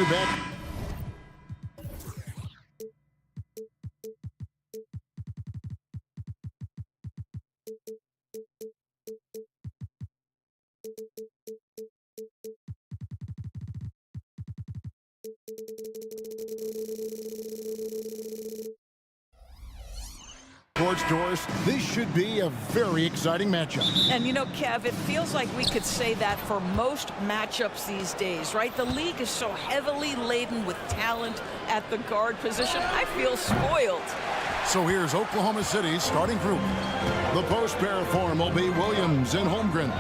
Dobek. Doris, this should be a very exciting matchup. And you know, Kev, it feels like we could say that for most matchups these days, right? The league is so heavily laden with talent at the guard position. I feel spoiled. So here's Oklahoma City's starting group. The post pair form will be Williams and Holmgren.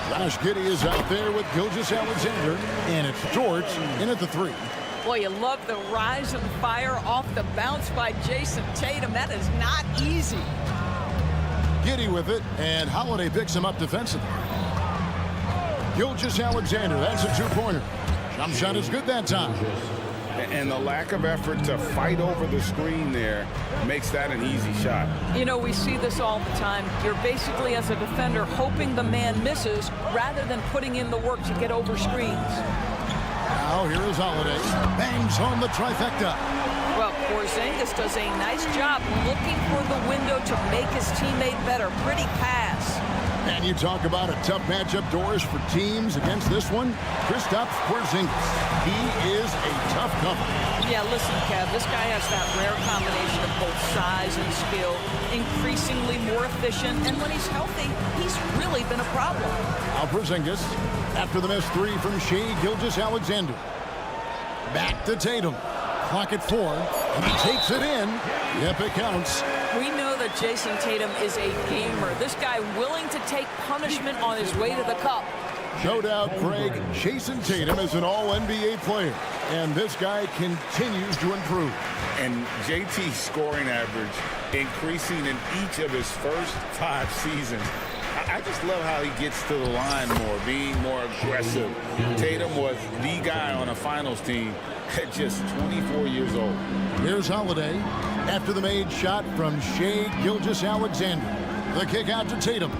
Josh Giddey is out there with Gilgeous-Alexander, and it's George in at the 3. Boy, you love the rise and fire off the bounce by Jason Tatum. That is not easy. Giddey with it, and Holiday picks him up defensively. Gilgeous-Alexander, that's a two-pointer. Jump shot is good that time. And the lack of effort to fight over the screen there makes that an easy shot. You know, we see this all the time. You're basically, as a defender, hoping the man misses rather than putting in the work to get over screens. Now here is Holiday. Bangs home the trifecta. Well, Porzingis does a nice job looking for the window to make his teammate better. Pretty pass. And you talk about a tough matchup, Doris, for teams against this one. Kristaps Porzingis. He is a tough company. Yeah, listen, Kev, this guy has that rare combination of both size and skill, increasingly more efficient, and when he's healthy, he's really been a problem. Now Porzingis, after the missed 3 from Shai Gilgeous-Alexander. Back to Tatum. Clock at 4, and he takes it in. Yep, it counts. We know that Jason Tatum is a gamer. This guy willing to take punishment on his way to the cup. No doubt, Craig, Jason Tatum is an all-NBA player, and this guy continues to improve. And JT's scoring average increasing in each of his first 5 seasons. I just love how he gets to the line more, being more aggressive. Tatum was the guy on a finals team at just 24 years old. Here's Holiday after the made shot from Shai Gilgeous-Alexander. The kick out to Tatum.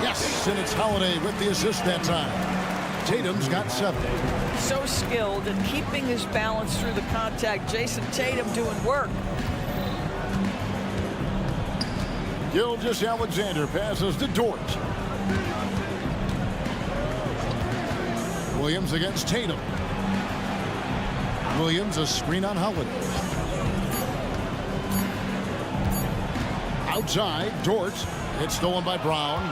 Yes, and it's Holiday with the assist that time. Tatum's got 7. So skilled at keeping his balance through the contact. Jason Tatum doing work. Gilgeous-Alexander passes to Dort. Williams against Tatum. Williams a screen on Holiday. Outside, Dort. It's stolen by Brown.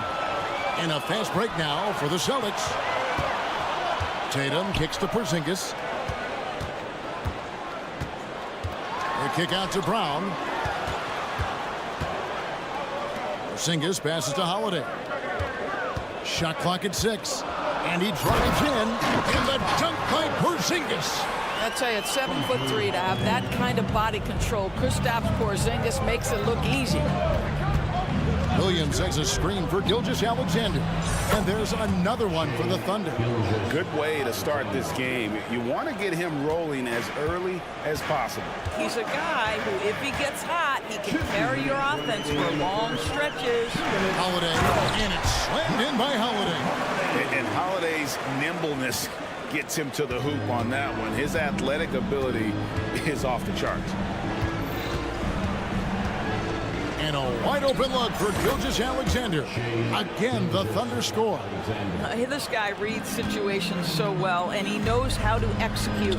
And a fast break now for the Celtics. Tatum kicks to Porzingis. The kick out to Brown. Porzingis passes to Holiday. Shot clock at 6. And he drives in. And the dunk by Porzingis. I'll tell you, at 7'3", to have that kind of body control, Kristaps Porzingis makes it look easy. Williams has a screen for Gilgeous-Alexander. And there's another one for the Thunder. Good way to start this game. You want to get him rolling as early as possible. He's a guy who, if he gets hot, he can carry your offense for long stretches. Holiday, and it's slammed in by Holiday. And Holiday's nimbleness gets him to the hoop on that one. His athletic ability is off the charts. And a wide open look for Gilgeous-Alexander. Again, the Thunder score. This guy reads situations so well, and he knows how to execute.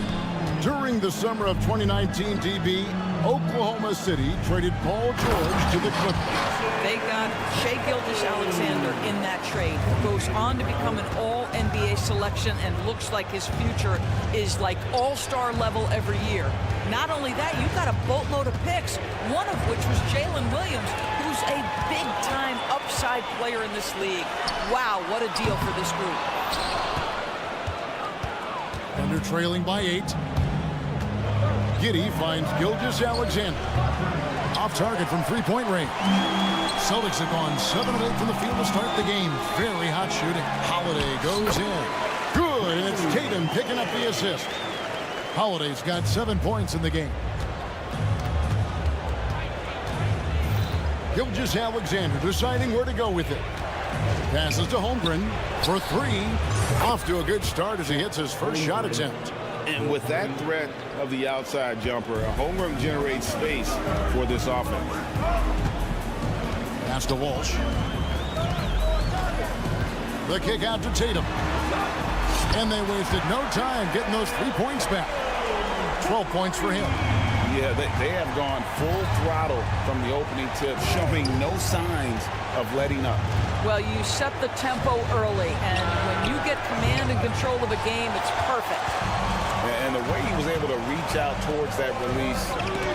During the summer of 2019, DB, Oklahoma City traded Paul George to the Clippers. They got Shai Gilgeous-Alexander in that trade, who goes on to become an all-NBA selection and looks like his future is like all-star level every year. Not only that, you've got a boatload of picks, one of which was Jalen Williams, who's a big-time upside player in this league. Wow, what a deal for this group. Thunder trailing by 8. Giddey finds Gilgeous-Alexander. Off target from three-point range. Celtics have gone 7 of 8 from the field to start the game. Very hot shooting. Holiday goes in. Good, and it's Tatum picking up the assist. Holiday's got 7 points in the game. Gilgeous-Alexander deciding where to go with it. Passes to Holmgren for three. Off to a good start as he hits his first shot attempt. And with that threat of the outside jumper, Holmgren generates space for this offense. Pass to Walsh. The kick out to Tatum. And they wasted no time getting those 3 points back. 12 points for him. Yeah, they have gone full throttle from the opening tip, showing no signs of letting up. Well, you set the tempo early, and when you get command and control of a game, it's perfect. And the way he was able to reach out towards that release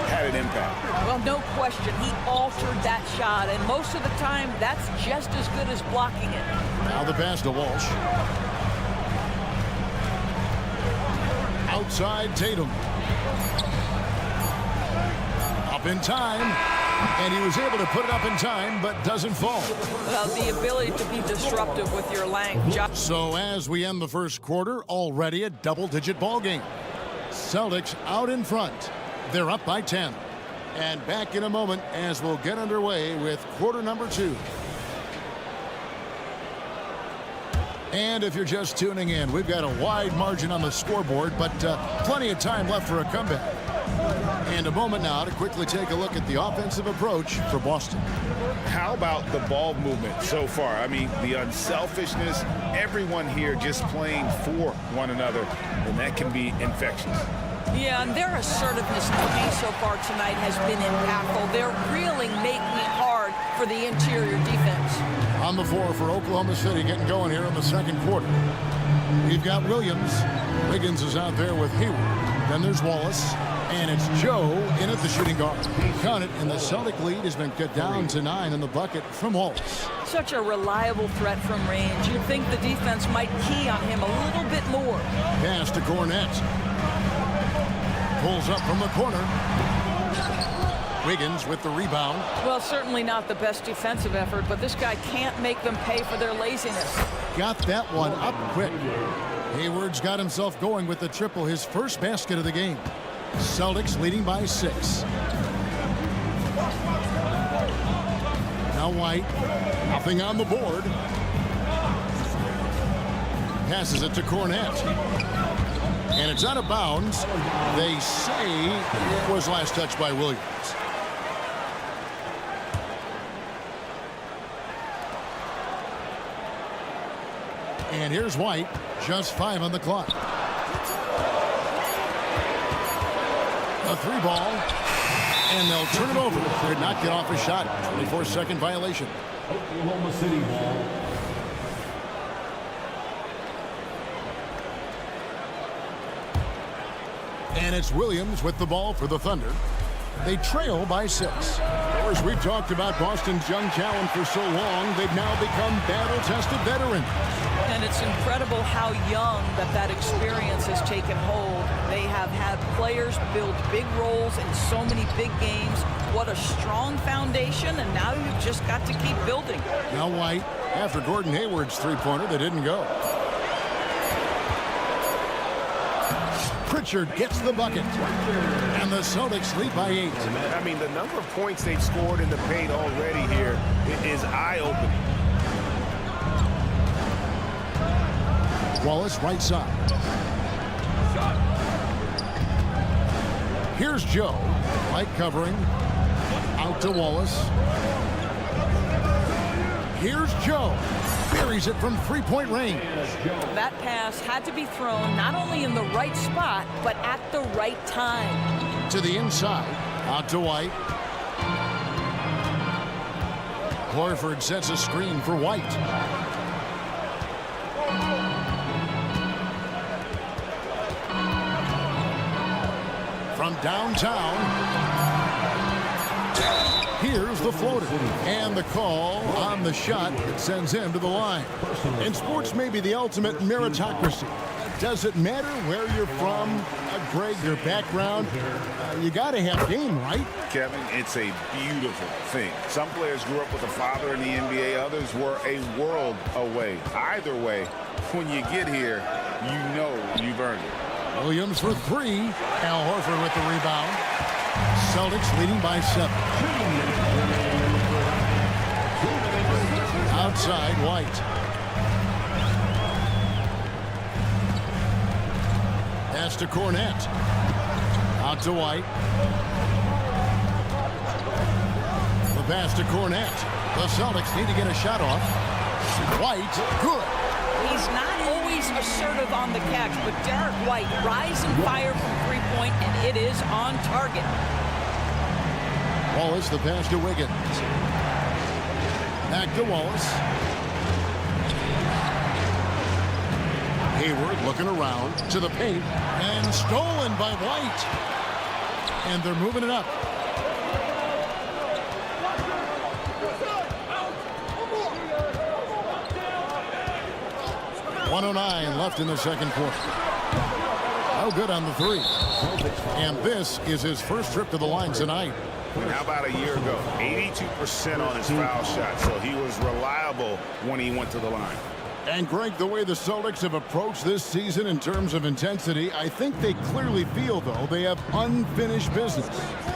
had an impact. Well, no question. He altered that shot, and most of the time, that's just as good as blocking it. Now the pass to Walsh. Outside Tatum. Up in time. And he was able to put it up in time, but doesn't fall. Well, the ability to be disruptive with your length. So as we end the first quarter, already a double-digit ball game. Celtics out in front. They're up by 10. And back in a moment as we'll get underway with quarter number 2. And if you're just tuning in, we've got a wide margin on the scoreboard, but plenty of time left for a comeback. And a moment now to quickly take a look at the offensive approach for Boston. How about the ball movement so far? I mean, the unselfishness, everyone here just playing for one another, and that can be infectious. Yeah, and their assertiveness in the paint so far tonight has been impactful. They're really making it hard for the interior defense. On the floor for Oklahoma City, getting going here in the second quarter. We've got Williams. Wiggins is out there with Hayward. Then there's Wallace. And it's Joe in at the shooting guard. Count it, and the Celtic lead has been cut down to 9 in the bucket from Wallace. Such a reliable threat from range. You'd think the defense might key on him a little bit more. Pass to Cornette. Pulls up from the corner. Wiggins with the rebound. Well, certainly not the best defensive effort, but this guy can't make them pay for their laziness. Got that one up quick. Hayward's got himself going with the triple, his first basket of the game. Celtics leading by 6. Now White. Nothing on the board. Passes it to Cornette. And it's out of bounds. They say it was last touched by Williams. And here's White. Just 5 on the clock. A 3 ball, and they'll turn it over. Did not get off a shot. 24-second violation. Oklahoma City ball. And it's Williams with the ball for the Thunder. They trail by 6. Of course, we've talked about Boston's young talent for so long. They've now become battle-tested veterans. And it's incredible how young that experience has taken hold. They have had players build big roles in so many big games. What a strong foundation, and now you've just got to keep building. Now White, after Gordon Hayward's three-pointer, they didn't go. Pritchard gets the bucket, and the Celtics lead by 8. I mean, the number of points they've scored in the paint already here is eye-opening. Wallace right side. Here's Joe. Light covering. Out to Wallace. Here's Joe. Buries it from 3-point range. That pass had to be thrown not only in the right spot, but at the right time. To the inside. Out to White. Horford sets a screen for White. From downtown, here's the floater. And the call on the shot that sends him to the line. In sports, maybe the ultimate meritocracy. Does it matter where you're from, Greg, your background? You got to have game, right? Kevin, it's a beautiful thing. Some players grew up with a father in the NBA. Others were a world away. Either way, when you get here, you know you've earned it. Williams for 3. Al Horford with the rebound. Celtics leading by 7. Out outside, White. Pass to Cornette. Out to White. The pass to Cornette. The Celtics need to get a shot off. White, good. He's not always assertive on the catch, but Derek White rise and fire from three-point, and it is on target. Wallace, the pass to Wiggins. Back to Wallace. Hayward looking around to the paint and stolen by White. And they're moving it up. 1:09 left in the second quarter. No good on the three. And this is his first trip to the line tonight. And how about a year ago? 82% on his foul shot, so he was reliable when he went to the line. And Greg, the way the Celtics have approached this season in terms of intensity, I think they clearly feel, though, they have unfinished business.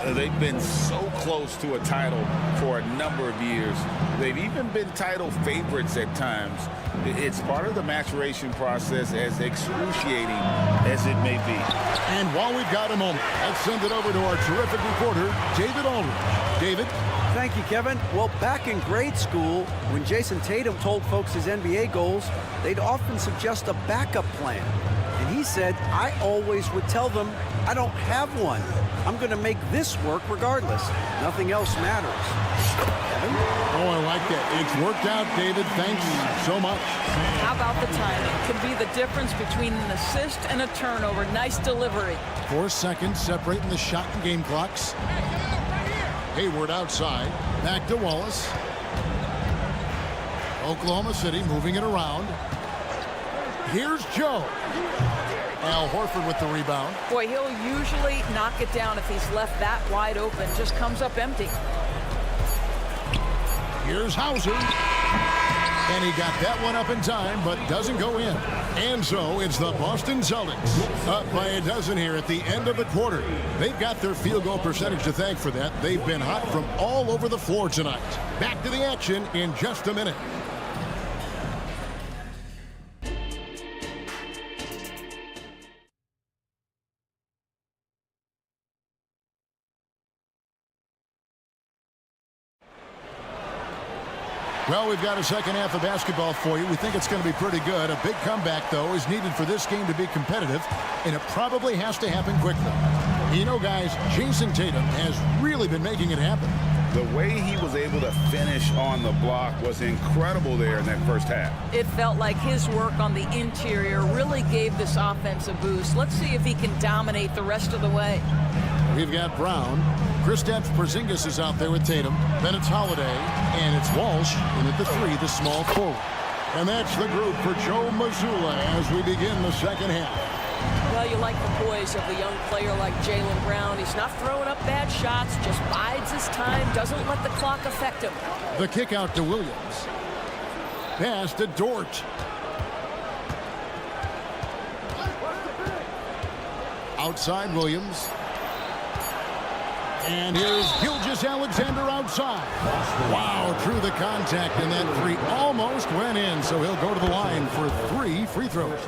They've been so close to a title for a number of years. They've even been title favorites at times. It's part of the maturation process, as excruciating as it may be. And while we've got a moment, let's send it over to our terrific reporter, David Aldridge. David? Thank you, Kevin. Well, back in grade school, when Jason Tatum told folks his NBA goals, they'd often suggest a backup plan. And he said, I always would tell them, I don't have one. I'm going to make this work regardless. Nothing else matters. Kevin? Oh, I like that. It's worked out, David. Thanks so much. How about the timing? Could be the difference between an assist and a turnover. Nice delivery. 4 seconds separating the shot and game clocks. Hayward outside. Back to Wallace. Oklahoma City moving it around. Here's Joe. Al Horford with the rebound. Boy, he'll usually knock it down if he's left that wide open. Just comes up empty. Here's Hauser. And he got that one up in time, but doesn't go in. And so it's the Boston Celtics up by a dozen here at the end of the quarter. They've got their field goal percentage to thank for that. They've been hot from all over the floor tonight. Back to the action in just a minute. Well, we've got a second half of basketball for you. We think it's going to be pretty good. A big comeback, though, is needed for this game to be competitive, and it probably has to happen quickly. You know, guys, Jason Tatum has really been making it happen. The way he was able to finish on the block was incredible there in that first half. It felt like his work on the interior really gave this offense a boost. Let's see if he can dominate the rest of the way. We've got Brown. Kristaps Porzingis is out there with Tatum. Then it's Holiday, and it's Walsh. And at the three, the small forward. And that's the group for Joe Mazzulla as we begin the second half. Well, you like the poise of a young player like Jaylen Brown. He's not throwing up bad shots, just bides his time, doesn't let the clock affect him. The kick out to Williams. Pass to Dort. Outside Williams. And here's Gilgeous-Alexander outside. Wow, through the contact, and that three almost went in, so he'll go to the line for 3 free throws.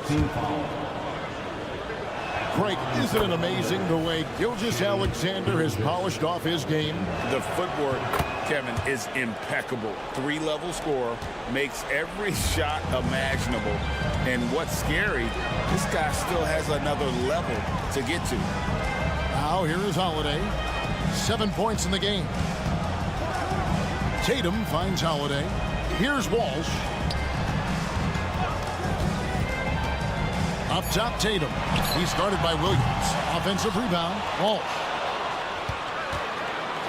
Craig, isn't it amazing the way Gilgeous-Alexander has polished off his game? The footwork, Kevin, is impeccable. 3-level scorer, makes every shot imaginable. And what's scary, this guy still has another level to get to. Now here is Holiday. 7 points in the game. Tatum finds Holiday. Here's Walsh. Up top, Tatum. He's guarded by Williams. Offensive rebound, Walsh.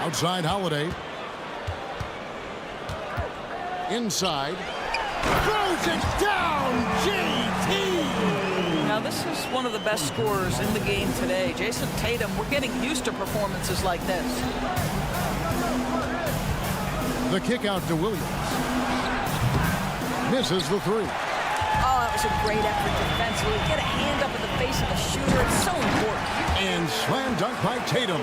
Outside, Holiday. Inside. Throws it down, JT! Now, this is one of the best scorers in the game today. Jason Tatum, we're getting used to performances like this. The kick out to Williams. Misses the three. Oh, that was a great effort defensively. Get a hand up in the face of the shooter. It's so important. And slam dunk by Tatum.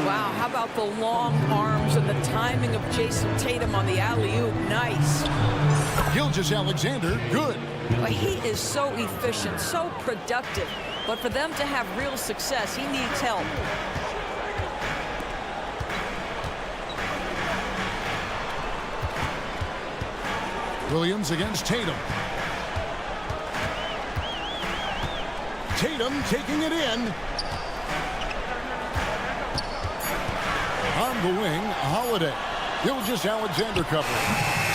Wow, how about the long arms and the timing of Jason Tatum on the alley-oop? Nice. Gilgeous-Alexander, good. Well, he is so efficient, so productive. But for them to have real success, he needs help. Williams against Tatum. Tatum taking it in. On the wing, Holiday. Gilgeous-Alexander covering.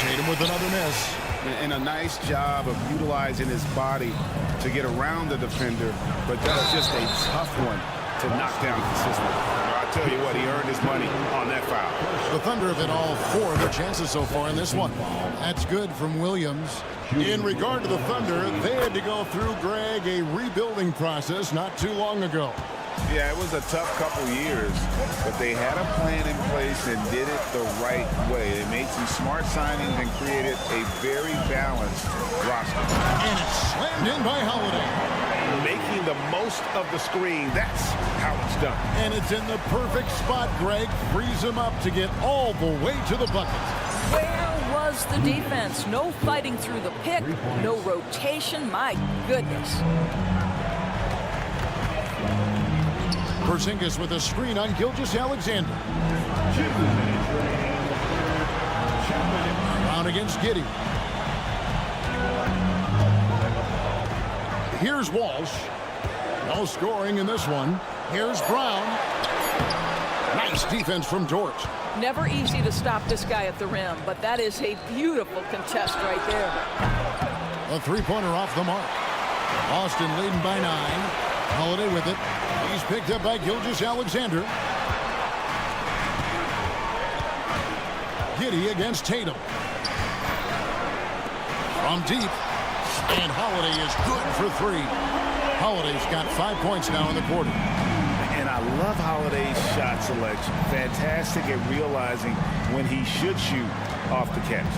Tatum with another miss. And a nice job of utilizing his body to get around the defender, but that was just a tough one to knock down consistently. I'll tell you what, he earned his money on that foul. The Thunder have hit all 4 of their chances so far in this one. That's good from Williams. In regard to the Thunder, they had to go through, Greg, a rebuilding process not too long ago. Yeah, it was a tough couple years, but they had a plan in place and did it the right way. They made some smart signings and created a very balanced roster. And it's slammed in by Holiday. Making the most of the screen, that's how it's done. And it's in the perfect spot, Greg. Frees him up to get all the way to the bucket. Where was the defense? No fighting through the pick, no rotation. My goodness. Porzingis with a screen on Gilgeous-Alexander. Brown against Giddey. Here's Walsh. No scoring in this one. Here's Brown. Nice defense from Dort. Never easy to stop this guy at the rim, but that is a beautiful contest right there. A three-pointer off the mark. Austin leading by 9. Holiday with it. He's picked up by Gilgeous-Alexander. Giddey against Tatum. From deep. And Holiday is good for 3. Holiday's got 5 points now in the quarter. And I love Holiday's shot selection. Fantastic at realizing when he should shoot off the catch.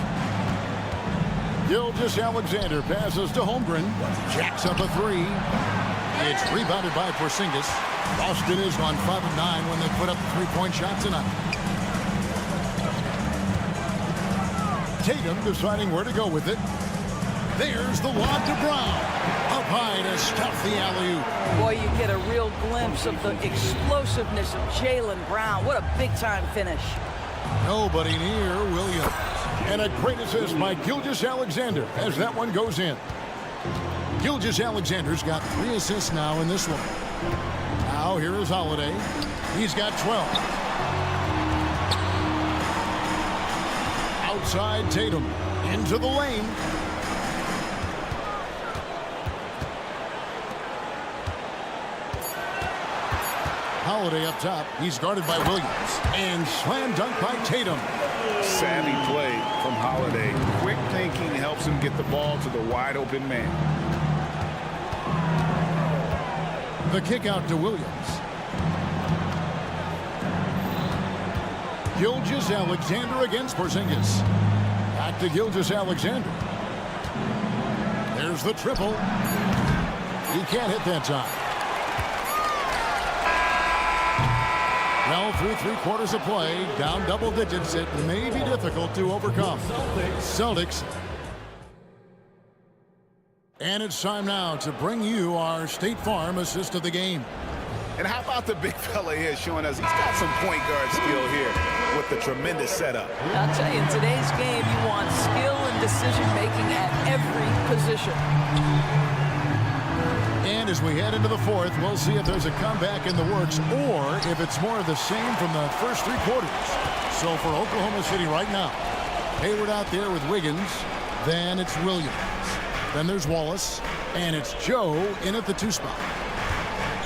Gilgeous-Alexander passes to Holmgren. Jacks up a 3. It's rebounded by Porzingis. Boston is on 5 of 9 when they put up the 3-point shot tonight. Tatum deciding where to go with it. There's the lob to Brown. Up high to stuff the alley-oop. Boy, you get a real glimpse of the explosiveness of Jaylen Brown. What a big-time finish. Nobody near Williams. And a great assist by Gilgeous-Alexander as that one goes in. Gilgeous-Alexander's got 3 assists now in this one. Now here is Holiday. He's got 12. Outside Tatum. Into the lane. Holiday up top. He's guarded by Williams. And slam dunk by Tatum. Savvy play from Holiday. Quick thinking helps him get the ball to the wide open man. The kick out to Williams. Gilgeous-Alexander against Porzingis. Back to Gilgeous-Alexander. There's the triple. He can't hit that time. Well, through 3 quarters of play, down double digits, it may be difficult to overcome. Celtics. And it's time now to bring you our State Farm assist of the game. And how about the big fella here showing us he's got some point guard skill here with the tremendous setup. I'll tell you, in today's game, you want skill and decision-making at every position. And as we head into the 4th, we'll see if there's a comeback in the works or if it's more of the same from the first 3 quarters. So for Oklahoma City right now, Hayward out there with Wiggins. Then it's Williams. Then there's Wallace. And it's Joe in at the 2 spot.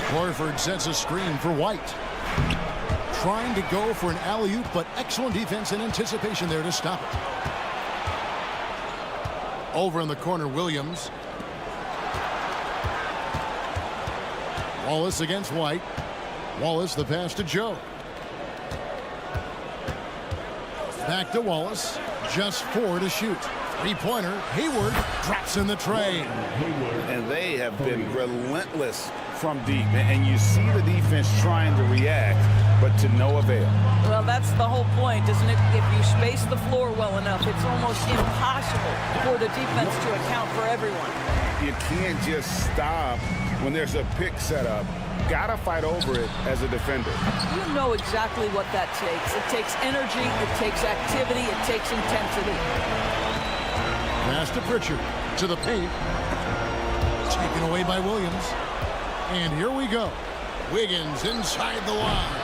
Horford sets a screen for White. Trying to go for an alley-oop, but excellent defense and anticipation there to stop it. Over in the corner, Williams. Wallace against White. Wallace, the pass to Joe. Back to Wallace. Just 4 to shoot. 3-pointer. Hayward drops in the tray. And they have been relentless from deep. And you see the defense trying to react. but to no avail. Well, that's the whole point, isn't it? If you space the floor well enough, it's almost impossible for the defense to account for everyone. You can't just stop when there's a pick set up. Gotta fight over it as a defender. You know exactly what that takes. It takes energy, it takes activity, it takes intensity. Pass to Pritchard, to the paint. Taken away by Williams. And here we go. Wiggins inside the line.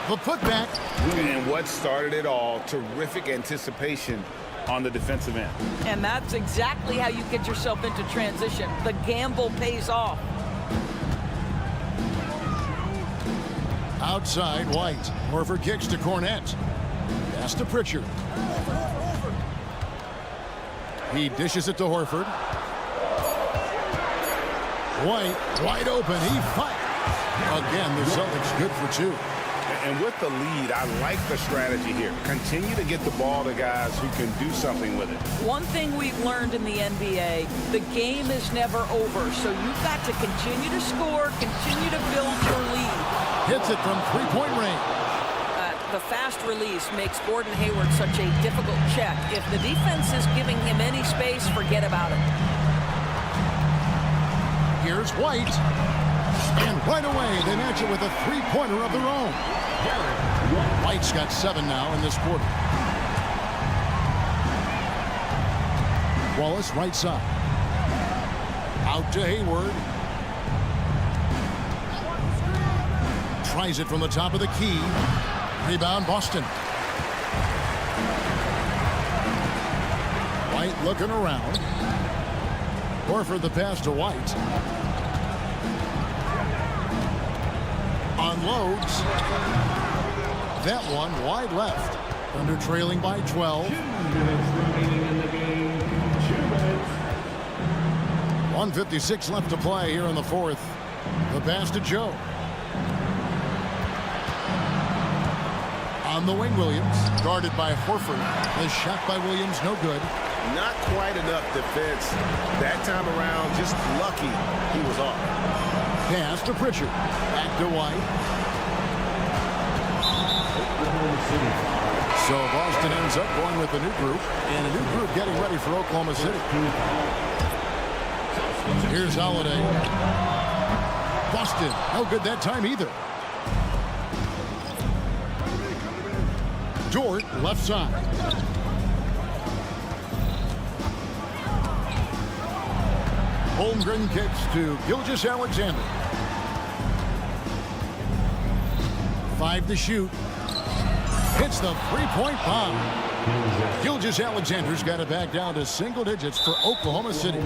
The putback. And what started it all, terrific anticipation on the defensive end. And that's exactly how you get yourself into transition. The gamble pays off. Outside, White. Horford kicks to Cornette. Pass to Pritchard. He dishes it to Horford. White, wide open. He fires. Again, the Celtics good for two. And with the lead, I like the strategy here. Continue to get the ball to guys who can do something with it. One thing we've learned in the NBA, the game is never over. So you've got to continue to score, continue to build your lead. Hits it from three-point range. The fast release makes Gordon Hayward such a difficult check. If the defense is giving him any space, forget about it. Here's White. And right away, they match it with a three-pointer of their own. White's got 7 now in this quarter. Wallace, right side. Out to Hayward. Tries it from the top of the key. Rebound, Boston. White looking around. Horford the pass to White. Unloads. That one wide left. Under trailing by 12. 2 minutes remaining in the game. 2 minutes. 1:56 left to play here in the fourth. The pass to Joe. On the wing, Williams. Guarded by Horford. The shot by Williams, no good. Not quite enough defense. That time around, just lucky he was off. Pass to Pritchard. Back to White. So Boston ends up going with a new group. And a new group getting ready for Oklahoma City. Here's Holiday. Boston, no good that time either. Dort, left side. Holmgren kicks to Gilgeous-Alexander. 5 to shoot. Hits the three-point bomb. Gilgeous-Alexander's got it back down to single digits for Oklahoma City.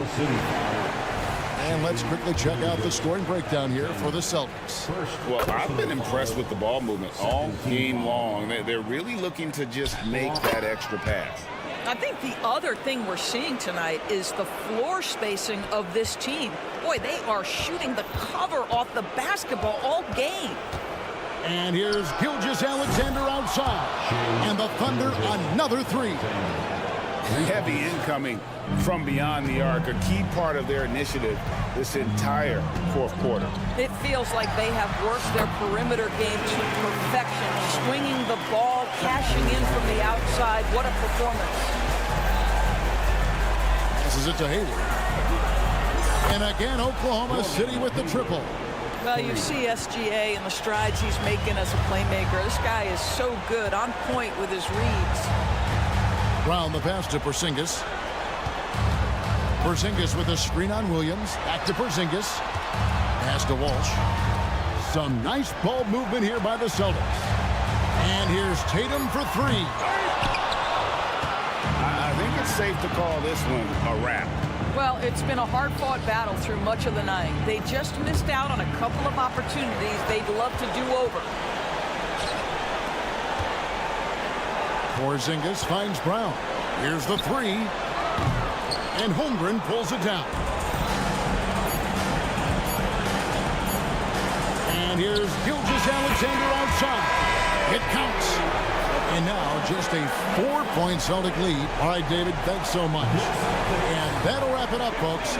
And let's quickly check out the scoring breakdown here for the Celtics. Well, I've been impressed with the ball movement all game long. They're really looking to just make that extra pass. I think the other thing we're seeing tonight is the floor spacing of this team. Boy, they are shooting the cover off the basketball all game. And here's Gilgeous-Alexander outside. And the Thunder, another three. Heavy incoming from beyond the arc, a key part of their initiative this entire fourth quarter. It feels like they have worked their perimeter game to perfection, swinging the ball, cashing in from the outside. What a performance. Passes it to Hayward. And again, Oklahoma City with the triple. Well, you see SGA and the strides he's making as a playmaker. This guy is so good, on point with his reads. Brown the pass to Porzingis. Porzingis with a screen on Williams. Back to Porzingis. Pass to Walsh. Some nice ball movement here by the Celtics. And here's Tatum for three. I think it's safe to call this one a wrap. Well, it's been a hard-fought battle through much of the night. They just missed out on a couple of opportunities they'd love to do over. Porzingis finds Brown. Here's the three. And Holmgren pulls it down. And here's Gilgeous-Alexander outside. It counts. And now just a 4-point Celtic lead. All right, David, thanks so much. And that'll wrap it up, folks.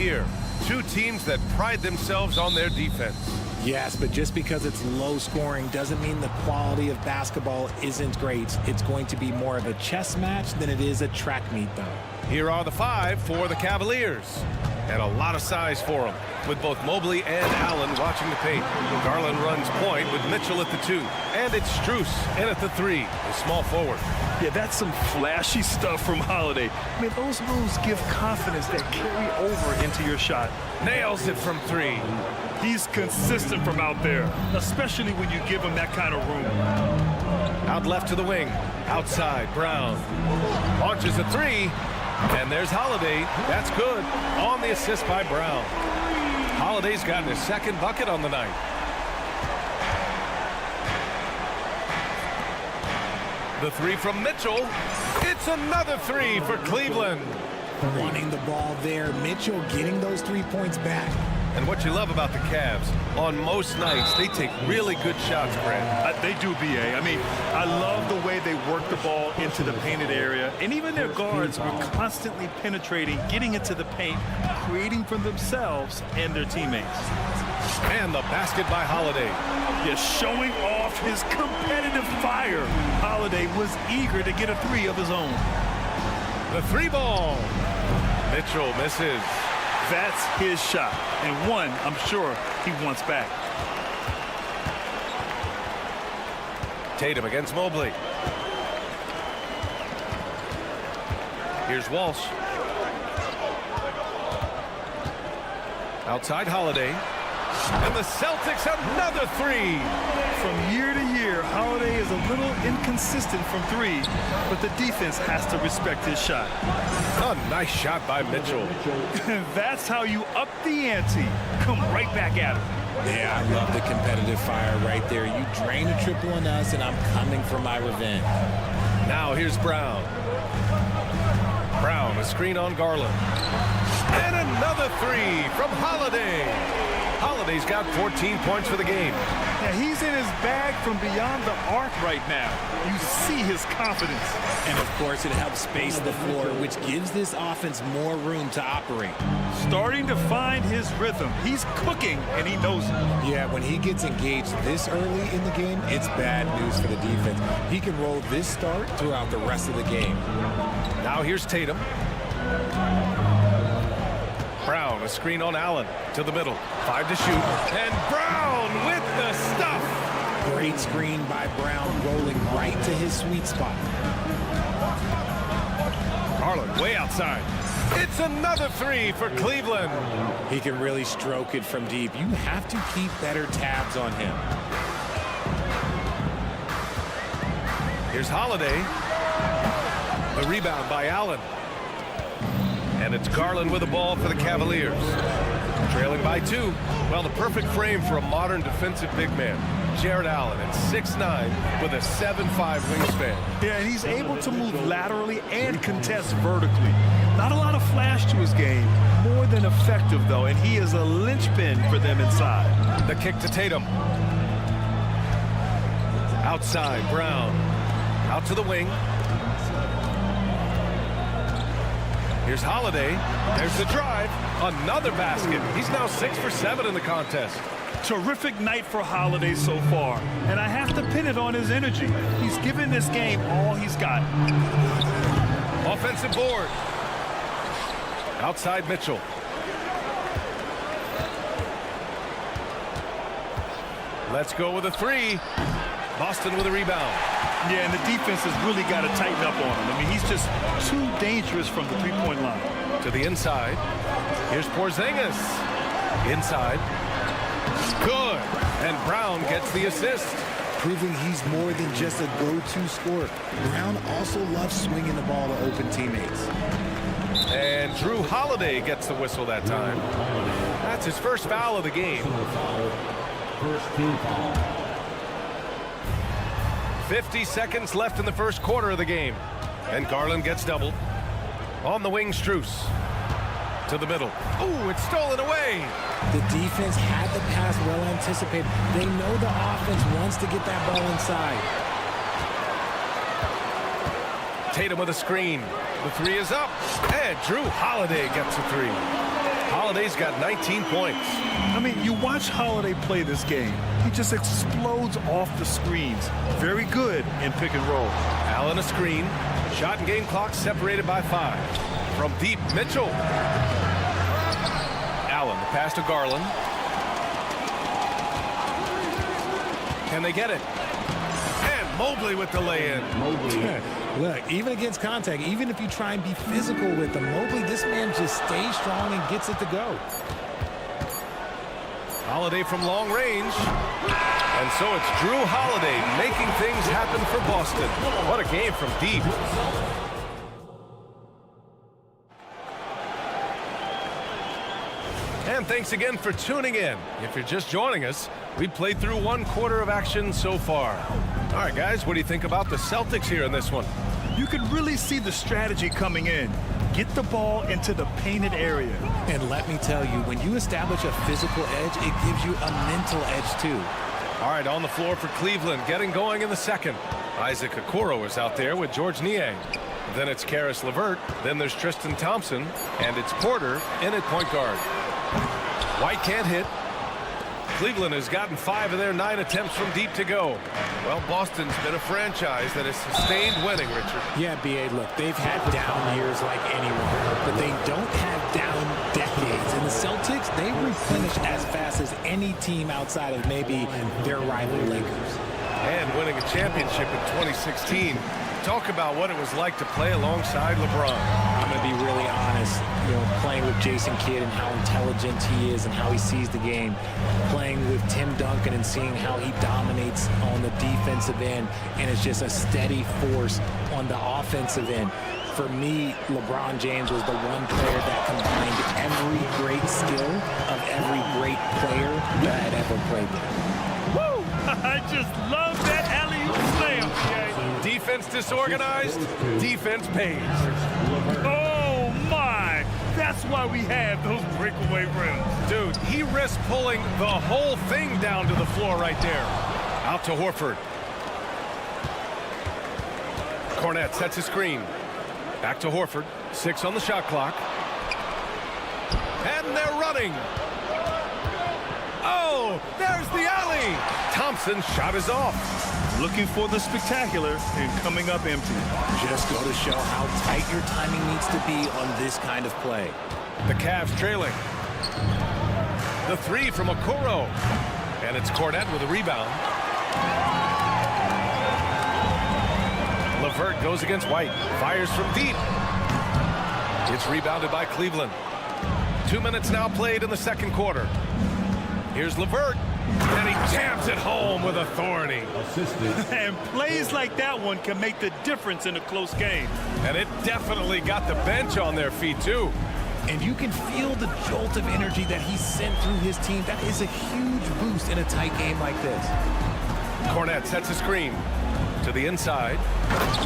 here. Two teams that pride themselves on their defense. Yes, but just because it's low scoring doesn't mean the quality of basketball isn't great. It's going to be more of a chess match than it is a track meet, though. Here are the 5 for the Cavaliers. And a lot of size for them, with both Mobley and Allen watching the paint. Garland runs point with Mitchell at the 2. And it's Strus in at the 3, the small forward. Yeah, that's some flashy stuff from Holiday. I mean, those moves give confidence that carry over into your shot. Nails it from 3. He's consistent from out there, especially when you give him that kind of room. Out left to the wing. Outside, Brown. Launches a 3. And there's Holiday. That's good. On the assist by Brown. Holiday's gotten his second bucket on the night. The 3 from Mitchell. It's another 3 for Cleveland. Wanting the ball there. Mitchell getting those 3 points back. And what you love about the Cavs, on most nights, they take really good shots, Brad. They do, B.A. I mean, I love the way they work the ball into the painted area. And even their guards are constantly penetrating, getting into the paint, creating for themselves and their teammates. And the basket by Holiday. Yeah, showing off his competitive fire. Holiday was eager to get a 3 of his own. The 3 ball. Mitchell misses. That's his shot, and one I'm sure he wants back. Tatum against Mobley. Here's Walsh. Outside Holiday. And the Celtics another 3. From year to year, Holiday is a little inconsistent from 3, but the defense has to respect his shot. A nice shot by Mitchell. That's how you up the ante. Come right back at him. Yeah, I love the competitive fire right there. You drain a triple on us, and I'm coming for my revenge. Now here's Brown. Brown, a screen on Garland. And another 3 from Holiday. Holiday's got 14 points for the game. Yeah, he's in his bag from beyond the arc right now. You see his confidence. And, of course, it helps space the floor, which gives this offense more room to operate. Starting to find his rhythm. He's cooking, and he knows it. Yeah, when he gets engaged this early in the game, it's bad news for the defense. He can roll this start throughout the rest of the game. Now here's Tatum. Brown, a screen on Allen to the middle. 5 to shoot. And Brown with the stuff. Great screen by Brown, rolling right to his sweet spot. Garland way outside. It's another 3 for Cleveland. He can really stroke it from deep. You have to keep better tabs on him. Here's Holiday. The rebound by Allen. And it's Garland with the ball for the Cavaliers. Trailing by 2. Well, the perfect frame for a modern defensive big man. Jared Allen at 6'9" with a 7'5" wingspan. Yeah, and he's able to move laterally and contest vertically. Not a lot of flash to his game. More than effective, though, and he is a linchpin for them inside. The kick to Tatum. Outside, Brown. Out to the wing. Here's Holiday. There's the drive. Another basket. He's now 6 for 7 in the contest. Terrific night for Holiday so far, and I have to pin it on his energy. He's given this game all he's got. Offensive board. Outside Mitchell. Let's go with a 3. Boston with a rebound. Yeah, and the defense has really got to tighten up on him. I mean, he's just too dangerous from the three-point line. To the inside. Here's Porzingis. Inside. Good. And Brown gets the assist. Proving he's more than just a go-to scorer. Brown also loves swinging the ball to open teammates. And Drew Holiday gets the whistle that time. That's his first foul of the game. First team foul. 50 seconds left in the first quarter of the game. And Garland gets doubled. On the wing, Strus. To the middle. Ooh, it's stolen away. The defense had the pass well anticipated. They know the offense wants to get that ball inside. Tatum with a screen. The 3 is up. And Drew Holiday gets a 3. Holiday's got 19 points. I mean, you watch Holiday play this game. He just explodes off the screens. Very good in pick and roll. Allen a screen. Shot and game clock separated by 5. From deep, Mitchell. Allen, the pass to Garland. Can they get it? And Mobley with the lay-in. Look, even against contact, even if you try and be physical with him, Mobley, this man just stays strong and gets it to go. Holiday from long range. And so it's Drew Holiday making things happen for Boston. What a game from deep. And thanks again for tuning in. If you're just joining us, we played through 1 quarter of action so far. All right, guys, what do you think about the Celtics here in this one? You can really see the strategy coming in. Get the ball into the painted area. And let me tell you, when you establish a physical edge, it gives you a mental edge too. All right, on the floor for Cleveland, getting going in the second. Isaac Okoro is out there with George Niang. Then it's Karis LeVert. Then there's Tristan Thompson. And it's Porter in at point guard. White can't hit. Cleveland has gotten 5 of their 9 attempts from deep to go. Well, Boston's been a franchise that has sustained winning, Richard. Yeah, B.A., look, they've had down years like anyone, but they don't have down decades. And the Celtics, they replenish as fast as any team outside of maybe their rival Lakers. And winning a championship in 2016. Talk about what it was like to play alongside LeBron. I'm going to be really honest, playing with Jason Kidd and how intelligent he is and how he sees the game. Playing with Tim Duncan and seeing how he dominates on the defensive end and is just a steady force on the offensive end. For me, LeBron James was the one player that combined every great skill of every great player that had ever played with. Woo! I just love that alley-oop slam, PA. Defense disorganized, defense pays. Oh, my! That's why we have those breakaway rims. Dude, he risked pulling the whole thing down to the floor right there. Out to Horford. Cornette sets a screen. Back to Horford. 6 on the shot clock. And they're running. Oh, there's the alley. Thompson's shot is off. Looking for the spectacular and coming up empty. Just go to show how tight your timing needs to be on this kind of play. The Cavs trailing. The 3 from Okoro. And it's Cornette with a rebound. LeVert goes against White. Fires from deep. It's rebounded by Cleveland. 2 minutes now played in the second quarter. Here's LeVert. And he jams it home with authority. And plays like that one can make the difference in a close game. And it definitely got the bench on their feet, too. And you can feel the jolt of energy that he sent through his team. That is a huge boost in a tight game like this. Cornette sets a screen to the inside.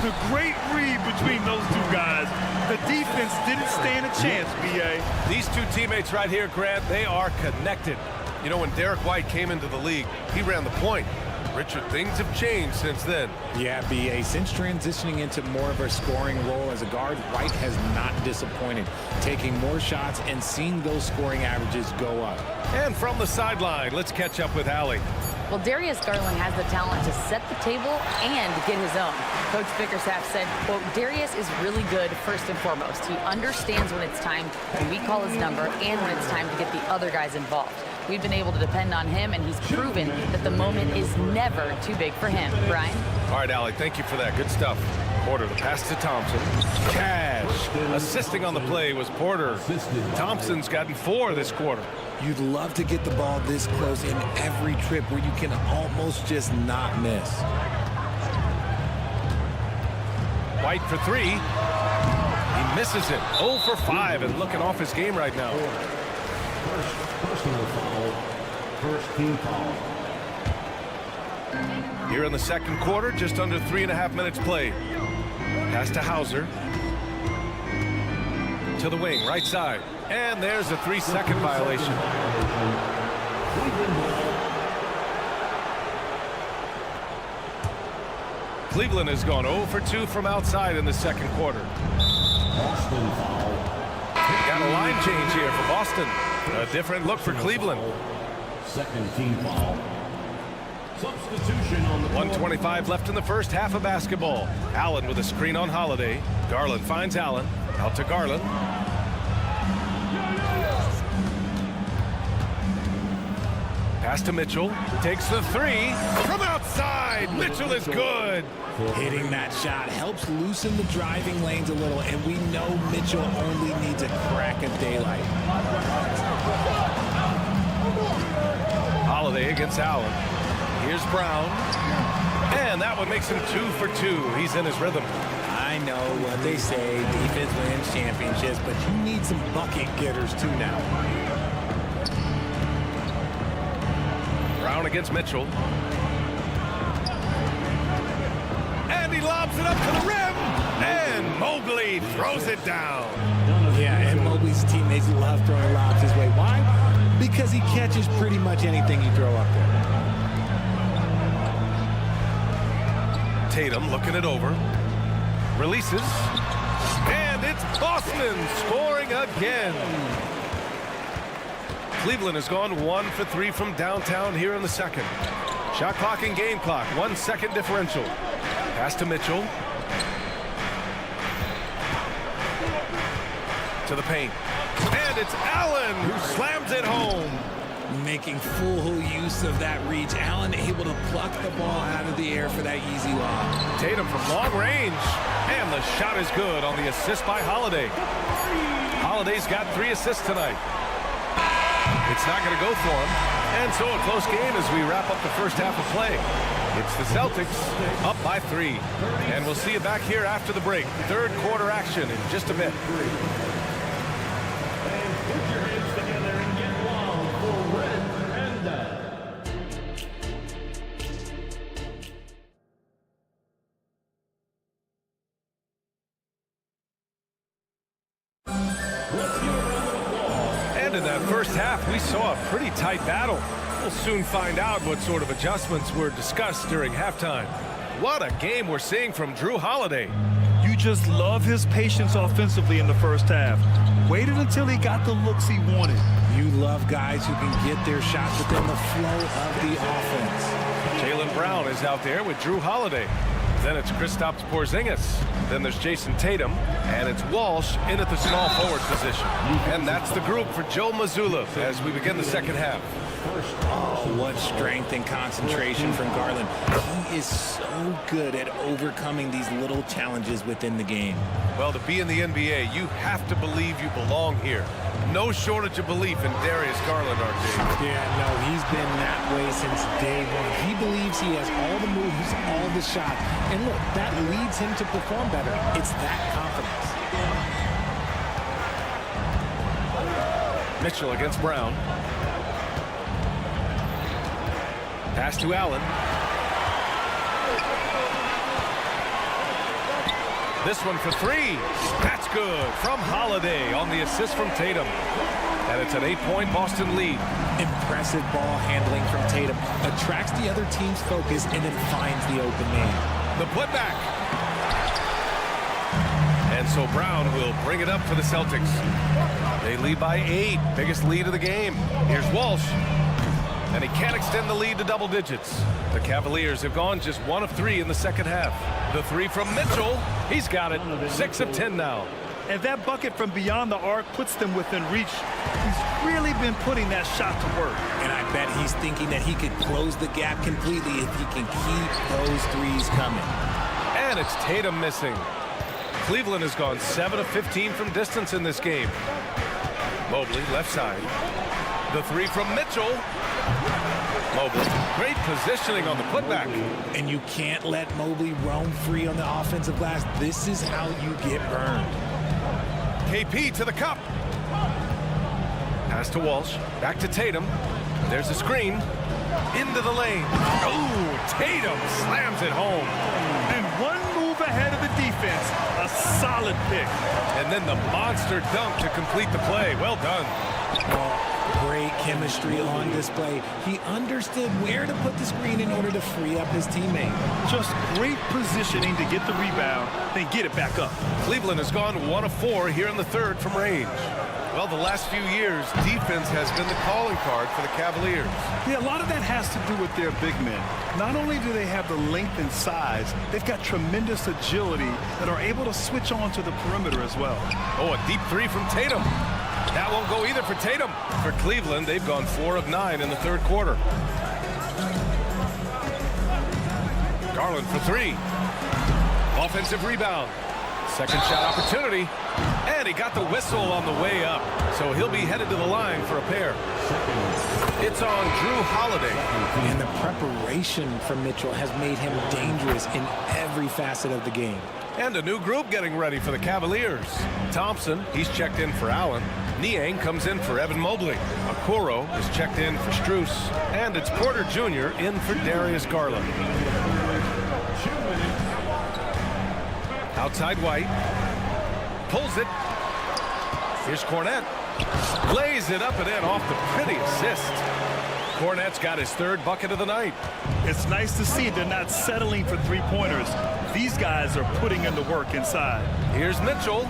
The great read between those 2 guys. The defense didn't stand a chance, B.A. These 2 teammates right here, Grant, they are connected. You know, when Derek White came into the league, he ran the point. Richard, things have changed since then. Yeah, B.A., since transitioning into more of a scoring role as a guard, White has not disappointed, taking more shots and seeing those scoring averages go up. And from the sideline, let's catch up with Allie. Well, Darius Garland has the talent to set the table and get his own. Coach Bickerstaff said, quote, Darius is really good first and foremost. He understands when it's time when we call his number and when it's time to get the other guys involved. We've been able to depend on him, and he's proven that the moment is never too big for him. Brian? All right, Allie, thank you for that. Good stuff. Porter, the pass to Thompson. Cash. Assisting on the play was Porter. Thompson's gotten 4 this quarter. You'd love to get the ball this close in every trip where you can almost just not miss. White for 3. He misses it. 0 for 5 and looking off his game right now. Personal foul. First team foul. Here in the second quarter, just under 3.5 minutes played. Pass to Hauser. To the wing, right side. And there's a 3-second violation. Cleveland has gone 0 for 2 from outside in the second quarter. Boston foul. got a line change here for Boston. A different look for Cleveland. Second team foul. Substitution on the 1:25 left in the first half of basketball. Allen with a screen on Holiday. Garland finds Allen. Out to Garland. Pass to Mitchell. Takes the three from outside. Mitchell is good. Hitting that shot helps loosen the driving lanes a little, and we know Mitchell only needs a crack of daylight. Holiday against Allen. Here's Brown. And that one makes him 2 for 2. He's in his rhythm. I know what they say, defense wins championships, but you need some bucket getters too now. Brown against Mitchell. And he lobs it up to the rim. And Mobley throws it down. Yeah, and Mobley's teammates love throwing lobs his way. Why? Because he catches pretty much anything you throw up there. Tatum looking it over. Releases. And it's Boston scoring again. Cleveland has gone 1 for 3 from downtown here in the second. Shot clock and game clock. 1 second differential. Pass to Mitchell. To the paint. And it's Allen who slams it home. Making full use of that reach. Allen able to pluck the ball out of the air for that easy lob. Tatum from long range. And the shot is good on the assist by Holiday. Holiday's got 3 assists tonight. It's not going to go for him. And so a close game as we wrap up the first half of play. It's the Celtics up by 3. And we'll see you back here after the break. Third quarter action in just a bit. In that first half, we saw a pretty tight battle. We'll soon find out what sort of adjustments were discussed during halftime. What a game we're seeing from Drew Holiday. You just love his patience offensively in the first half. Waited until he got the looks he wanted. You love guys who can get their shots within the flow of the offense. Jaylen Brown is out there with Drew Holiday. Then it's Kristaps Porzingis. Then there's Jason Tatum. And it's Walsh in at the small forward position. And that's the group for Joe Mazzulla as we begin the second half. Oh, what strength and concentration from Garland. He is so good at overcoming these little challenges within the game. Well, to be in the NBA, you have to believe you belong here. No shortage of belief in Darius Garland, RJ. Yeah, no, he's been that way since day one. He believes he has all the moves, all the shots. And look, that leads him to perform better. It's that confidence. Mitchell against Brown. Pass to Allen. This one for 3. That's good from Holiday on the assist from Tatum. And it's an 8-point Boston lead. Impressive ball handling from Tatum. Attracts the other team's focus and then finds the open man. The putback. And so Brown will bring it up for the Celtics. They lead by 8. Biggest lead of the game. Here's Walsh. And he can't extend the lead to double digits. The Cavaliers have gone just 1 of 3 in the second half. The 3 from Mitchell. He's got it. 6 of 10 now. And that bucket from beyond the arc puts them within reach. He's really been putting that shot to work. And I bet he's thinking that he could close the gap completely if he can keep those threes coming. And it's Tatum missing. Cleveland has gone 7 of 15 from distance in this game. Mobley, left side. The 3 from Mitchell. Mobley, great positioning on the putback. And you can't let Mobley roam free on the offensive glass. This is how you get burned. KP to the cup. Pass to Walsh. Back to Tatum. There's a screen. Into the lane. Oh, Tatum slams it home. And one move ahead of the defense. A solid pick. And then the monster dunk to complete the play. Well done. Great chemistry on display. He understood where to put the screen in order to free up his teammate. Just great positioning to get the rebound, then get it back up. Cleveland has gone 1 of 4 here in the third from range. Well, the last few years, defense has been the calling card for the Cavaliers. Yeah, a lot of that has to do with their big men. Not only do they have the length and size, they've got tremendous agility that are able to switch on to the perimeter as well. Oh, a deep three from Tatum. That won't go either for Tatum. For Cleveland, they've gone 4 of 9 in the third quarter. Garland for 3. Offensive rebound. Second shot opportunity. And he got the whistle on the way up. So he'll be headed to the line for a pair. It's on Drew Holiday. And the preparation from Mitchell has made him dangerous in every facet of the game. And a new group getting ready for the Cavaliers. Thompson, he's checked in for Allen. Niang comes in for Evan Mobley. Okoro is checked in for Strus. And it's Porter Jr. in for Darius Garland. Outside White. Pulls it. Here's Cornette. Lays it up and in off the pretty assist. Cornette's got his 3rd bucket of the night. It's nice to see they're not settling for three-pointers. These guys are putting in the work inside. Here's Mitchell.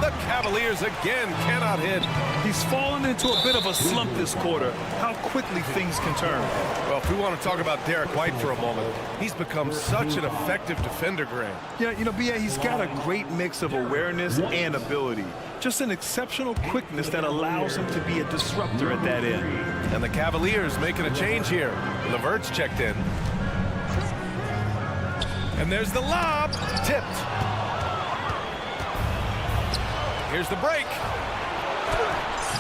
The Cavaliers again cannot hit. He's fallen into a bit of a slump this quarter. How quickly things can turn. Well, if we want to talk about Derek White for a moment, he's become such an effective defender, Grant. Yeah, you know, B.A., he's got a great mix of awareness and ability. Just an exceptional quickness that allows him to be a disruptor at that end. And the Cavaliers making a change here. LeVert's checked in. And there's the lob. Tipped. Here's the break.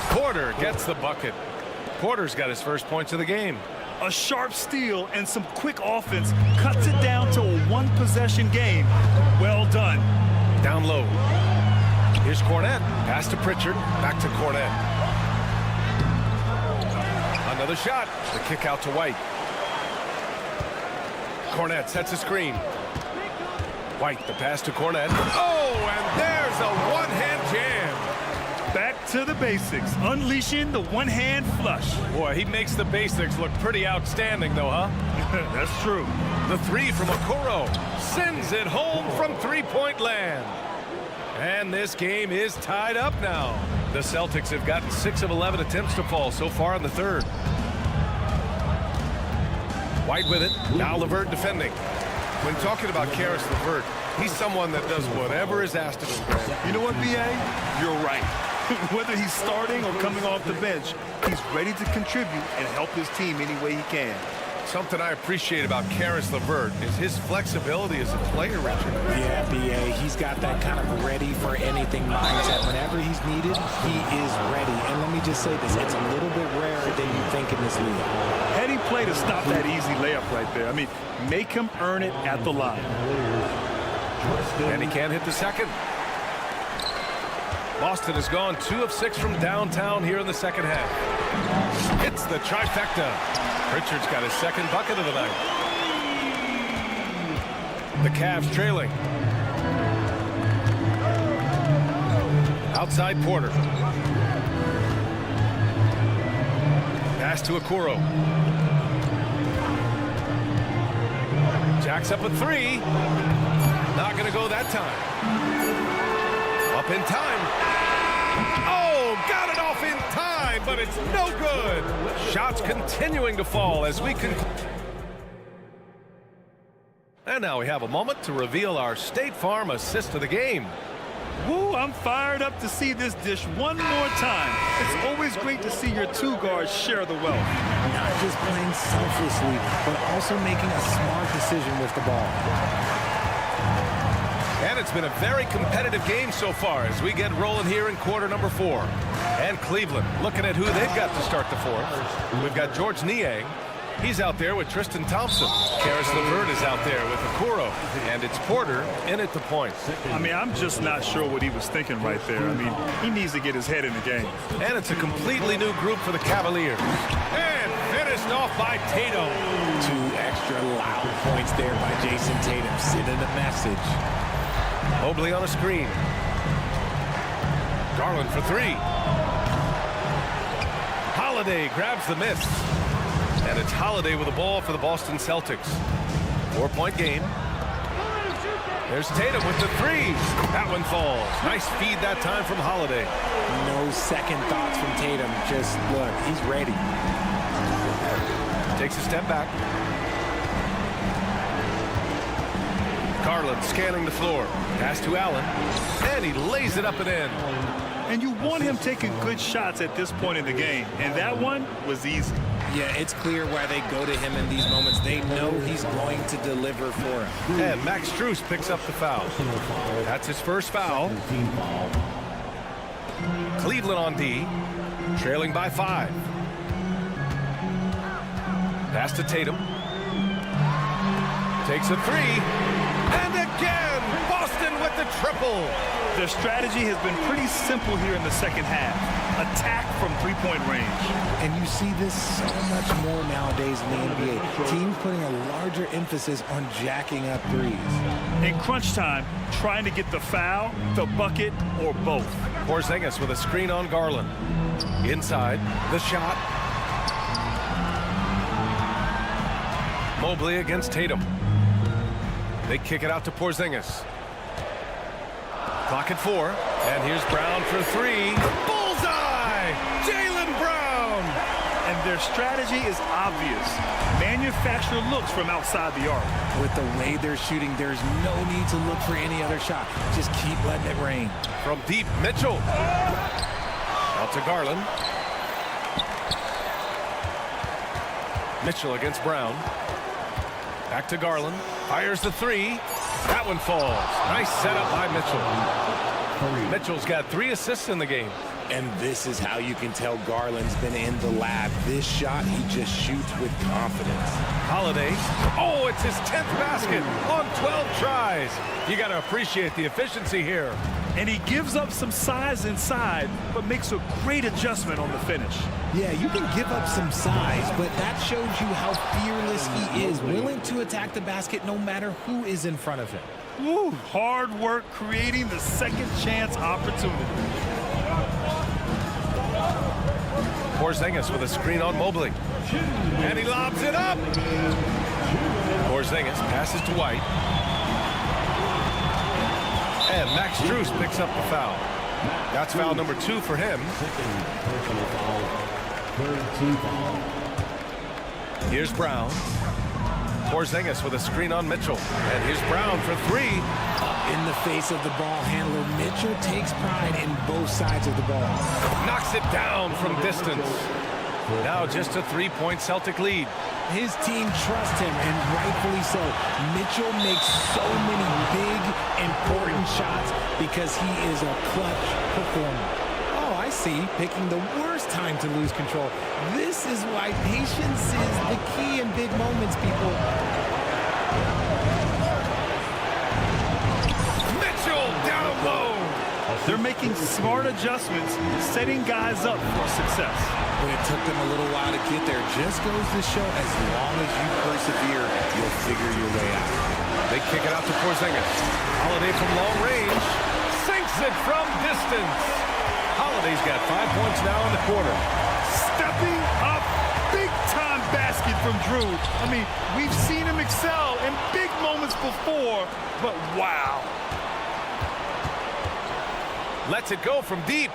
Porter gets the bucket. Porter's got his first points of the game. A sharp steal and some quick offense cuts it down to a one-possession game. Well done. Down low. Here's Cornette. Pass to Pritchard. Back to Cornette. Another shot. The kick out to White. Cornette sets a screen. White, the pass to Cornette. Oh, and there's a one-hand jam. Back to the basics, unleashing the one-hand flush. Boy, he makes the basics look pretty outstanding, though, huh? That's true. The 3 from Okoro sends it home from three-point land. And this game is tied up now. The Celtics have gotten 6 of 11 attempts to fall so far in the third. White with it. Now LeVert defending. When talking about Caris LeVert, he's someone that does whatever is asked of him. You know what, B.A.? You're right. Whether he's starting or coming off the bench, he's ready to contribute and help his team any way he can. Something I appreciate about Caris LeVert is his flexibility as a player, Richard. Yeah, B.A., he's got that kind of ready-for-anything mindset. Whenever he's needed, he is ready. And let me just say this, it's a little bit rarer than you think in this league. Heady play to stop that easy layup right there. I mean, make him earn it at the line. And he can't hit the second. Boston has gone 2 of 6 from downtown here in the second half. It's the trifecta. Pritchard's got his 2nd bucket of the night. The Cavs trailing. Outside Porter. Pass to Okoro. Jacks up a 3. Not going to go that time. Up in time. Oh, got it off in time, but it's no good. Shots continuing to fall as we can. And now we have a moment to reveal our State Farm assist of the game. Woo, I'm fired up to see this dish one more time. It's always great to see your 2 guards share the wealth. Not just playing selflessly, but also making a smart decision with the ball. And it's been a very competitive game so far as we get rolling here in quarter number 4. And Cleveland looking at who they've got to start the 4th. We've got George Niang. He's out there with Tristan Thompson. Caris LeVert is out there with Okoro. And it's Porter in at the point. I mean, I'm just not sure what he was thinking right there. I mean, he needs to get his head in the game. And it's a completely new group for the Cavaliers. And finished off by Tatum. 2 extra loud points there by Jason Tatum, sending a message. Mobley on a screen. Garland for 3. Holiday grabs the miss. And it's Holiday with the ball for the Boston Celtics. 4-point game. There's Tatum with the three. That one falls. Nice feed that time from Holiday. No second thoughts from Tatum. Just look, he's ready. Takes a step back. Garland scanning the floor. Pass to Allen. And he lays it up and in. And you want him taking good shots at this point in the game. And that one was easy. Yeah, it's clear why they go to him in these moments. They know he's going to deliver for him. And Max Strus picks up the foul. That's his first foul. Cleveland on D, trailing by 5. Pass to Tatum. Takes a three. And again, Boston with the triple. Their strategy has been pretty simple here in the second half. Attack from three-point range. And you see this so much more nowadays in the NBA. Teams putting a larger emphasis on jacking up threes. In crunch time, trying to get the foul, the bucket, or both. Porzingis with a screen on Garland. Inside, the shot. Mobley against Tatum. They kick it out to Porzingis. Clock at 4. And here's Brown for 3. Bullseye! Jaylen Brown! And their strategy is obvious. Manufacture looks from outside the arc. With the way they're shooting, there's no need to look for any other shot. Just keep letting it rain. From deep, Mitchell. Out to Garland. Mitchell against Brown. Back to Garland. Fires the 3. That one falls. Nice setup by Mitchell. Mitchell's got 3 assists in the game. And this is how you can tell Garland's been in the lab. This shot, he just shoots with confidence. Holiday. Oh, it's his 10th basket on 12 tries. You got to appreciate the efficiency here. And he gives up some size inside, but makes a great adjustment on the finish. Yeah, you can give up some size, but that shows you how fearless he is, willing to attack the basket no matter who is in front of him. Woo, hard work creating the second chance opportunity. Porzingis with a screen on Mobley. And he lobs it up. Porzingis passes to White. And Max Strus picks up the foul. That's foul number 2 for him. Here's Brown. Porzingis with a screen on Mitchell. And here's Brown for 3. In the face of the ball handler, Mitchell takes pride in both sides of the ball. Knocks it down from distance. Now just a 3-point Celtic lead. His team trusts him, and rightfully so. Mitchell makes so many big, important shots because he is a clutch performer. Oh, I see. Picking the worst time to lose control. This is why patience is the key in big moments, people. Down low. They're making smart adjustments, setting guys up for success. But it took them a little while to get there. Just goes to show, as long as you persevere, you'll figure your way out. They kick it out to Porzingis. Holiday from long range. Sinks it from distance. Holiday's got 5 points now in the quarter. Stepping up, big-time basket from Drew. I mean, we've seen him excel in big moments before, but wow. Lets it go from deep.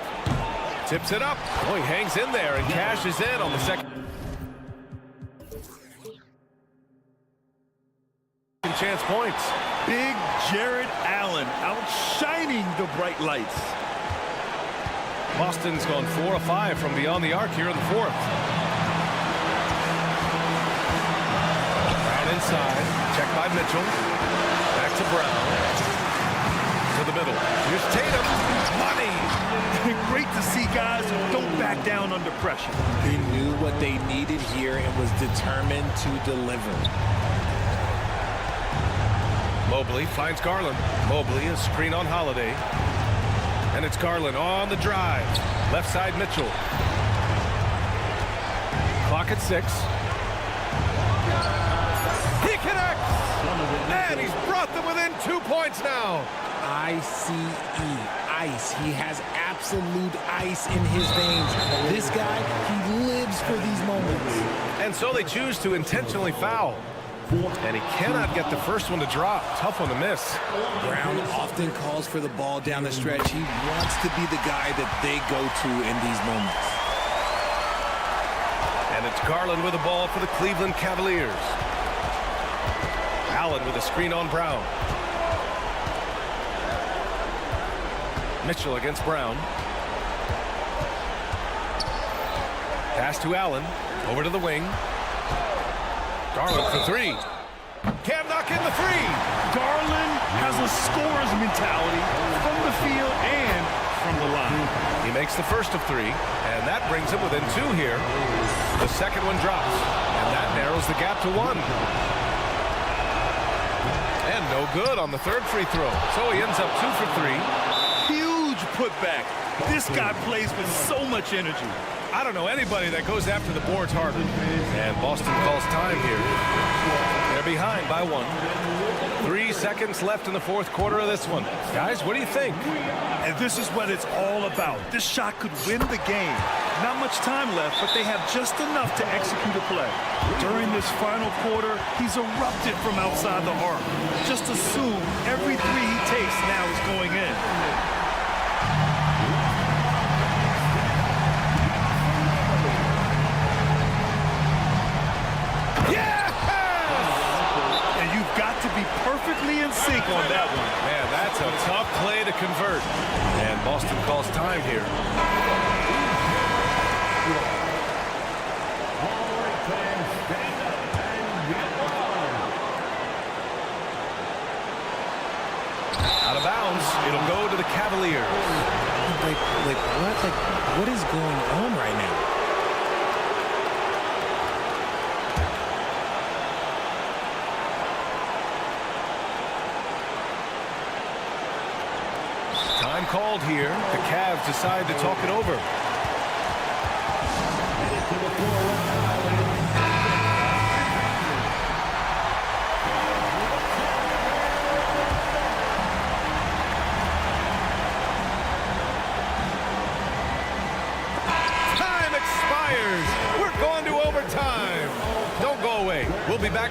Tips it up. Oh, he hangs in there and cashes in on the second chance points. Big Jared Allen outshining the bright lights. Boston's gone 4 of 5 from beyond the arc here in the 4th. Brown inside. Checked by Mitchell. Back to Brown. To the middle. Here's Tatum. Money. Great to see guys who don't back down under pressure. He knew what they needed here and was determined to deliver. Mobley finds Garland. Mobley, a screen on Holiday. And it's Garland on the drive. Left side, Mitchell. Clock at 6. He connects! And he's brought them within 2 points now. ICE, ice. He has absolute ice in his veins. This guy, he lives for these moments. And so they choose to intentionally foul. And he cannot get the first one to drop. Tough one to miss. Brown often calls for the ball down the stretch. He wants to be the guy that they go to in these moments. And it's Garland with the ball for the Cleveland Cavaliers. Allen with a screen on Brown. Mitchell against Brown. Pass to Allen. Over to the wing. Garland for three. Cam knock in the three. Garland has a scorer's mentality from the field and from the line. He makes the first of three, and that brings him within two here. The second one drops, and that narrows the gap to one. And no good on the third free throw, so he ends up 2 for 3. Huge putback. This guy plays with so much energy. I don't know anybody that goes after the boards harder. And Boston calls time here. They're behind by 1. 3 seconds left in the fourth quarter of this one. Guys, what do you think? And this is what it's all about. This shot could win the game. Not much time left, but they have just enough to execute a play. During this final quarter, he's erupted from outside the arc. Just assume every three he takes now is going in. Perfectly in sync on that one. Man, that's a tough play to convert. And Boston calls time here. Out of bounds. It'll go to the Cavaliers. What is going on right now? Time called here. The Cavs decide to talk it over. Time expires. We're going to overtime. Don't go away. We'll be back.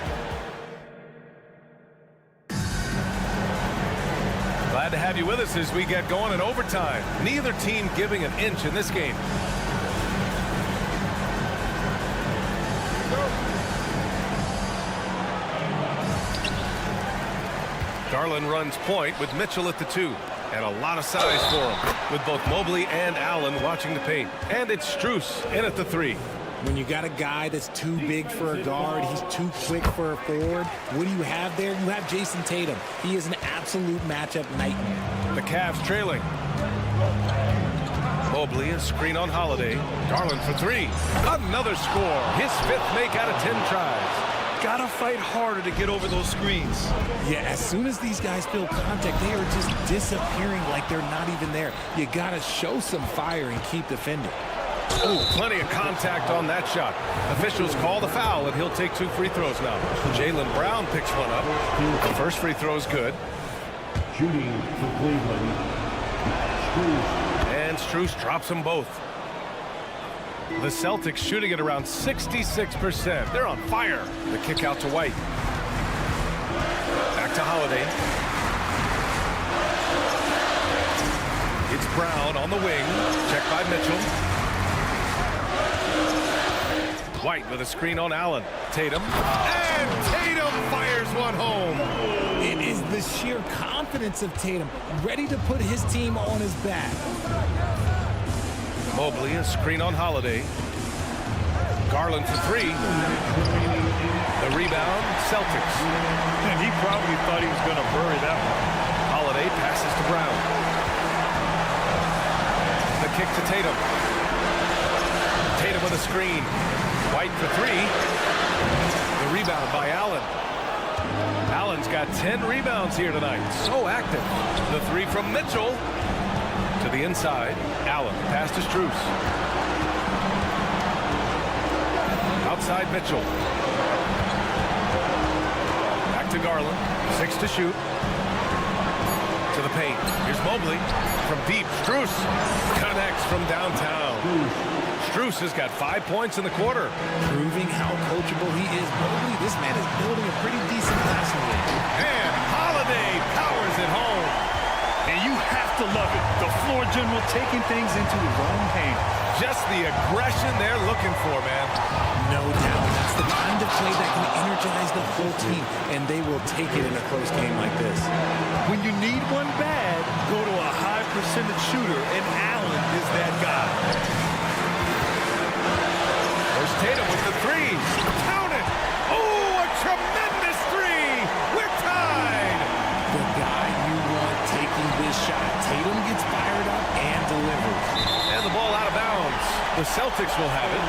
Glad to have you with us as we get going in overtime. Neither team giving an inch in this game. Garland runs point with Mitchell at the 2. And a lot of size for him, with both Mobley and Allen watching the paint. And it's Strus in at the 3. When you got a guy that's too big for a guard, he's too quick for a forward, what do you have there? You have Jason Tatum. He is an absolute matchup nightmare. The Cavs trailing. Mobley, a screen on Holiday. Garland for 3. Another score. His 5th make out of 10 tries. Gotta fight harder to get over those screens. Yeah, as soon as these guys feel contact, they are just disappearing like they're not even there. You gotta show some fire and keep defending. Oh, plenty of contact on that shot. Officials call the foul, and he'll take 2 free throws now. Jaylen Brown picks one up. The first free throw is good. Shooting for Cleveland. And Strus drops them both. The Celtics shooting at around 66%. They're on fire. The kick out to White. Back to Holiday. It's Brown on the wing. Checked by Mitchell. White with a screen on Allen. Tatum. And Tatum fires one home. It is the sheer confidence of Tatum, ready to put his team on his back. Mobley, a screen on Holiday. Garland for 3. The rebound, Celtics. And he probably thought he was going to bury that one. Holiday passes to Brown. The kick to Tatum. Tatum with a screen. White for 3. The rebound by Allen. Allen's got 10 rebounds here tonight. So active. The 3 from Mitchell. To the inside. Allen. Pass to Strus. Outside Mitchell. Back to Garland. 6 to shoot. To the paint. Here's Mobley. From deep. Strus connects from downtown. Strus has got 5 points in the quarter. Proving how coachable he is. Mobley, this man is building a pretty decent passing game. And Holiday powers it home. And you have to love it. The floor general taking things into his own hands. Just the aggression they're looking for, man. No doubt. That's the kind of play that can energize the whole team, and they will take it in a close game like this. When you need one bad, go to a high percentage shooter, and Allen is that guy. There's Tatum with the three. Count it. Oh, a tremendous three. We're tied. The guy you want taking this shot. Tatum gets fired up and delivers. And the ball out of bounds. The Celtics will have it.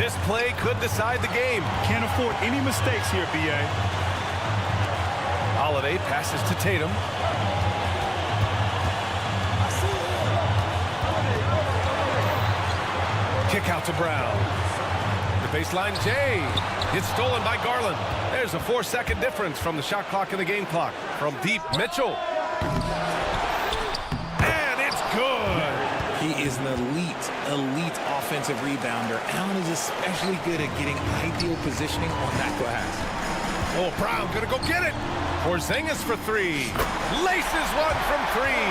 This play could decide the game. Can't afford any mistakes here, B.A. Holiday passes to Tatum. Kick out to Brown. The baseline, Jay. It's stolen by Garland. There's a 4-second difference from the shot clock and the game clock. From deep, Mitchell. And it's good. He is an elite offensive rebounder. Allen is especially good at getting ideal positioning on that glass. Oh, Brown gonna go get it. Porzingis for three. Laces one from three.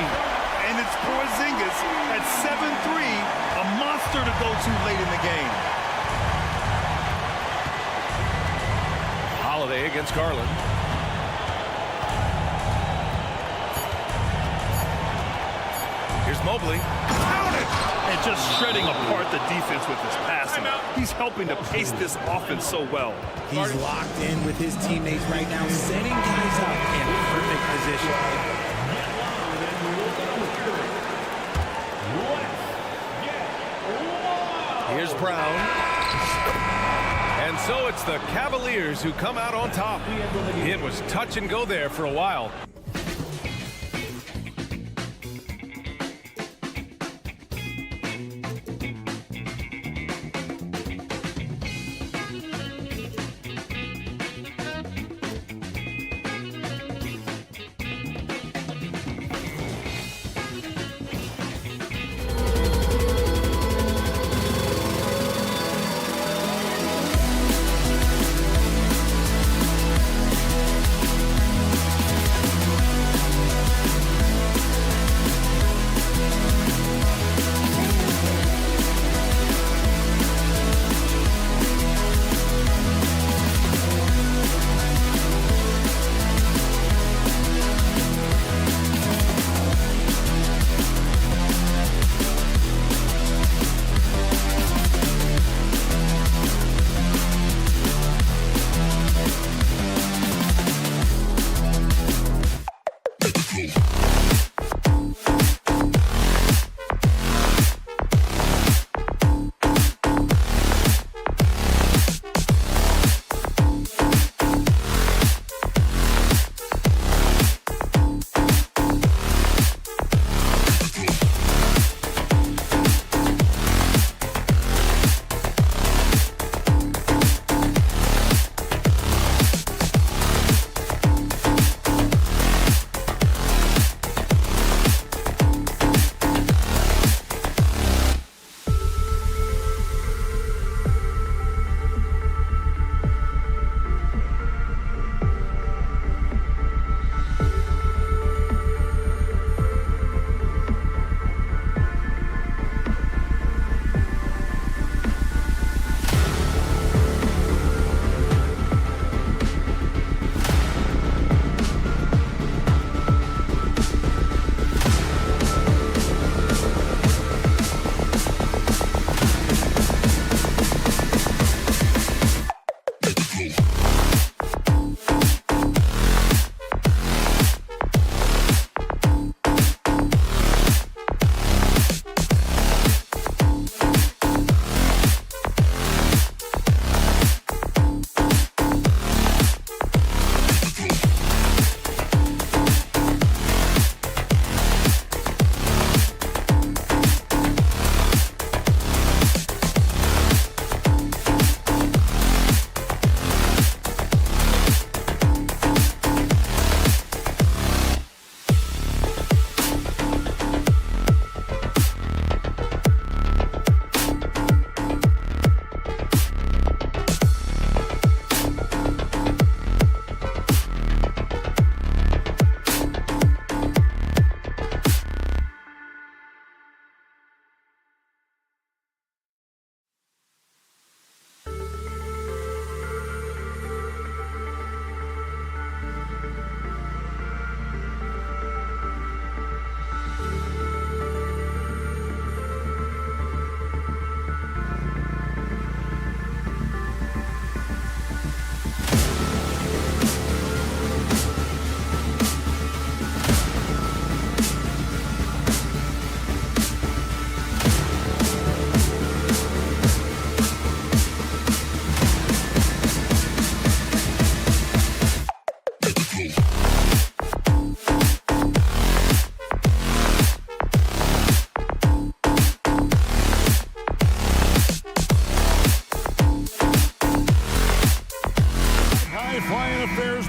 And it's Porzingis at 7'3", a monster to go to late in the game. Holiday against Garland. Here's Mobley. Count it! And just shredding apart the defense with his passing. He's helping to pace this offense so well. He's locked in with his teammates right now, setting guys up in perfect position. Here's Brown. And so it's the Cavaliers who come out on top. It was touch and go there for a while.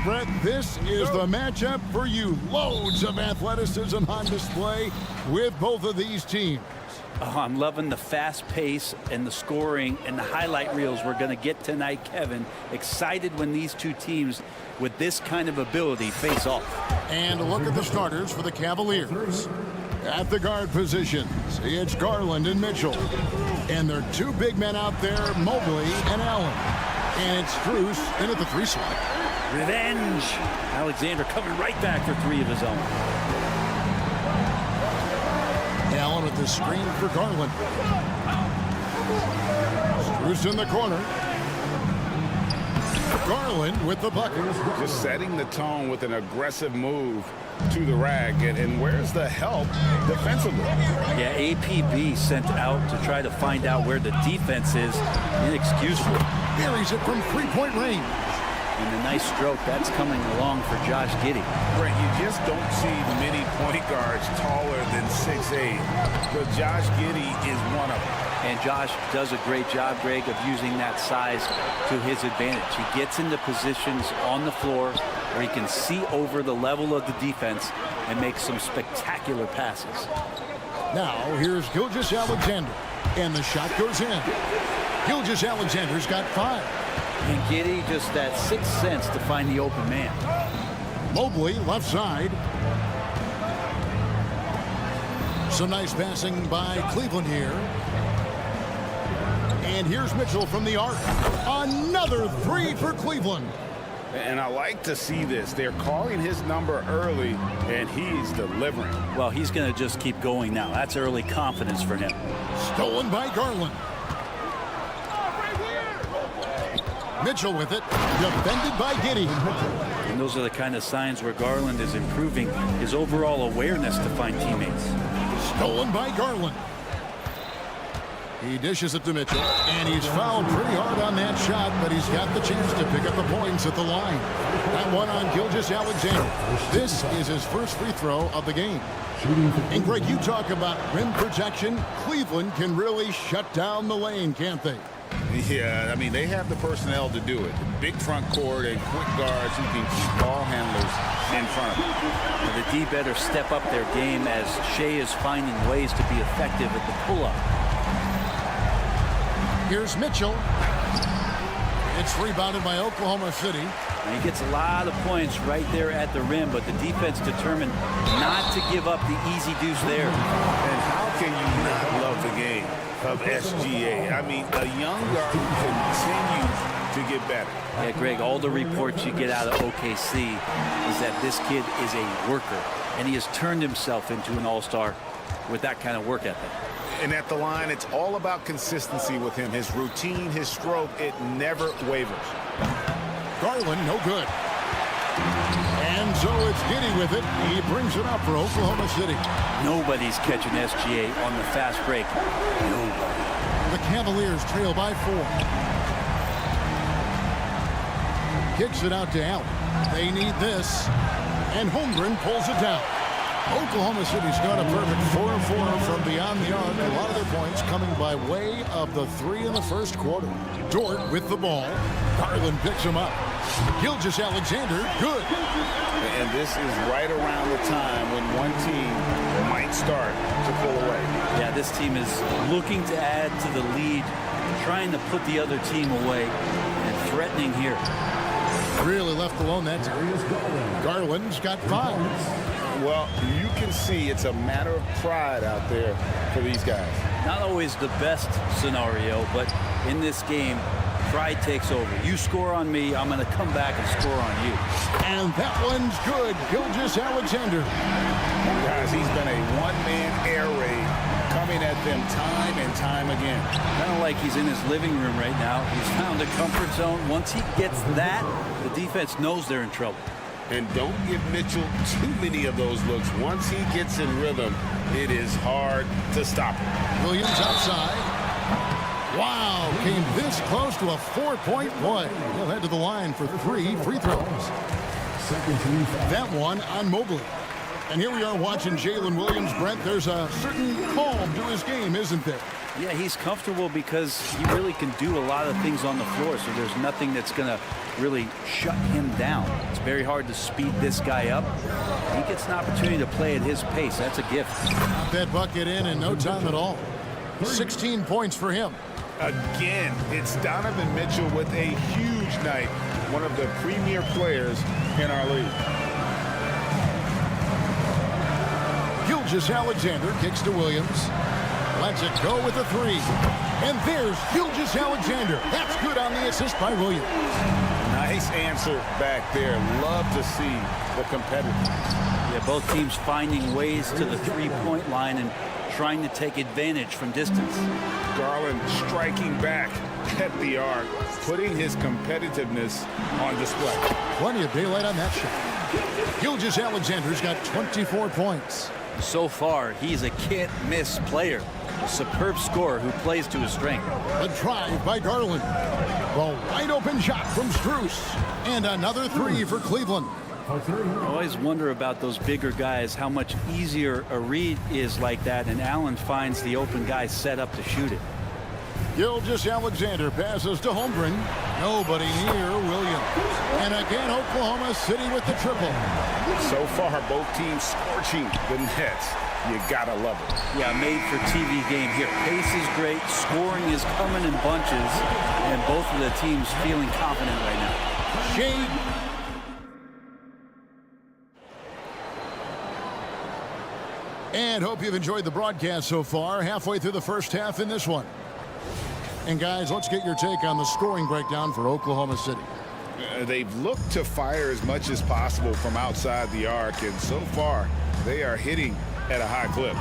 Brett, this is the matchup for you. Loads of athleticism on display with both of these teams. Oh, I'm loving the fast pace and the scoring and the highlight reels we're going to get tonight, Kevin. Excited when these two teams with this kind of ability face off. And look at the starters for the Cavaliers. At the guard positions, it's Garland and Mitchell. And there are two big men out there, Mobley and Allen. And it's Strus in at the 3 slot. Revenge. Alexander coming right back for 3 of his own. Allen with the screen for Garland. Strus in the corner. Garland with the bucket. Just setting the tone with an aggressive move to the rack. And where's the help defensively? Yeah, APB sent out to try to find out where the defense is. Inexcusable. Buries it from 3-point range. And the nice stroke, that's coming along for Josh Giddey. Brett, you just don't see many point guards taller than 6'8", but Josh Giddey is one of them. And Josh does a great job, Greg, of using that size to his advantage. He gets into positions on the floor where he can see over the level of the defense and make some spectacular passes. Now, here's Gilgeous-Alexander, and the shot goes in. Gilgeous-Alexander's got 5. And Giddey just that 6th sense to find the open man. Mobley, left side. Some nice passing by Cleveland here. And here's Mitchell from the arc. Another 3 for Cleveland. And I like to see this. They're calling his number early, and he's delivering. Well, he's going to just keep going now. That's early confidence for him. Stolen by Garland. Mitchell with it, defended by Giddey. And those are the kind of signs where Garland is improving his overall awareness to find teammates. Stolen by Garland. He dishes it to Mitchell, and he's fouled pretty hard on that shot, but he's got the chance to pick up the points at the line. That one on Gilgeous-Alexander. This is his first free throw of the game. And Greg, you talk about rim protection. Cleveland can really shut down the lane, can't they? Yeah, I mean, they have the personnel to do it. Big front court and quick guards who can keep ball handlers in front of them. And the D better step up their game as Shea is finding ways to be effective at the pull-up. Here's Mitchell. It's rebounded by Oklahoma City. And he gets a lot of points right there at the rim, but the defense determined not to give up the easy deuce there. And how can you not love the game of SGA? I mean, a young guard who continues to get better. Yeah, Greg, all the reports you get out of OKC is that this kid is a worker, and he has turned himself into an all-star with that kind of work ethic. And at the line, it's all about consistency with him. His routine, his stroke, it never wavers. Garland, no good. And so it's Giddey with it. He brings it up for Oklahoma City. Nobody's catching SGA on the fast break. Nobody. The Cavaliers trail by 4. Kicks it out to Allen. They need this. And Holmgren pulls it down. Oklahoma City's got a perfect 4-4 from beyond the arc. A lot of their points coming by way of the 3 in the first quarter. Dort with the ball. Garland picks him up. Gilgeous-Alexander, good. And this is right around the time when one team might start to pull away. Yeah, this team is looking to add to the lead, trying to put the other team away, and threatening here. Really left alone that time. Garland's got 5. Well, you can see it's a matter of pride out there for these guys. Not always the best scenario, but in this game, pride takes over. You score on me, I'm going to come back and score on you. And that one's good. Gilgeous-Alexander. Guys, he's been a one-man air raid coming at them time and time again. Kind of like he's in his living room right now. He's found a comfort zone. Once he gets that, the defense knows they're in trouble. And don't give Mitchell too many of those looks. Once he gets in rhythm, it is hard to stop him. Williams outside. Wow, came this close to a 4-point play. He'll head to the line for 3 free throws. That one on Mobley. And here we are watching Jalen Williams, Brent. There's a certain calm to his game, isn't there? Yeah, he's comfortable because he really can do a lot of things on the floor, so there's nothing that's going to really shut him down. It's very hard to speed this guy up. He gets an opportunity to play at his pace. That's a gift. That bucket in no time at all. 16 points for him. Again, it's Donovan Mitchell with a huge night. One of the premier players in our league. Gilgeous-Alexander kicks to Williams. Lets it go with a three. And there's Gilgeous-Alexander. That's good on the assist by Williams. Nice answer back there. Love to see the competitiveness. Yeah, both teams finding ways to the three-point line and trying to take advantage from distance. Garland striking back at the arc, putting his competitiveness on display. Plenty of daylight on that shot. Gilgeous-Alexander's got 24 points. So far, he's a can't-miss player. A superb scorer who plays to his strength. A drive by Garland. The wide-open shot from Strus. And another three for Cleveland. I always wonder about those bigger guys, how much easier a read is like that, and Allen finds the open guy set up to shoot it. Gilgeous-Alexander passes to Holmgren. Nobody near Williams. And again, Oklahoma City with the triple. So far, both teams scorching the nets. You gotta love it. Yeah, made for TV game here. Pace is great, scoring is coming in bunches, and both of the teams feeling confident right now. Shade. And hope you've enjoyed the broadcast so far. Halfway through the first half in this one. And guys, let's get your take on the scoring breakdown for Oklahoma City. They've looked to fire as much as possible from outside the arc, and so far, they are hitting at a high clip.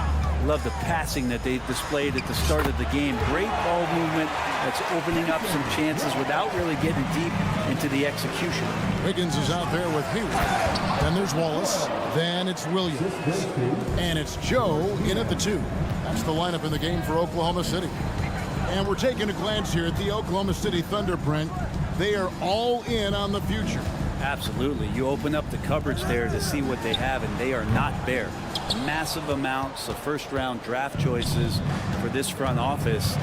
Love the passing that they displayed at the start of the game. Great ball movement that's opening up some chances without really getting deep into the execution. Wiggins is out there with Hayward. Then there's Wallace. Then it's Williams. And it's Joe in at the 2. That's the lineup in the game for Oklahoma City. And we're taking a glance here at the Oklahoma City Thunder, Brent. They are all in on the future. Absolutely. You open up the cupboards there to see what they have, and they are not bare. Massive amounts of first-round draft choices for this front office,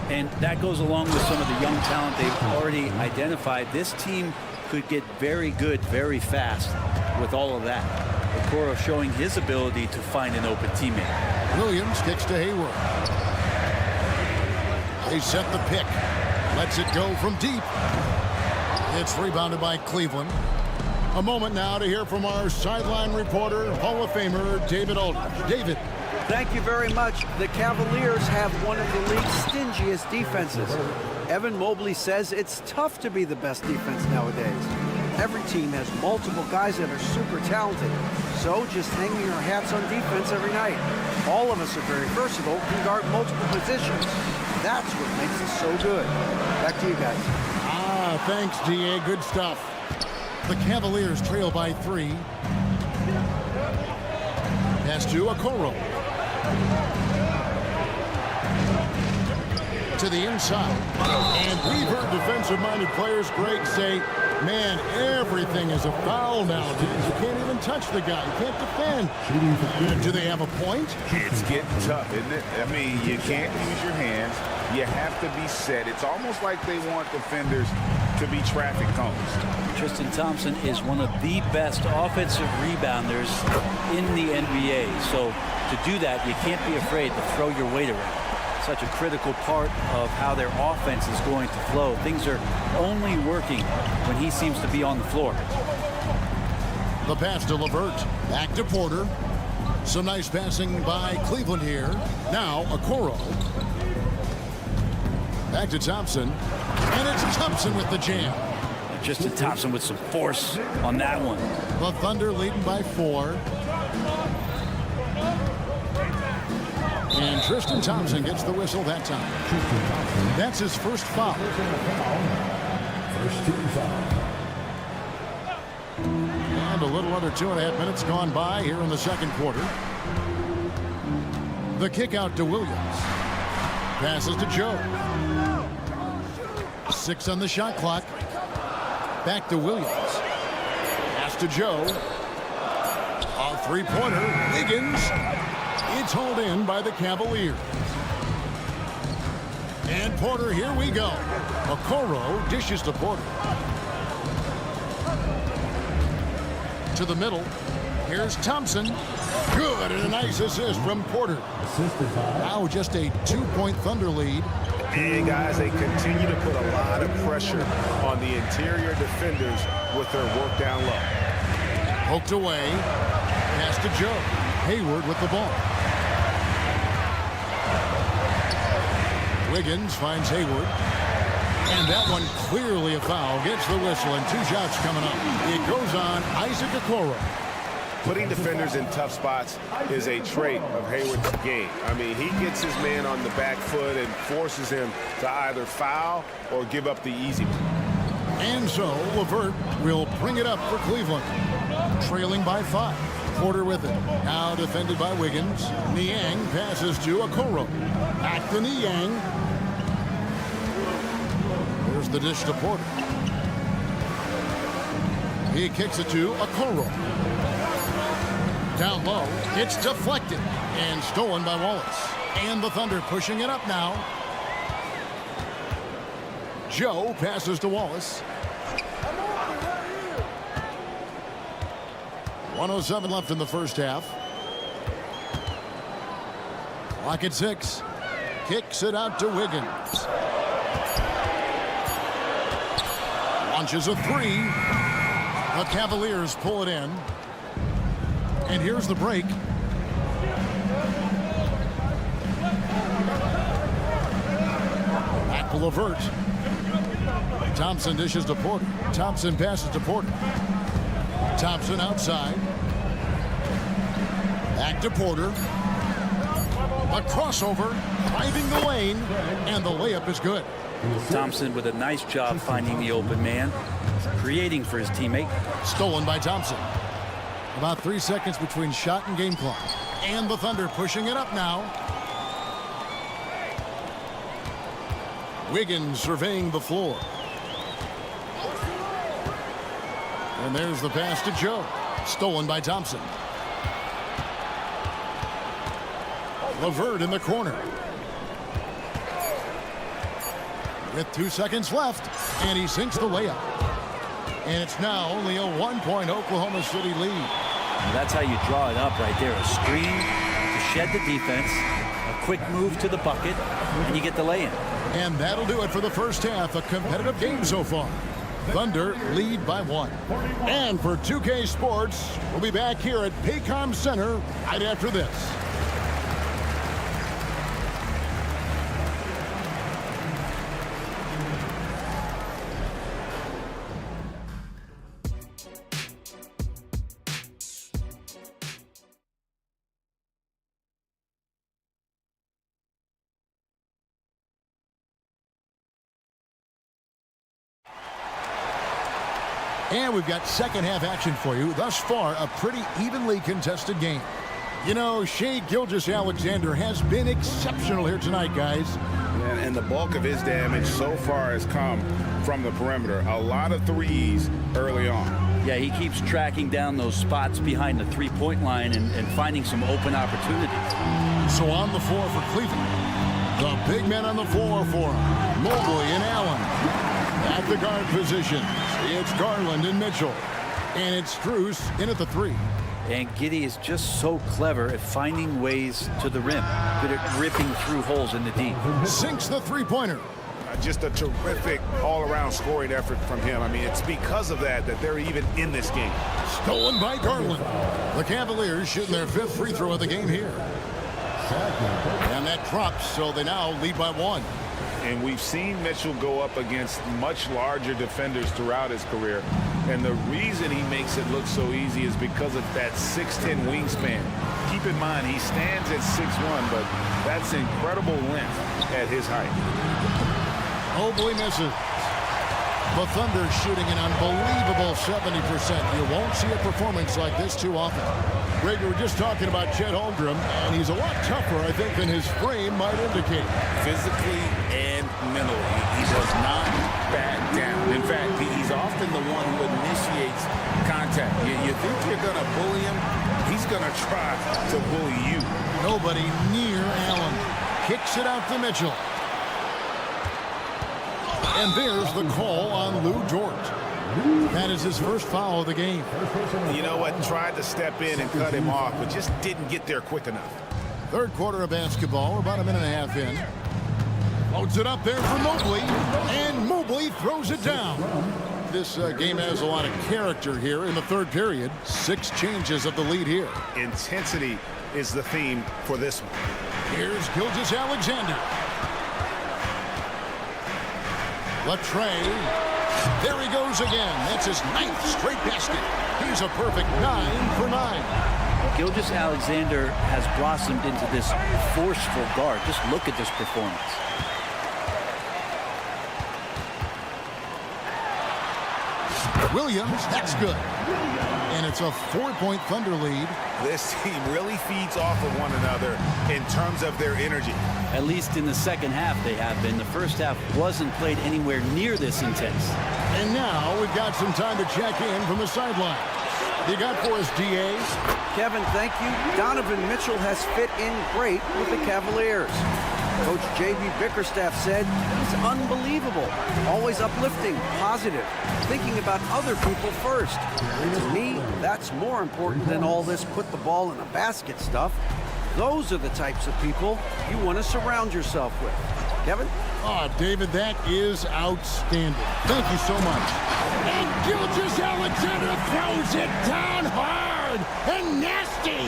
and that goes along with some of the young talent they've already identified. This team could get very good very fast with all of that. Okoro showing his ability to find an open teammate. Williams kicks to Hayward. They set the pick. Lets it go from deep. It's rebounded by Cleveland. A moment now to hear from our sideline reporter, Hall of Famer David Aldridge. David. Thank you very much. The Cavaliers have one of the league's stingiest defenses. Evan Mobley says it's tough to be the best defense nowadays. Every team has multiple guys that are super talented. So just hanging our hats on defense every night. All of us are very versatile, can guard multiple positions. That's what makes us so good. Back to you guys. Thanks, D.A. Good stuff. The Cavaliers trail by 3. Pass to Okoro. To the inside. And we've heard defensive-minded players, Greg, say, man, everything is a foul nowadays. You can't even touch the guy. You can't defend. Do they have a point? It's getting tough, isn't it? I mean, you can't use your hands. You have to be set. It's almost like they want defenders to be traffic cones. Tristan Thompson is one of the best offensive rebounders in the NBA. So to do that, you can't be afraid to throw your weight around. Such a critical part of how their offense is going to flow. Things are only working when he seems to be on the floor. The pass to LeVert. Back to Porter. Some nice passing by Cleveland here. Now Okoro. Back to Thompson. And it's Thompson with the jam. Tristan Thompson with some force on that one. The Thunder leading by 4. And Tristan Thompson gets the whistle that time. That's his first foul. First team foul. And a little under 2.5 minutes gone by here in the second quarter. The kick out to Williams. Passes to Joe. 6 on the shot clock. Back to Williams. Pass to Joe. A three-pointer. Wiggins. It's hauled in by the Cavaliers. And Porter, here we go. Okoro dishes to Porter. To the middle. Here's Thompson. Good, and a nice assist from Porter. Now just a 2-point Thunder lead. And guys, they continue to put a lot of pressure on the interior defenders with their work down low. Poked away. Pass to Joe. Hayward with the ball. Wiggins finds Hayward. And that one clearly a foul. Gets the whistle, and 2 shots coming up. It goes on Isaac Okoro. Putting defenders in tough spots is a trait of Hayward's game. I mean, he gets his man on the back foot and forces him to either foul or give up the easy one. And so LeVert will bring it up for Cleveland. Trailing by 5. Porter with it. Now defended by Wiggins. Niang passes to Okoro. Back to Niang. Here's the dish to Porter. He kicks it to Okoro. Down low. It's deflected and stolen by Wallace. And the Thunder pushing it up now. Joe passes to Wallace. 1:07 left in the first half. Clock at 6. Kicks it out to Wiggins. Launches a 3. The Cavaliers pull it in. And here's the break. Back to LeVert. Thompson dishes to Porter. Thompson passes to Porter. Thompson outside. Back to Porter. A crossover, driving the lane, and the layup is good. Thompson with a nice job finding the open man, creating for his teammate. Stolen by Thompson. About 3 seconds between shot and game clock. And the Thunder pushing it up now. Wiggins surveying the floor. And there's the pass to Joe. Stolen by Thompson. LeVert in the corner. With 2 seconds left. And he sinks the layup. And it's now only a 1-point Oklahoma City lead. And that's how you draw it up right there. A screen to shed the defense, a quick move to the bucket, and you get the lay-in. And that'll do it for the first half. A competitive game so far. Thunder lead by 1. And for 2K Sports, we'll be back here at Paycom Center right after this. And we've got second half action for you. Thus far, a pretty evenly contested game. You know, Shai Gilgeous-Alexander has been exceptional here tonight, guys. And the bulk of his damage so far has come from the perimeter. A lot of threes early on. Yeah, he keeps tracking down those spots behind the three-point line and finding some open opportunities. So on the floor for Cleveland, the big men on the floor for him, Mobley and Allen. At the guard positions, it's Garland and Mitchell. And it's Strus in at the 3. And Giddey is just so clever at finding ways to the rim. Good at ripping through holes in the D. Sinks the three-pointer. Just a terrific all-around scoring effort from him. I mean, it's because of that they're even in this game. Stolen by Garland. The Cavaliers shooting their 5th free throw of the game here. And that drops, so they now lead by 1. And we've seen Mitchell go up against much larger defenders throughout his career. And the reason he makes it look so easy is because of that 6'10" wingspan. Keep in mind, he stands at 6'1", but that's incredible length at his height. Mobley misses. The Thunder shooting an unbelievable 70%. You won't see a performance like this too often. Greg, we were just talking about Chet Holmgren, and he's a lot tougher, I think, than his frame might indicate. Physically and mentally, he does not back down. In fact, he's often the one who initiates contact. You think you're going to bully him, he's going to try to bully you. Nobody near Allen. Kicks it out to Mitchell. And there's the call on Lou Dort. That is his first foul of the game. You know what? Tried to step in and cut him off, but just didn't get there quick enough. Third quarter of basketball. We're about a minute and a half in. Loads it up there for Mobley. And Mobley throws it down. This game has a lot of character here in the third period. 6 changes of the lead here. Intensity is the theme for this one. Here's Gilgeous-Alexander. Latre. There he goes again. That's his 9th straight basket. He's a perfect 9 for 9. Gilgeous-Alexander has blossomed into this forceful guard. Just look at this performance. Williams, that's good. And it's a 4-point Thunder lead. This team really feeds off of one another in terms of their energy. At least in the second half they have been. The first half wasn't played anywhere near this intense. And now we've got some time to check in from the sideline. You got for us, DA? Kevin, thank you. Donovan Mitchell has fit in great with the Cavaliers. Coach J.B. Bickerstaff said he's unbelievable, always uplifting, positive, thinking about other people first. To me, that's more important than all this put the ball in a basket stuff. Those are the types of people you want to surround yourself with. Kevin? Oh, David, that is outstanding. Thank you so much. And Gilgeous-Alexander throws it down hard and nasty.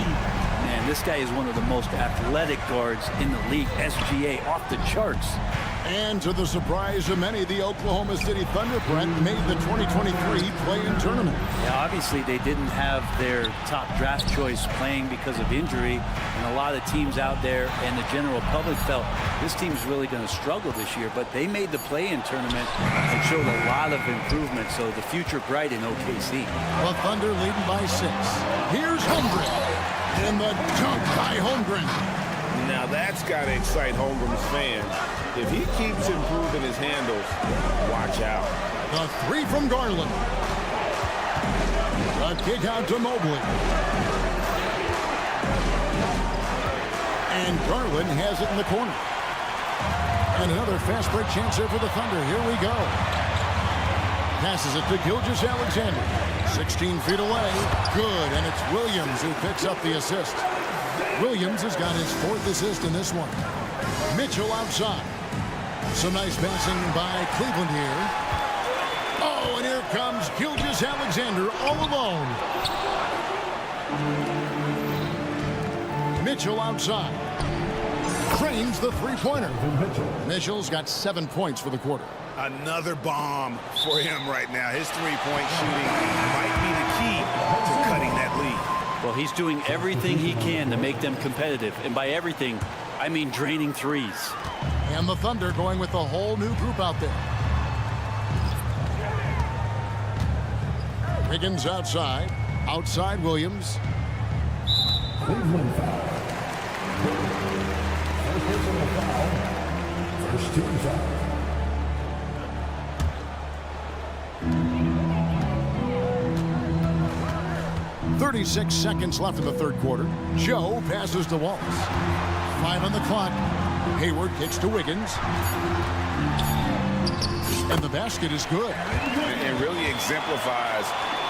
Man, this guy is one of the most athletic guards in the league. SGA off the charts. And to the surprise of many, the Oklahoma City Thunder, Brent, made the 2023 play-in tournament. Yeah, obviously they didn't have their top draft choice playing because of injury, and a lot of teams out there and the general public felt this team's really going to struggle this year, but they made the play-in tournament and showed a lot of improvement, so the future bright in OKC. The Thunder leading by 6. Here's Holmgren, and the dunk by Holmgren. Now that's got to excite Holmgren's fans. If he keeps improving his handles, watch out. The 3 from Garland. The kick out to Mobley. And Garland has it in the corner. And another fast break chance there for the Thunder. Here we go. Passes it to Gilgeous-Alexander. 16 feet away. Good, and it's Williams who picks up the assist. Williams has got his 4th assist in this one. Mitchell outside. Some nice passing by Cleveland here. Oh, and here comes Gilgeous-Alexander all alone. Mitchell outside. Trains the 3-pointer. Mitchell's got 7 points for the quarter. Another bomb for him right now. His 3-point shooting might be the key to cutting that lead. Well, he's doing everything he can to make them competitive. And by everything, I mean draining threes. And the Thunder going with a whole new group out there. Higgins outside. Outside Williams. Cleveland foul. First personal foul. First team foul. .36 seconds left in the third quarter. Joe passes to Wallace. 5 on the clock. Hayward kicks to Wiggins. And the basket is good. It really exemplifies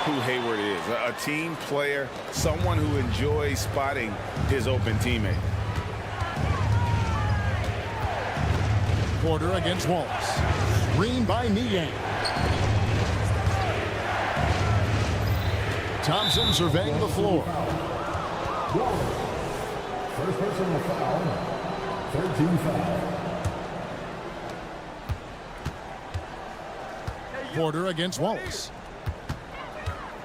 who Hayward is. A team player, someone who enjoys spotting his open teammate. Porter against Wallace. Screen by Niang. Thompson surveying the floor. First personal foul. Third team foul. Porter against Wallace.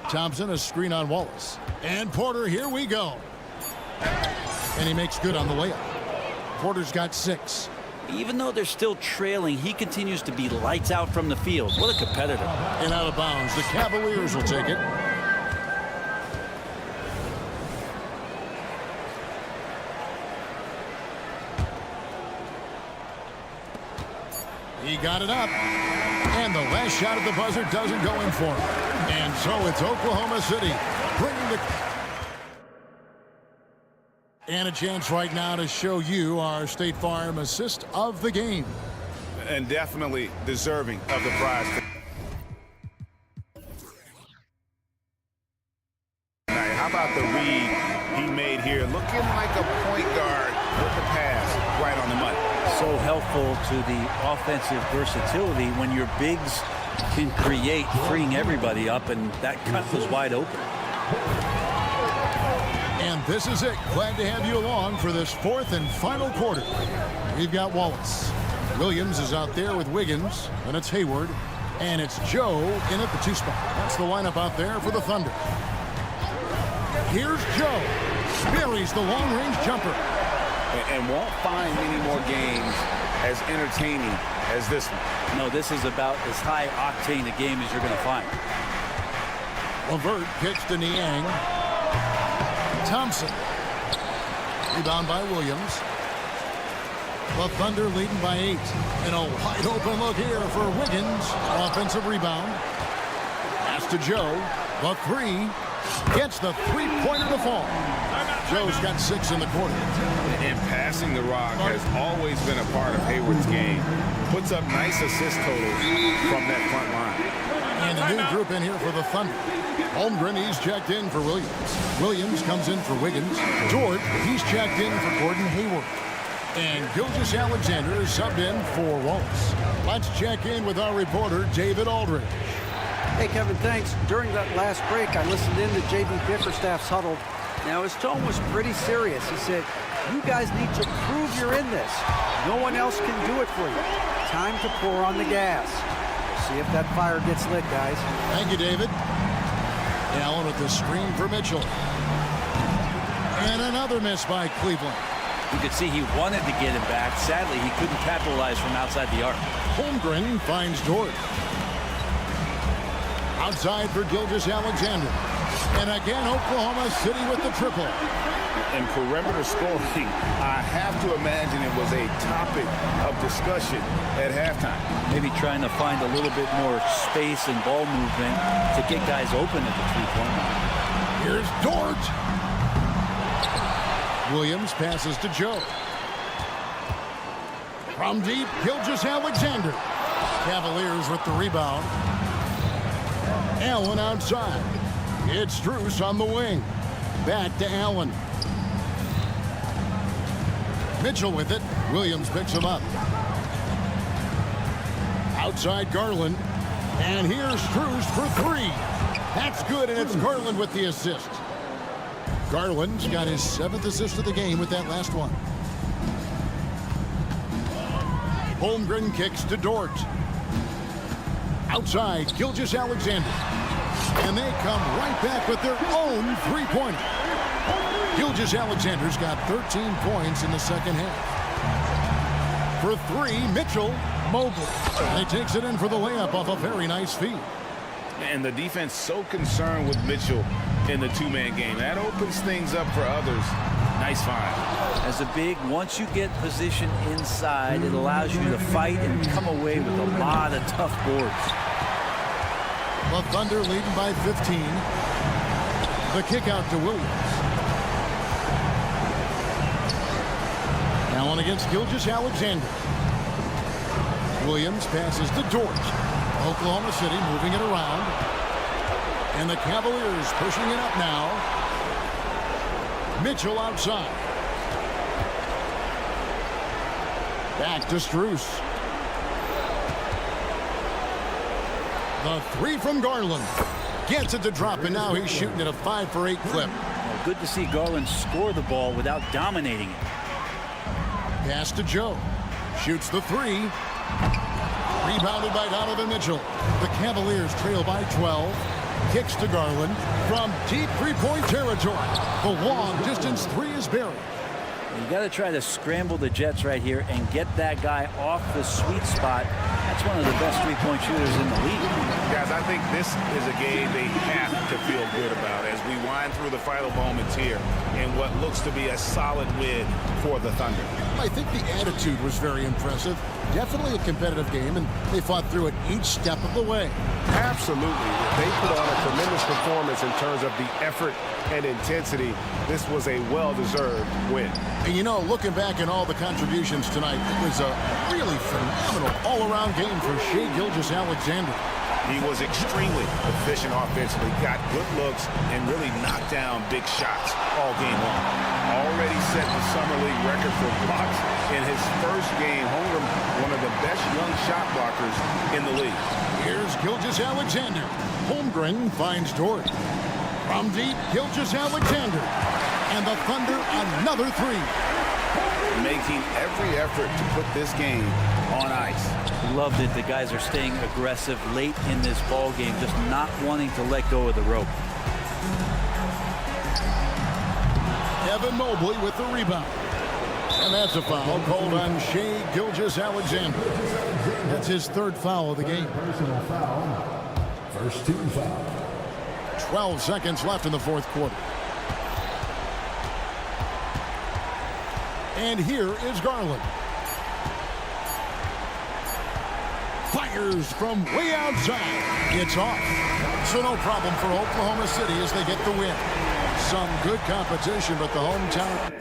Thompson a screen on Wallace. And Porter, here we go. And he makes good on the layup. Porter's got 6. Even though they're still trailing, he continues to be lights out from the field. What a competitor. And out of bounds. The Cavaliers will take it. He got it up. And the last shot at the buzzer doesn't go in for him. And so it's Oklahoma City bringing the... And a chance right now to show you our State Farm assist of the game. And definitely deserving of the prize. How about the read he made here? Looking like a point guard with the pass right on the money. So helpful to the offensive versatility when your bigs can create, freeing everybody up, and that cut was wide open. And this is it. Glad to have you along for this fourth and final quarter. We've got Wallace. Williams is out there with Wiggins, and it's Hayward, and it's Joe in at the 2 spot. That's the lineup out there for the Thunder. Here's Joe. Buries the long-range jumper. And won't find many more games as entertaining as this one. No, this is about as high octane a game as you're going to find. LeVert kicks to Niang. Thompson. Rebound by Williams. The Thunder leading by 8. And a wide open look here for Wiggins. Offensive rebound. Pass to Joe. The 3. Gets the three-pointer to fall. Joe's got 6 in the quarter. And passing the rock has always been a part of Hayward's game. Puts up nice assist totals from that front line. And a new group in here for the Thunder. Holmgren, he's checked in for Williams. Williams comes in for Wiggins. Dort, he's checked in for Gordon Hayward. And Gilgeous-Alexander is subbed in for Wallace. Let's check in with our reporter, David Aldridge. Hey, Kevin, thanks. During that last break, I listened in to J.B. Bickerstaff's huddle. Now, his tone was pretty serious. He said, you guys need to prove you're in this. No one else can do it for you. Time to pour on the gas. See if that fire gets lit, guys. Thank you, David. Allen with the screen for Mitchell. And another miss by Cleveland. You could see he wanted to get it back. Sadly, he couldn't capitalize from outside the arc. Holmgren finds Dort. Outside for Gilgeous-Alexander. And again, Oklahoma City with the triple. And perimeter scoring, I have to imagine it was a topic of discussion at halftime. Maybe trying to find a little bit more space and ball movement to get guys open at the three-point line. Here's Dort. Williams passes to Joe. From deep, Gilgeous-Alexander. Cavaliers with the rebound. Allen outside. It's Strus on the wing. Back to Allen. Mitchell with it. Williams picks him up. Outside Garland. And here's Strus for 3. That's good, and it's Garland with the assist. Garland's got his 7th assist of the game with that last one. Holmgren kicks to Dort. Outside, Gilgeous-Alexander. And they come right back with their own three-pointer. Gilgeous-Alexander's got 13 points in the second half. For 3, Mitchell, Mobley. And he takes it in for the layup off a very nice feed. And the defense so concerned with Mitchell in the two-man game. That opens things up for others. Nice find. As a big, once you get position inside, it allows you to fight and come away with a lot of tough boards. The Thunder leading by 15. The kick out to Williams. Allen against Gilgeous-Alexander. Williams passes to Dort. Oklahoma City moving it around. And the Cavaliers pushing it up now. Mitchell outside. Back to Strus. The 3 from Garland. Gets it to drop, and now he's shooting at a 5-for-8 clip. Well, good to see Garland score the ball without dominating it. Pass to Joe. Shoots the 3. Rebounded by Donovan Mitchell. The Cavaliers trail by 12. Kicks to Garland from deep three-point territory. The long-distance 3 is buried. You got to try to scramble the Jets right here and get that guy off the sweet spot That's one of the best three-point shooters in the league. Guys, I think this is a game they have to feel good about as we wind through the final moments here in what looks to be a solid win for the Thunder. I think the attitude was very impressive. Definitely a competitive game, and they fought through it each step of the way. Absolutely. They put on a tremendous performance in terms of the effort and intensity. This was a well-deserved win. And you know, looking back at all the contributions tonight, it was a really phenomenal all-around game for Shai Gilgeous-Alexander. He was extremely efficient offensively, got good looks, and really knocked down big shots all game long. Already set the Summer League record for blocks in his first game. Holmgren, one of the best young shot blockers in the league. Here's Gilgeous-Alexander. Holmgren finds Dort. From deep, Gilgeous-Alexander. And the Thunder another three. Making every effort to put this game on ice. Love that the guys are staying aggressive late in this ball game, just not wanting to let go of the rope. Evan Mobley with the rebound. And that's a foul called on Shai Gilgeous-Alexander. That's his third foul of the game. Personal foul. First team foul. 12 seconds left in the fourth quarter. And here is Garland. Fires from way outside. It's off. So no problem for Oklahoma City as they get the win. Some good competition, but the hometown...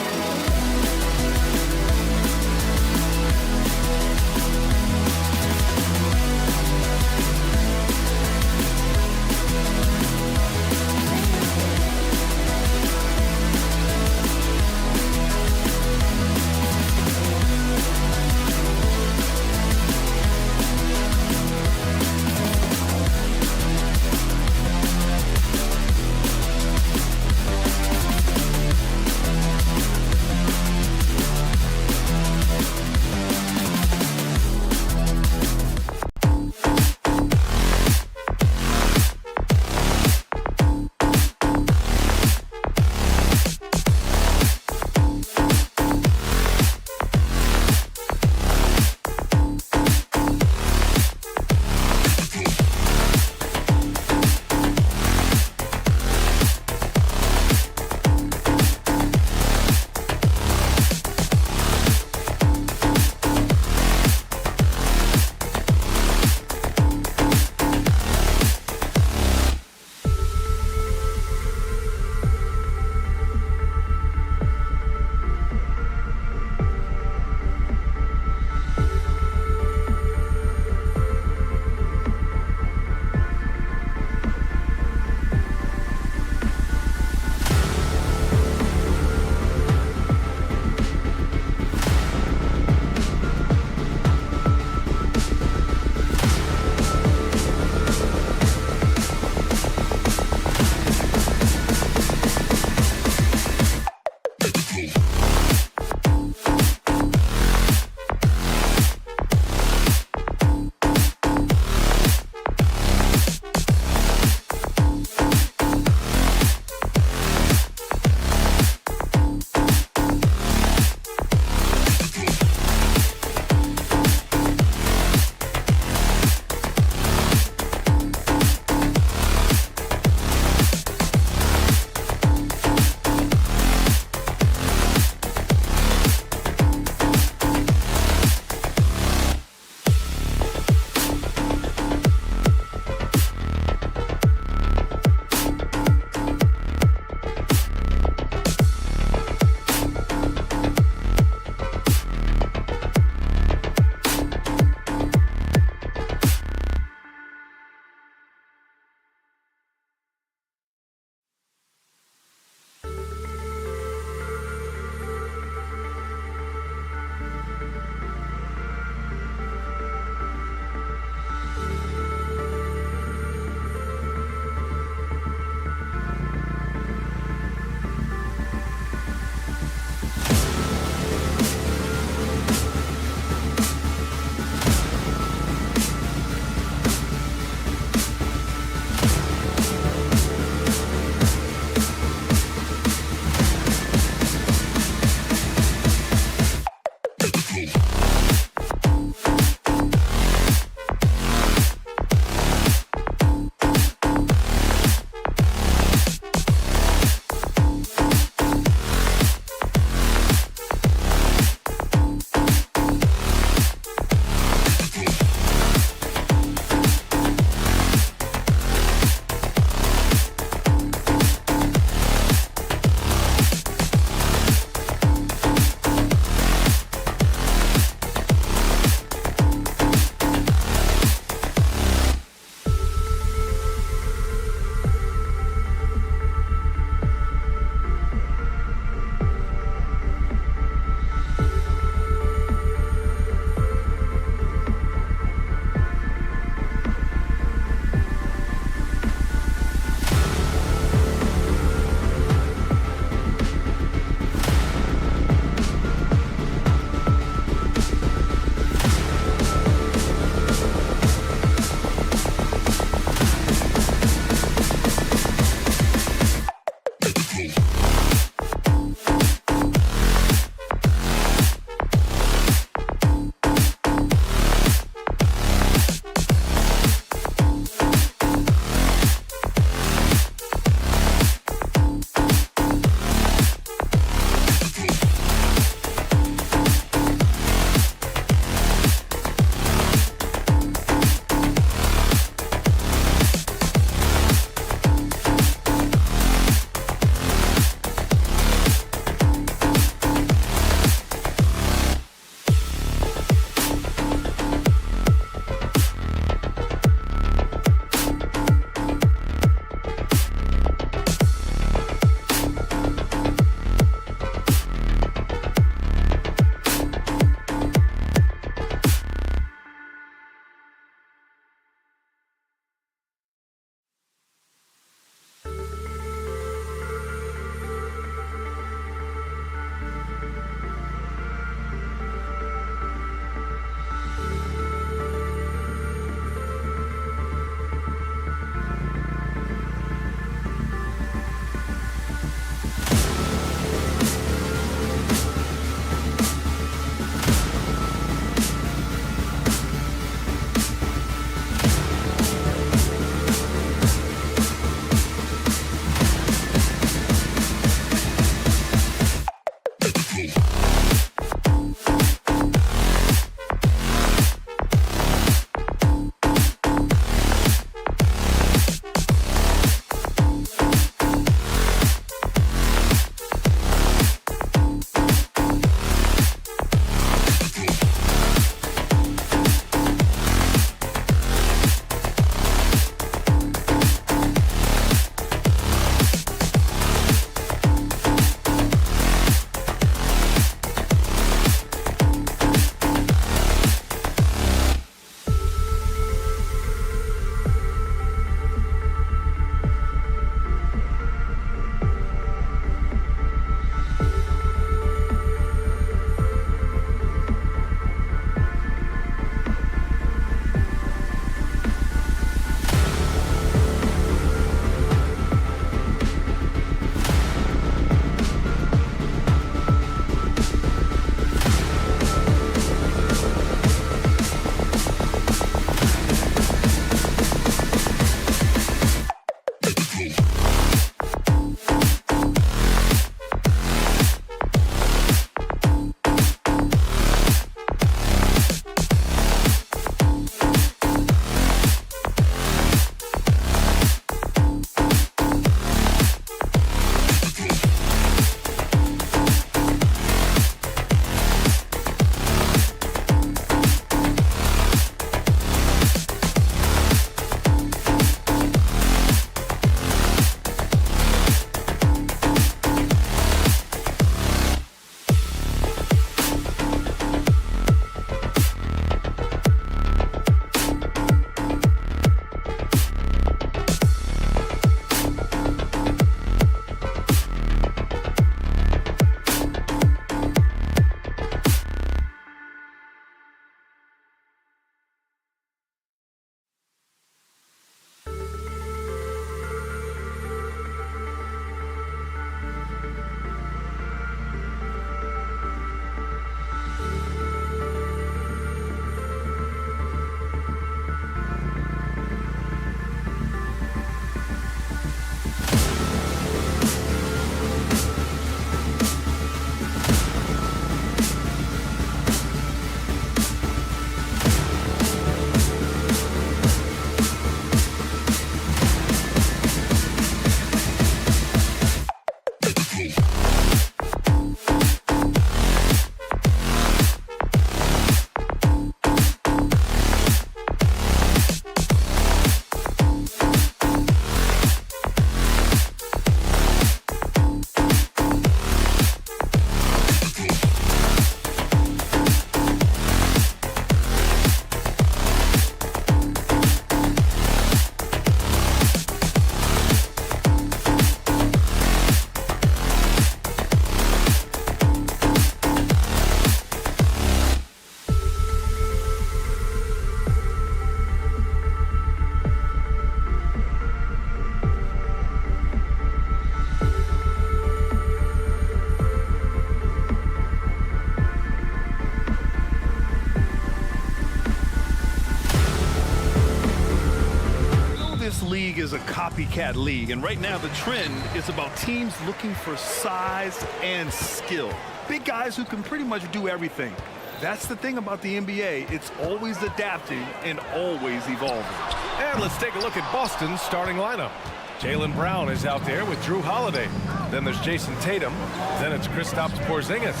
This league is a copycat league, and right now the trend is about teams looking for size and skill. Big guys who can pretty much do everything. That's the thing about the NBA. It's always adapting and always evolving. And let's take a look at Boston's starting lineup. Jaylen Brown is out there with Drew Holiday. Then there's Jason Tatum. Then it's Kristaps Porzingis.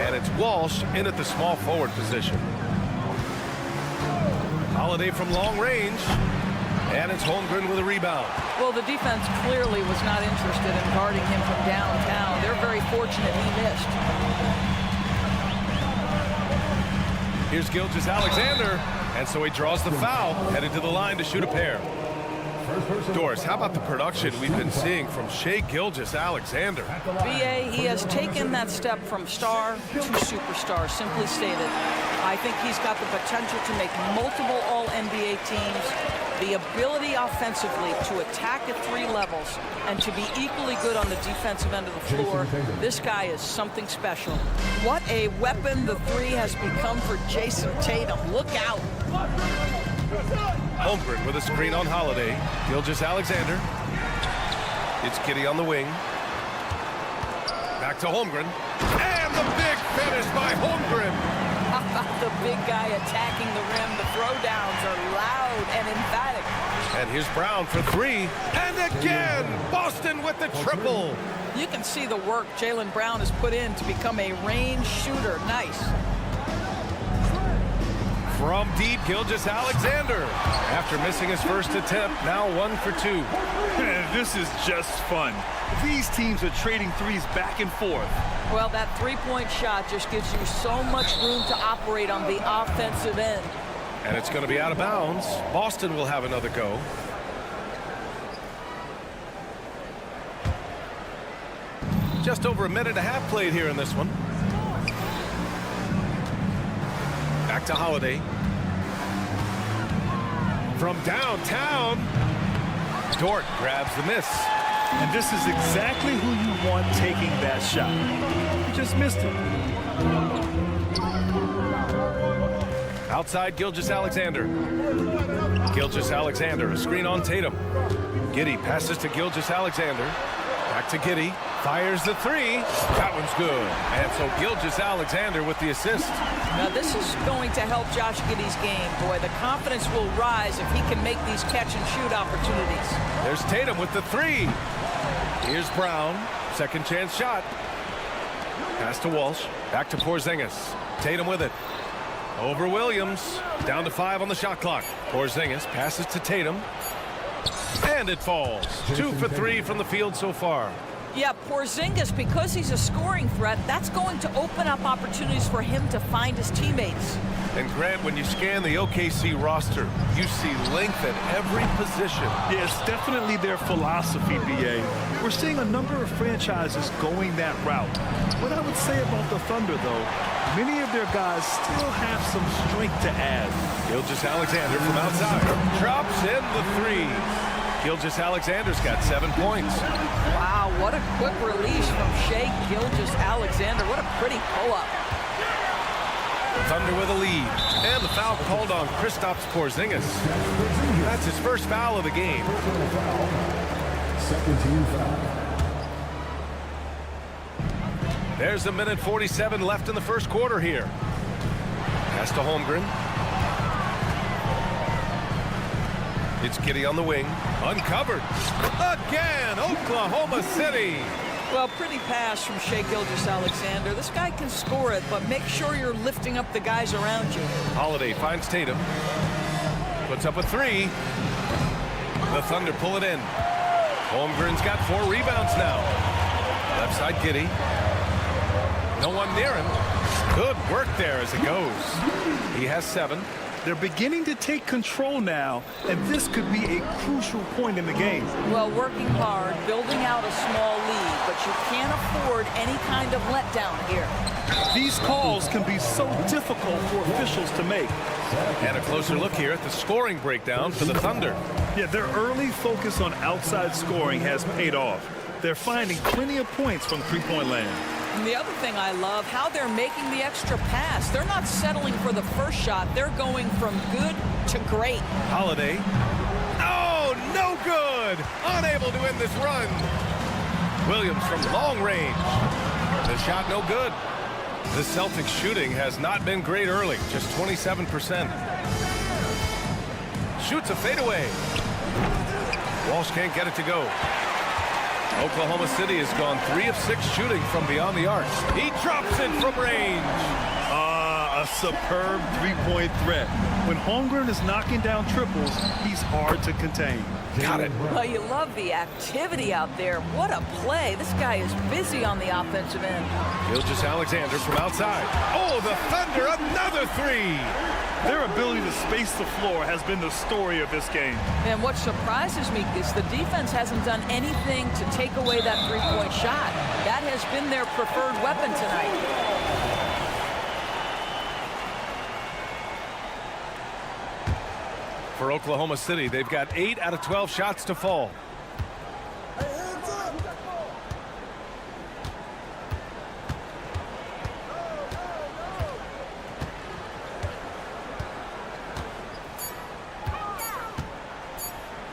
And it's Walsh in at the small forward position. Holiday from long range. And it's Holmgren with a rebound. Well, the defense clearly was not interested in guarding him from downtown. They're very fortunate he missed. Here's Gilgeous-Alexander. And so he draws the foul, headed to the line to shoot a pair. Doris, how about the production we've been seeing from Shai Gilgeous-Alexander? BA, he has taken that step from star to superstar, simply stated. I think he's got the potential to make multiple All-NBA teams, the ability offensively to attack at 3 levels, and to be equally good on the defensive end of the floor. This guy is something special. What a weapon the 3 has become for Jason Tatum. Look out. Holmgren with a screen on Holiday. Gilgeous-Alexander. It's Giddey on the wing. Back to Holmgren. And the big finish by Holmgren. How about the big guy attacking the rim? The throwdowns are loud and emphatic. And here's Brown for 3. And again, Boston with the triple. You can see the work Jaylen Brown has put in to become a range shooter. Nice. From deep, Gilgeous-Alexander. After missing his first attempt, now 1 for 2. This is just fun. These teams are trading threes back and forth. Well, that 3-point shot just gives you so much room to operate on the offensive end. And it's going to be out of bounds. Boston will have another go. Just over a minute and a half played here in this one. Back to Holiday. From downtown, Dort grabs the miss. And this is exactly who you want taking that shot. You just missed it. Outside Gilgeous-Alexander. Gilgeous-Alexander, a screen on Tatum. Giddey passes to Gilgeous-Alexander. Back to Giddey. Fires the 3. That one's good. And so Gilgeous-Alexander with the assist. Now this is going to help Josh Giddey's game. Boy, the confidence will rise if he can make these catch-and-shoot opportunities. There's Tatum with the 3. Here's Brown. Second chance shot. Pass to Walsh. Back to Porzingis. Tatum with it. Over Williams. Down to 5 on the shot clock. Porzingis passes to Tatum. And it falls. 2 for 3 from the field so far. Yeah, Porzingis, because he's a scoring threat, that's going to open up opportunities for him to find his teammates. And Grant, when you scan the OKC roster, you see length at every position. Yeah, it's definitely their philosophy, BA. We're seeing a number of franchises going that route. What I would say about the Thunder, though, many of their guys still have some strength to add. Gilgeous-Alexander from outside. Drops in the 3. Gilgeous-Alexander's got 7 points. Wow, what a quick release from Shai Gilgeous-Alexander. What a pretty pull-up. Thunder with a lead. And the foul called on Kristaps Porzingis. That's his first foul of the game. Second team foul. There's 1:47 left in the first quarter here. Pass to Holmgren. It's Giddey on the wing. Uncovered. Again, Oklahoma City. Well, pretty pass from Shai Gilgeous-Alexander. This guy can score it, but make sure you're lifting up the guys around you. Holiday finds Tatum. Puts up a 3. The Thunder pull it in. Holmgren's got 4 rebounds now. Left side Giddey. No one near him. Good work there as it goes. He has 7. They're beginning to take control now, and this could be a crucial point in the game. Well, working hard, building out a small lead, but you can't afford any kind of letdown here. These calls can be so difficult for officials to make. And a closer look here at the scoring breakdown for the Thunder. Yeah, their early focus on outside scoring has paid off. They're finding plenty of points from three-point land. And the other thing I love, how they're making the extra pass. They're not settling for the first shot. They're going from good to great. Holiday. Oh, No good. Unable to end this run. Williams from long range. The shot no good. The Celtics shooting has not been great early, just 27%. Shoots a fadeaway. Walsh can't get it to go. Oklahoma City has gone 3 of 6 shooting from beyond the arc. He drops it from range. A superb three-point threat. When Holmgren is knocking down triples, he's hard to contain. Got it. Well, you love the activity out there. What a play. This guy is busy on the offensive end. Gilgeous-Alexander from outside. Oh, the Thunder, another 3. Their ability to space the floor has been the story of this game. And what surprises me is the defense hasn't done anything to take away that three-point shot. That has been their preferred weapon tonight. For Oklahoma City, they've got 8 out of 12 shots to fall.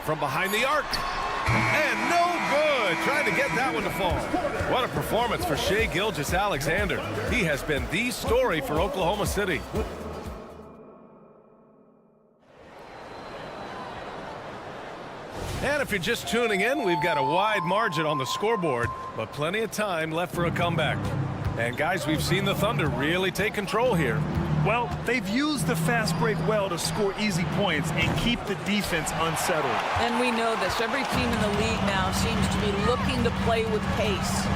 From behind the arc. And no good. Trying to get that one to fall. What a performance for Shai Gilgeous-Alexander. He has been the story for Oklahoma City. And if you're just tuning in, we've got a wide margin on the scoreboard, but plenty of time left for a comeback. And guys, we've seen the Thunder really take control here. Well, they've used the fast break well to score easy points and keep the defense unsettled. And we know this. Every team in the league now seems to be looking to play with pace.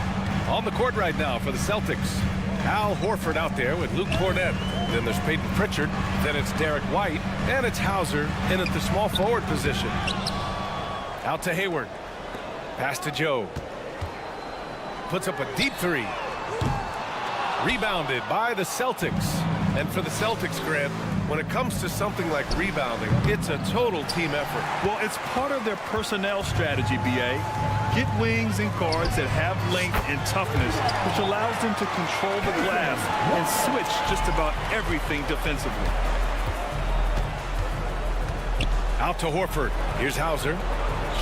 On the court right now for the Celtics, Al Horford out there with Luke Cornett. Then there's Peyton Pritchard. Then it's Derek White. And it's Hauser in at the small forward position. Out to Hayward. Pass to Joe. Puts up a deep 3. Rebounded by the Celtics. And for the Celtics, Grant, when it comes to something like rebounding, it's a total team effort. Well, it's part of their personnel strategy, B.A. Get wings and guards that have length and toughness, which allows them to control the glass and switch just about everything defensively. Out to Horford. Here's Hauser.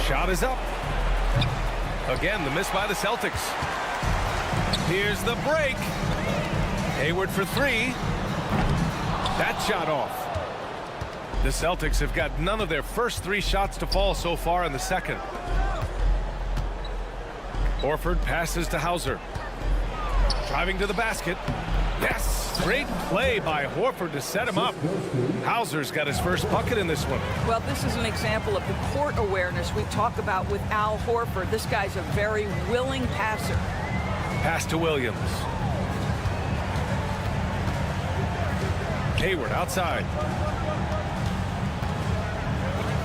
Shot is up. Again, the miss by the Celtics. Here's the break. Hayward for 3. That shot off. The Celtics have got none of their first 3 shots to fall so far in the second. Horford passes to Hauser. Driving to the basket. Yes! Great play by Horford to set him up. Hauser's got his first bucket in this one. Well, this is an example of the court awareness we talk about with Al Horford. This guy's a very willing passer. Pass to Williams. Hayward outside.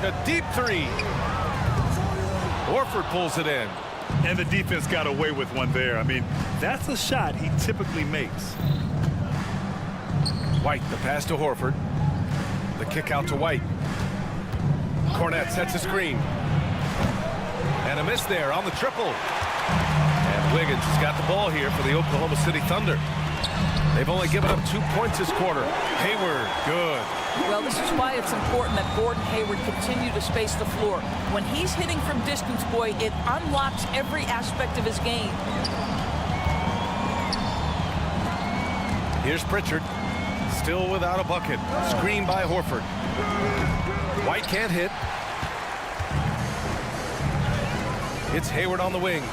A deep 3. Horford pulls it in. And the defense got away with one there. I mean, that's a shot he typically makes. White, the pass to Horford. The kick out to White. Cornett sets a screen. And a miss there on the triple. And Wiggins has got the ball here for the Oklahoma City Thunder. They've only given up 2 points this quarter. Hayward, good. Well, this is why it's important that Gordon Hayward continue to space the floor. When he's hitting from distance, boy, it unlocks every aspect of his game. Here's Pritchard. Still without a bucket. Screen by Horford. White can't hit. It's Hayward on the wing.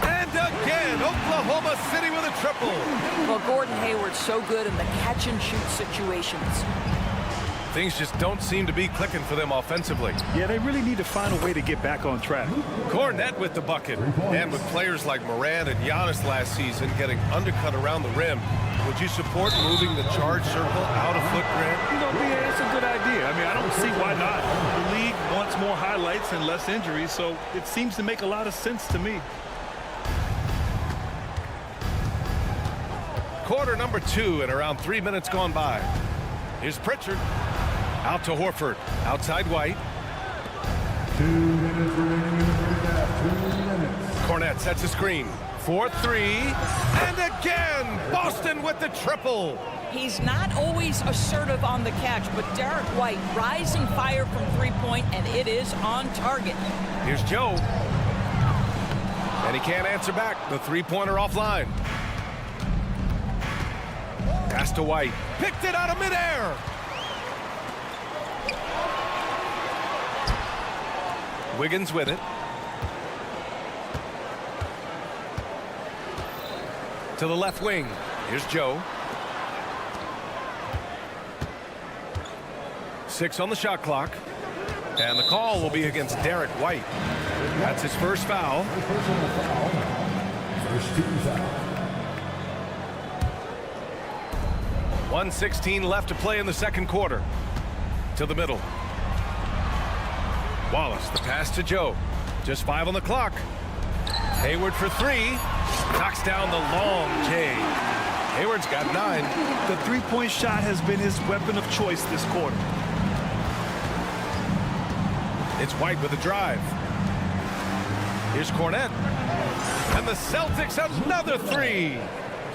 And again, Oklahoma City with a triple. Well, Gordon Hayward's so good in the catch-and-shoot situations. Things just don't seem to be clicking for them offensively. Yeah, they really need to find a way to get back on track. Cornett with the bucket. And with players like Moran and Giannis last season getting undercut around the rim, would you support moving the charge circle out of foot, Grant? You know, yeah, it's a good idea. I mean, I don't see why not. The league wants more highlights and less injuries, so it seems to make a lot of sense to me. Quarter number 2 and around 3 minutes gone by. Here's Pritchard. Out to Horford. Outside White. 2 minutes remaining in the first half. 2 minutes. Cornett sets a screen. 4-3. And again, Boston with the triple. He's not always assertive on the catch, but Derek White rising fire from three-point, and it is on target. Here's Joe. And he can't answer back. The three-pointer offline. Pass to White. Picked it out of midair. Wiggins with it. To the left wing. Here's Joe. 6 on the shot clock. And the call will be against Derek White. That's his first foul. First team foul. 1:16 left to play in the second quarter. To the middle. Wallace, the pass to Joe. Just 5 on the clock. Hayward for 3. Knocks down the long J. Hayward's got 9. The three-point shot has been his weapon of choice this quarter. It's White with a drive. Here's Cornette. And the Celtics another 3.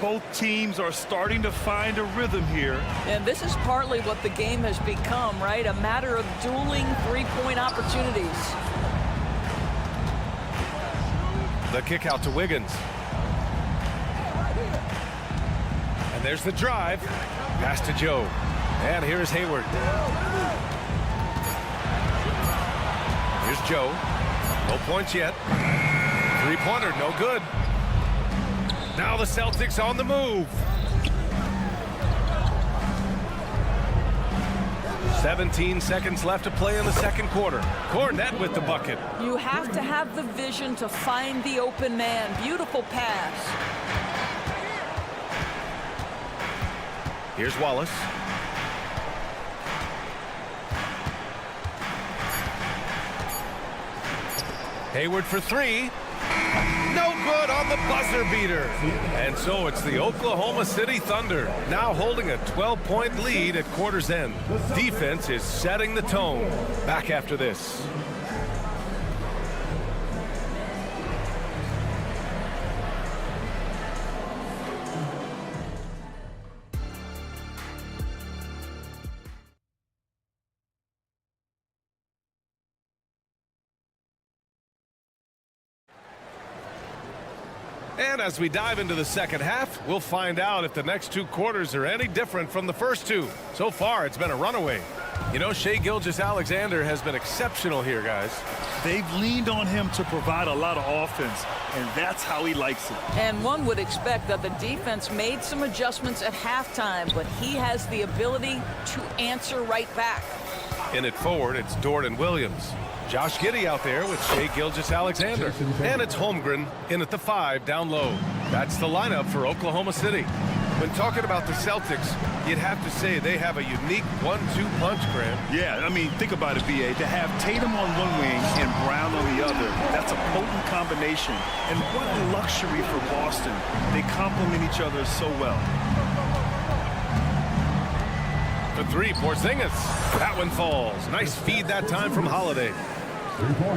Both teams are starting to find a rhythm here. And this is partly what the game has become, right? A matter of dueling three-point opportunities. The kick out to Wiggins. And there's the drive. Pass to Joe. And here's Hayward. Here's Joe. No points yet. Three-pointer, no good. Now the Celtics on the move. 17 seconds left to play in the second quarter. Cornette with the bucket. You have to have the vision to find the open man. Beautiful pass. Here's Wallace. Hayward for 3. No good on the buzzer beater. And so it's the Oklahoma City Thunder now holding a 12-point lead at quarter's end. Defense is setting the tone. Back after this. And as we dive into the second half, we'll find out if the next 2 quarters are any different from the first 2. So far, it's been a runaway. You know, Shai Gilgeous-Alexander has been exceptional here, guys. They've leaned on him to provide a lot of offense, and that's how he likes it. And one would expect that the defense made some adjustments at halftime, but he has the ability to answer right back. In it forward, it's Dort and Williams. Josh Giddey out there with Shai Gilgeous-Alexander. And it's Holmgren in at the 5 down low. That's the lineup for Oklahoma City. When talking about the Celtics, you'd have to say they have a unique 1-2 punch, Graham. Yeah, I mean, think about it, B.A. To have Tatum on one wing and Brown on the other, that's a potent combination. And what a luxury for Boston. They complement each other so well. The 3, Porzingis. That one falls. Nice feed that time from Holiday.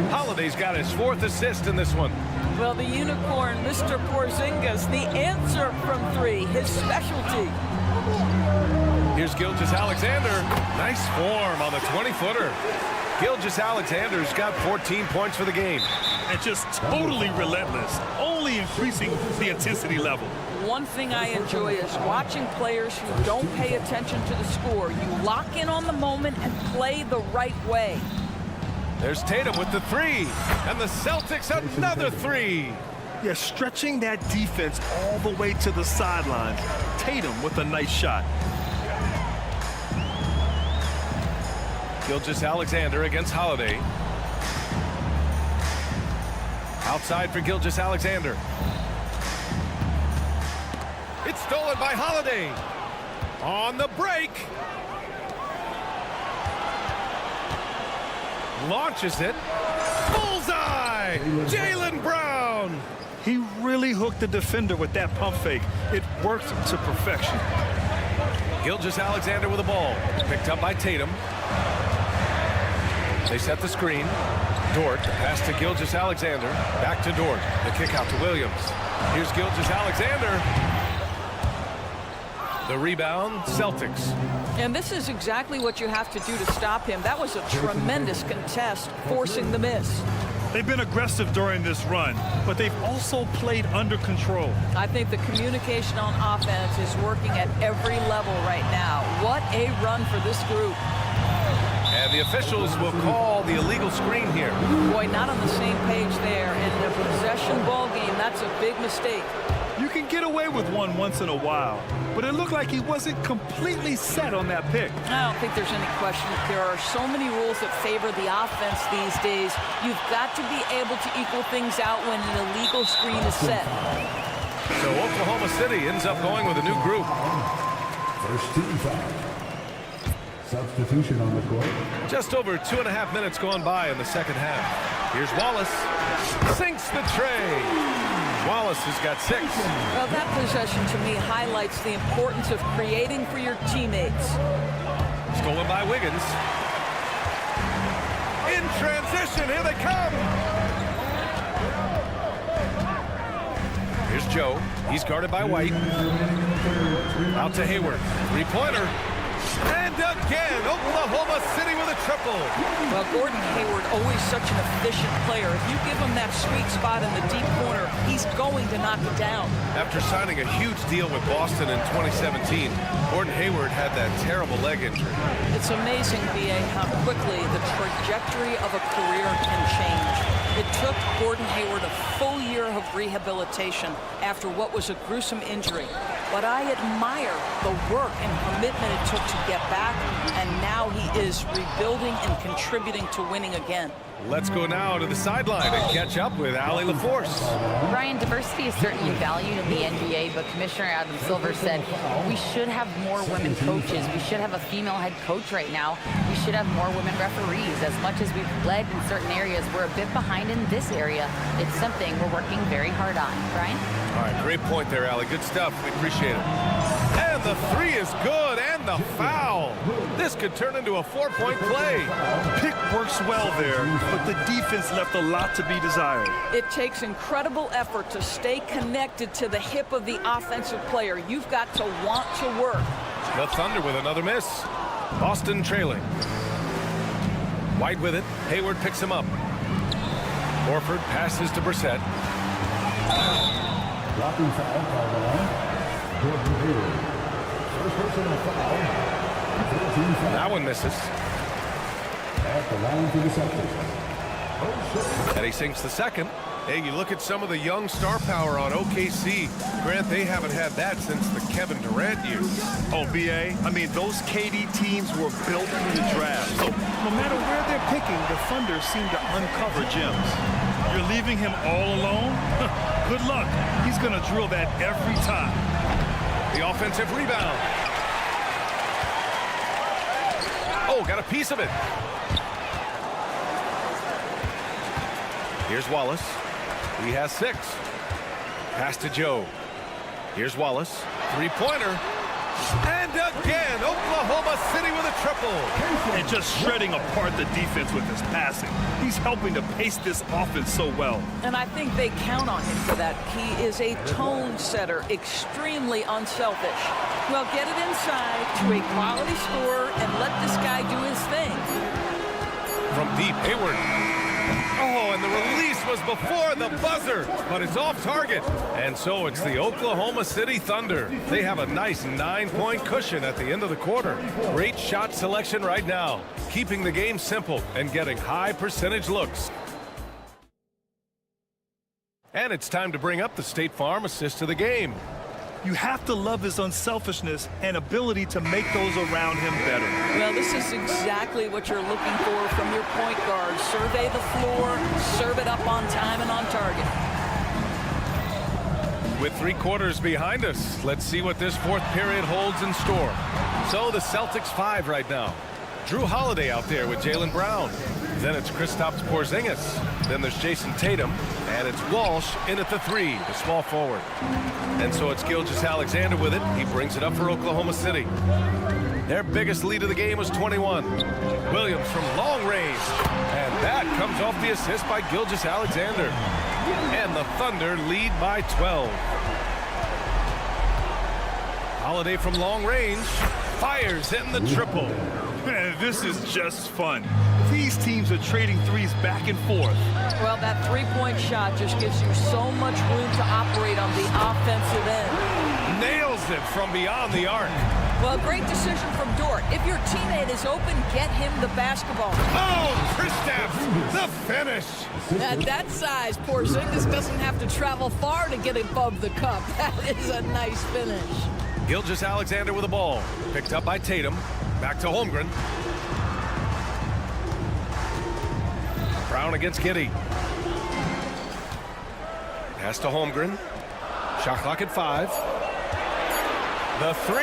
Holiday's got his 4th assist in this one. Well, the unicorn, Mr. Porzingis, the answer from 3, his specialty. Here's Gilgeous-Alexander. Nice form on the 20-footer. Gilgeous-Alexander's got 14 points for the game. And just totally relentless, only increasing the intensity level. One thing I enjoy is watching players who don't pay attention to the score. You lock in on the moment and play the right way. There's Tatum with the 3. And the Celtics another 3. Yeah, stretching that defense all the way to the sidelines. Tatum with a nice shot. Gilgeous-Alexander against Holiday. Outside for Gilgeous-Alexander. It's stolen by Holiday. On the break. Launches it. Bullseye! Jaylen Brown! He really hooked the defender with that pump fake. It worked to perfection. Gilgeous-Alexander with the ball. Picked up by Tatum. They set the screen. Dort, the pass to Gilgeous-Alexander. Back to Dort. The kick out to Williams. Here's Gilgeous-Alexander. The rebound, Celtics. And this is exactly what you have to do to stop him. That was a tremendous contest, forcing the miss. They've been aggressive during this run, but they've also played under control. I think the communication on offense is working at every level right now. What a run for this group. And the officials will call the illegal screen here. Boy, not on the same page there. In a possession ball game, that's a big mistake. You can get away with one once in a while, but it looked like he wasn't completely set on that pick. I don't think there's any question. There are so many rules that favor the offense these days. You've got to be able to equal things out when an illegal screen is set. So Oklahoma City ends up going with a new group. First team foul. Substitution on the court. Just over 2.5 minutes gone by in the second half. Here's Wallace. Sinks the tray. Wallace has got 6. Well, that possession to me highlights the importance of creating for your teammates. Stolen by Wiggins. In transition, here they come. Here's Joe. He's guarded by White. Out to Hayward. Three-pointer. And again, Oklahoma City with a triple. Well, Gordon Hayward, always such an efficient player. If you give him that sweet spot in the deep corner, he's going to knock it down. After signing a huge deal with Boston in 2017, Gordon Hayward had that terrible leg injury. It's amazing, B.A., how quickly the trajectory of a career can change. It took Gordon Hayward a full year of rehabilitation after what was a gruesome injury. But I admire the work and commitment it took to get back, and now he is rebuilding and contributing to winning again. Let's go now to the sideline and catch up with Allie LaForce. Brian, diversity is certainly valued in the NBA, but Commissioner Adam Silver said we should have more women coaches. We should have a female head coach right now. We should have more women referees. As much as we've led in certain areas, we're a bit behind in this area. It's something we're working very hard on. Brian? All right, great point there, Allie. Good stuff. We appreciate it. And the three is good, and the foul. This could turn into a 4-point play. Pick works well there, but the defense left a lot to be desired. It takes incredible effort to stay connected to the hip of the offensive player. You've got to want to work. The Thunder with another miss. Boston trailing. White with it. Hayward picks him up. Horford passes to Brissett. Dropping foul called on Gordon Hayward. First personal foul. 14 foul. That one misses. At the line for the Celtics. And he sinks the second. Hey, you look at some of the young star power on OKC. Grant, they haven't had that since the Kevin Durant years. Oh, B.A., I mean, those KD teams were built for the draft. So no matter where they're picking, the Thunder seem to uncover gems. You're leaving him all alone? Good luck. He's going to drill that every time. The offensive rebound. Oh, got a piece of it. Here's Wallace. He has 6. Pass to Joe. Here's Wallace. Three-pointer. And again, Oklahoma City with a triple. And just shredding apart the defense with his passing. He's helping to pace this offense so well. And I think they count on him for that. He is a tone setter, extremely unselfish. Well, get it inside to a quality scorer and let this guy do his thing. From deep, Hayward. Oh, and the release was before the buzzer, but it's off target. And so it's the Oklahoma City Thunder. They have a nice 9-point cushion at the end of the quarter. Great shot selection right now, keeping the game simple and getting high percentage looks. And it's time to bring up the State Farm assist of the game. You have to love his unselfishness and ability to make those around him better. Well, this is exactly what you're looking for from your point guard. Survey the floor, serve it up on time and on target. With 3 quarters behind us, let's see what this fourth period holds in store. So the Celtics 5 right now. Drew Holiday out there with Jaylen Brown. Then it's Kristaps Porzingis. Then there's Jason Tatum. And it's Walsh in at the 3, the small forward. And so it's Gilgeous-Alexander with it. He brings it up for Oklahoma City. Their biggest lead of the game was 21. Williams from long range. And that comes off the assist by Gilgeous-Alexander. And the Thunder lead by 12. Holiday from long range. Fires hitting the triple. Man, this is just fun. These teams are trading threes back and forth. Well, that three-point shot just gives you so much room to operate on the offensive end. Nails it from beyond the arc. Well, great decision from Dort. If your teammate is open, get him the basketball. Oh, Kristaps, the finish. At that size, Porzingis doesn't have to travel far to get above the cup. That is a nice finish. Gilgeous-Alexander with the ball. Picked up by Tatum. Back to Holmgren. Brown against Giddey. Pass to Holmgren. Shot clock at 5. The 3.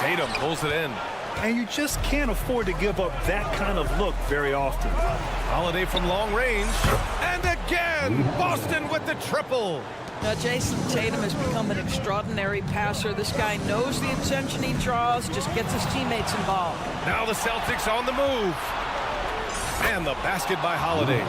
Tatum pulls it in. And you just can't afford to give up that kind of look very often. Holiday from long range. And again, Boston with the triple. Now, Jason Tatum has become an extraordinary passer. This guy knows the attention he draws, just gets his teammates involved. Now the Celtics on the move. And the basket by Holiday.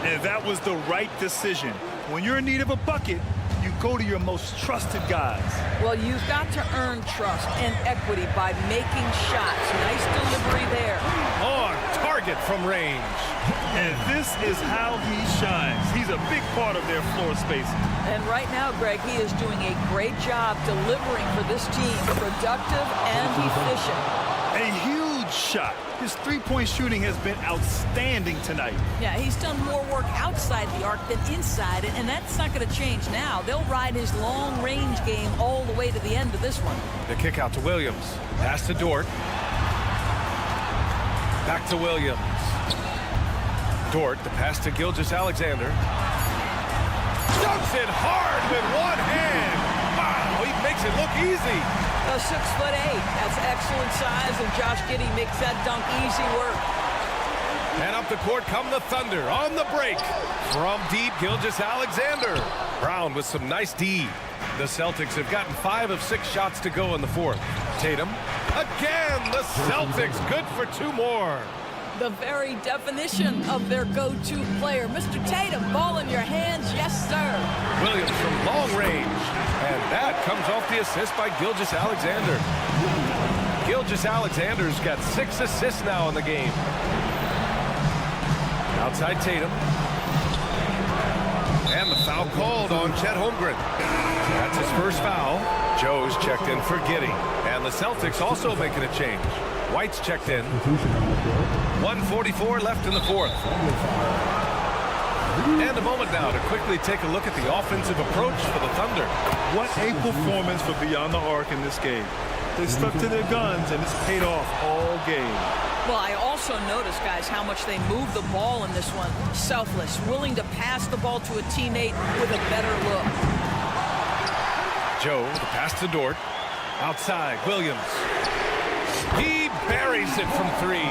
And that was the right decision. When you're in need of a bucket, you go to your most trusted guys. Well, you've got to earn trust and equity by making shots. Nice delivery there. On target from range. And this is how he shines. He's a big part of their floor spacing. And right now, Greg, he is doing a great job delivering for this team. Productive and efficient. A huge shot. His three-point shooting has been outstanding tonight. Yeah, he's done more work outside the arc than inside it, and that's not going to change now. They'll ride his long-range game all the way to the end of this one. The kick out to Williams. Pass to Dort. Back to Williams. Dort, the pass to Gilgeous-Alexander. Dunks it hard with one hand. Wow, he makes it look easy. 6'8". That's excellent size, and Josh Giddey makes that dunk easy work. And up the court come the Thunder on the break. From deep, Gilgeous-Alexander. Brown with some nice D. The Celtics have gotten 5 of 6 shots to go in the 4th. Tatum. Again, the Celtics good for 2 more. The very definition of their go-to player. Mr. Tatum, ball in your hands, yes, sir. Williams from long range. And that comes off the assist by Gilgeous-Alexander. Gilgeous-Alexander's got 6 assists now in the game. Outside Tatum. And the foul called on Chet Holmgren. That's his first foul. Joe's checked in for Giddey. And the Celtics also making a change. White's checked in. 1:44 left in the 4th. And a moment now to quickly take a look at the offensive approach for the Thunder. What a performance for beyond the arc in this game. They stuck to their guns, and it's paid off all game. Well, I also noticed, guys, how much they move the ball in this one. Selfless, willing to pass the ball to a teammate with a better look. Joe, the pass to Dort. Outside, Williams. He buries it from 3.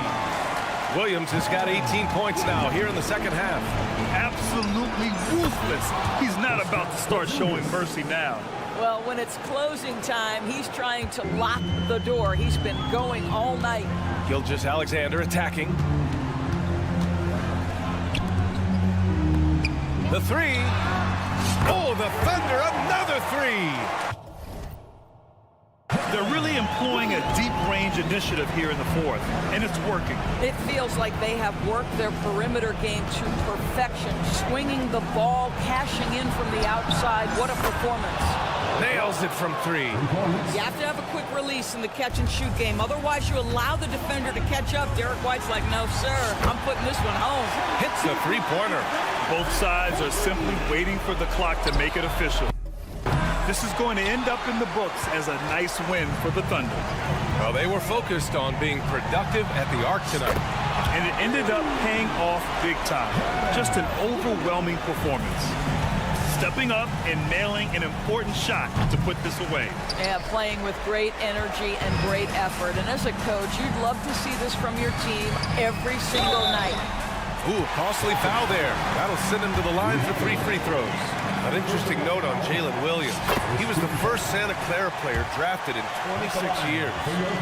Williams has got 18 points now here in the second half. Absolutely ruthless. He's not about to start showing mercy now. Well, when it's closing time, he's trying to lock the door. He's been going all night. Gilgeous-Alexander attacking. The 3. Oh, the Thunder, another 3. They're really employing a deep-range initiative here in the 4th, and it's working. It feels like they have worked their perimeter game to perfection, swinging the ball, cashing in from the outside. What a performance. Nails it from 3. You have to have a quick release in the catch-and-shoot game. Otherwise, you allow the defender to catch up. Derek White's like, no, sir, I'm putting this one home. Hits the three-pointer. Both sides are simply waiting for the clock to make it official. This is going to end up in the books as a nice win for the Thunder. Well, they were focused on being productive at the arc tonight. And it ended up paying off big time. Just an overwhelming performance. Stepping up and nailing an important shot to put this away. Yeah, playing with great energy and great effort. And as a coach, you'd love to see this from your team every single night. Ooh, costly foul there. That'll send him to the line for 3 free throws. An interesting note on Jalen Williams. He was the first Santa Clara player drafted in 26 years.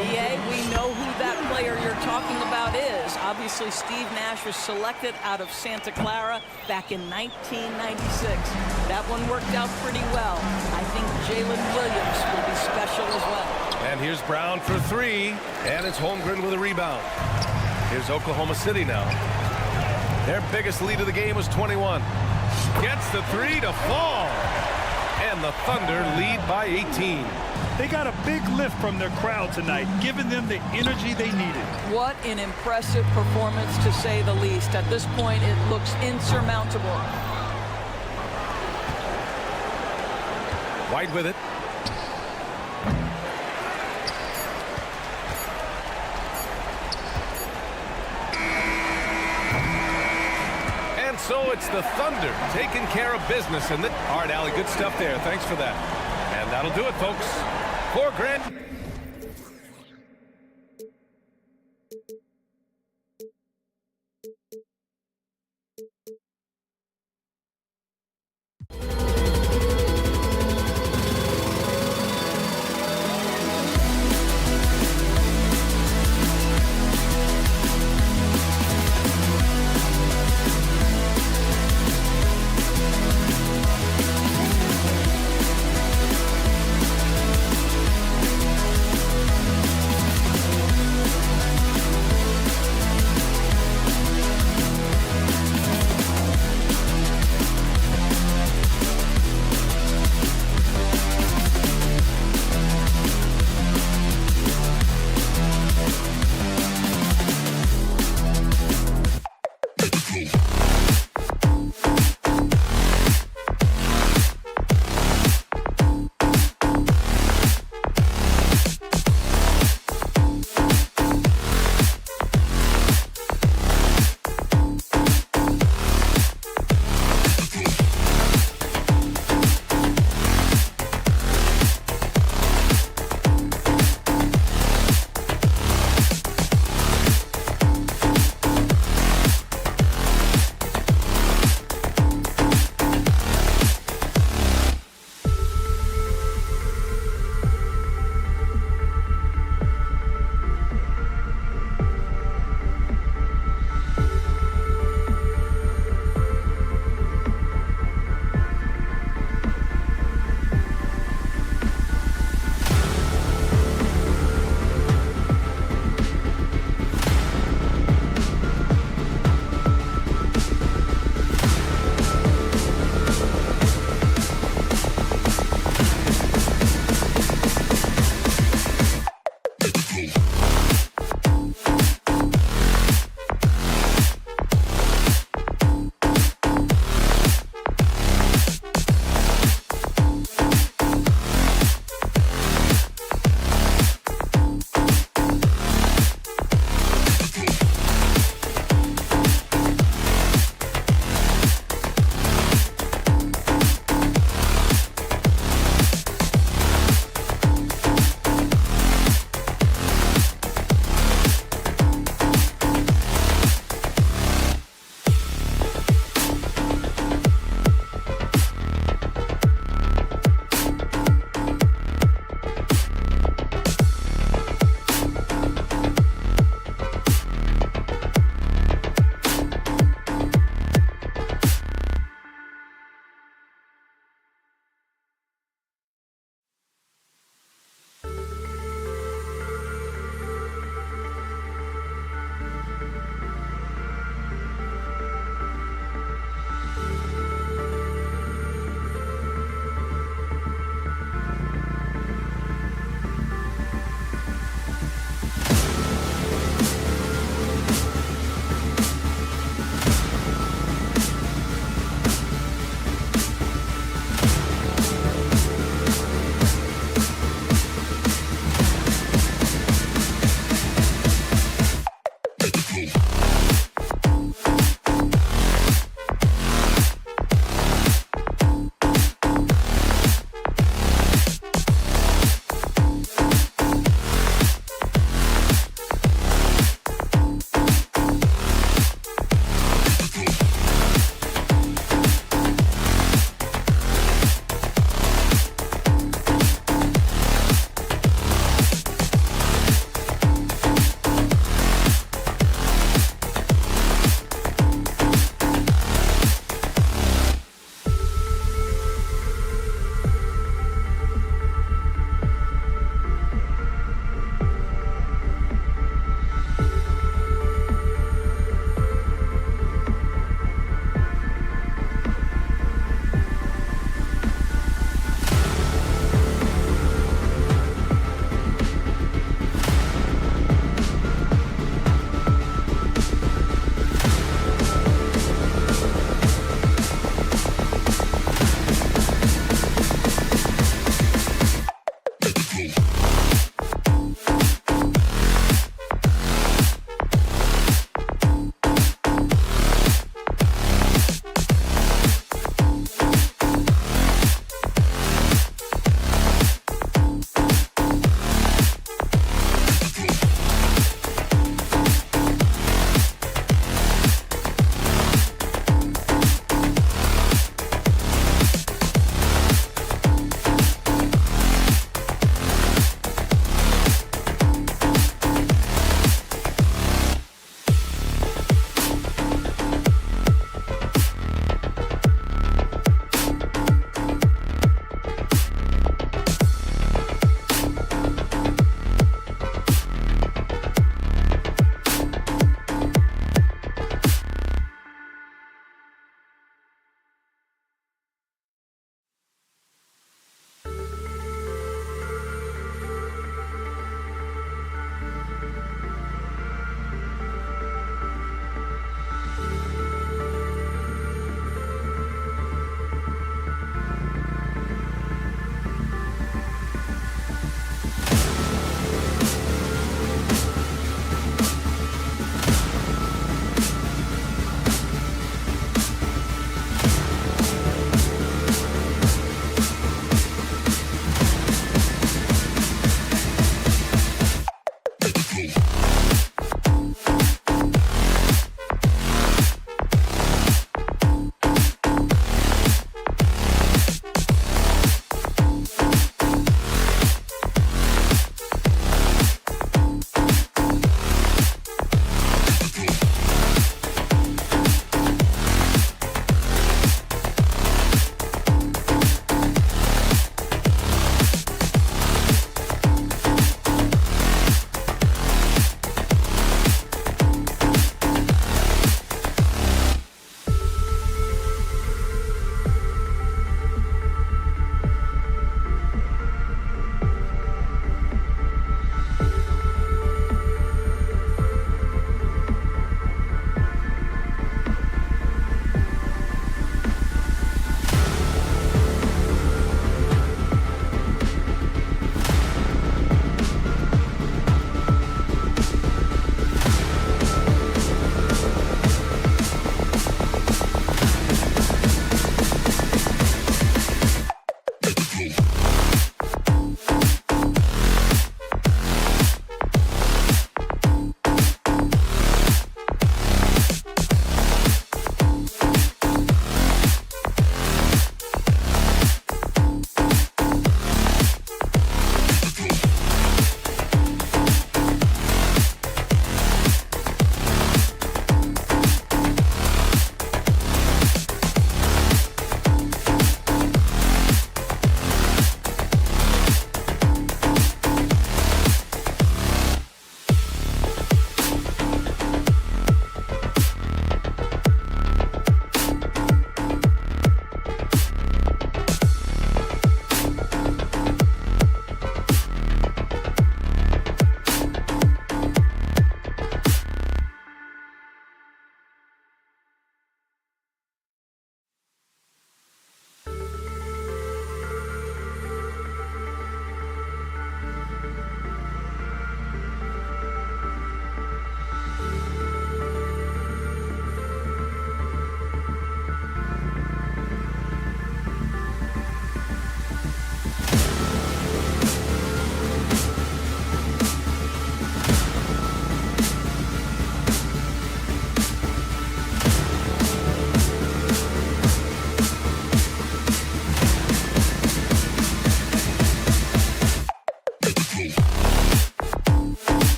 BA, we know who that player you're talking about is. is. Obviously, Steve Nash was selected out of Santa Clara back in 1996. That one worked out pretty well. I think Jalen Williams will be special as well. And here's Brown for three, and it's Holmgren with a rebound. Here's Oklahoma City now. Their biggest lead of the game was 21. Gets the three to fall. And the Thunder lead by 18. They got a big lift from their crowd tonight, giving them the energy they needed. What an impressive performance, to say the least. At this point, it looks insurmountable. White with it. And so it's the Thunder taking care of business. And all right, Allie, good stuff there. Thanks for that. And that'll do it, folks. For Grant.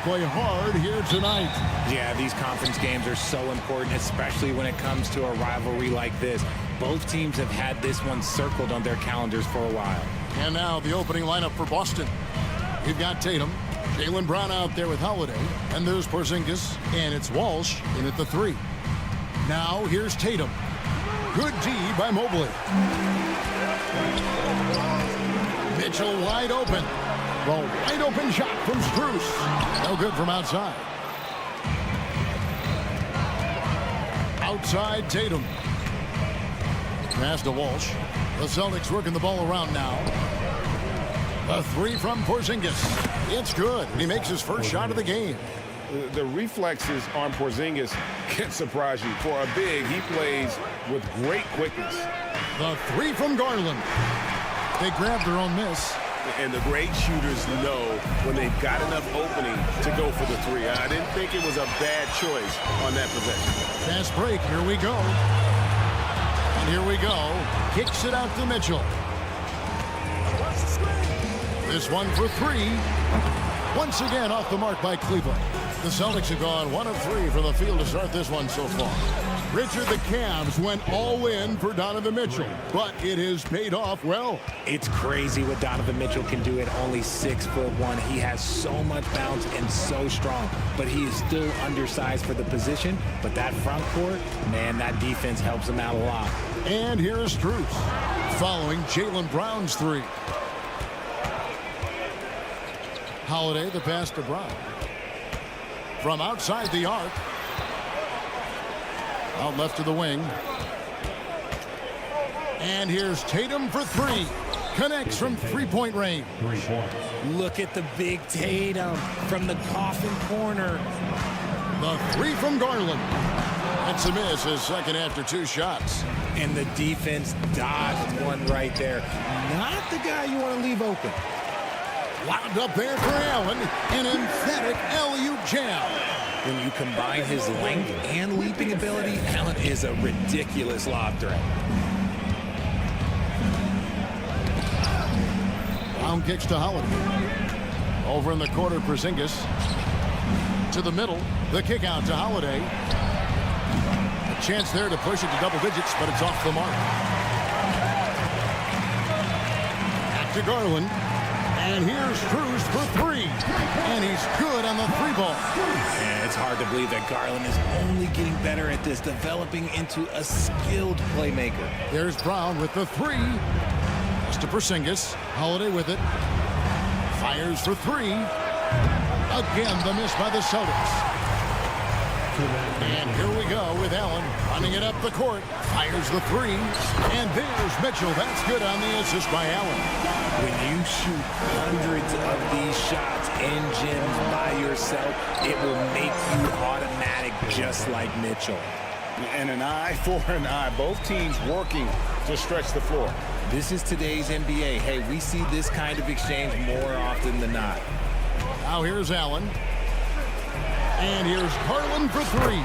play hard here tonight. Yeah, these conference games are so important, especially when it comes to a rivalry like this. Both teams have had this one circled on their calendars for a while. And now the opening lineup for Boston. You've got Tatum, Jaylen Brown out there with Holiday, and there's Porzingis, and it's Walsh in at the 3. Now here's Tatum. Good D by Mobley. Mitchell wide open. Well, wide open shot from Strus. No good from outside. Outside Tatum. Pass to Walsh. The Celtics working the ball around now. A 3 from Porzingis. It's good. He makes his first shot of the game. The reflexes on Porzingis can surprise you. For a big, he plays with great quickness. The 3 from Garland. They grab their own miss. And the great shooters know when they've got enough opening to go for the 3. I didn't think it was a bad choice on that possession. Fast break. Here we go. And here we go. Kicks it out to Mitchell. This one for 3. Once again off the mark by Cleveland. The Celtics have gone 1 of 3 from the field to start this one so far. Richard, the Cavs went all in for Donovan Mitchell, but it has paid off well. It's crazy what Donovan Mitchell can do at only 6'1". He has so much bounce and so strong, but he is still undersized for the position. But that front court, man, that defense helps him out a lot. And here is Strus following Jaylen Brown's 3. Holiday, the pass to Brown. From outside the arc. Out left to the wing. And here's Tatum for 3. Connects from three-point range. Look at the big Tatum from the coffin corner. The 3 from Garland. That's a miss, his second after 2 shots. And the defense dodged one right there. Not the guy you want to leave open. Wound up there for Allen. An emphatic alley-oop jam. When you combine his length and leaping ability, Allen is a ridiculous lob threat. Brown kicks to Holiday. Over in the corner, Porzingis. To the middle. The kick out to Holiday. A chance there to push it to double digits, but it's off the mark. Back to Garland. And here's Strus for 3. And he's good on the 3-ball. And it's hard to believe that Garland is only getting better at this, developing into a skilled playmaker. There's Brown with the 3. Pass to Porzingis. Holiday with it. Fires for 3. Again, the miss by the Celtics. And here we go with Allen running it up the court. Fires the 3. And there's Mitchell. That's good on the assist by Allen. When you shoot hundreds of these shots in gyms by yourself, it will make you automatic just like Mitchell. And an eye for an eye. Both teams working to stretch the floor. This is today's NBA. Hey, we see this kind of exchange more often than not. Now here's Allen. And here's Garland for 3.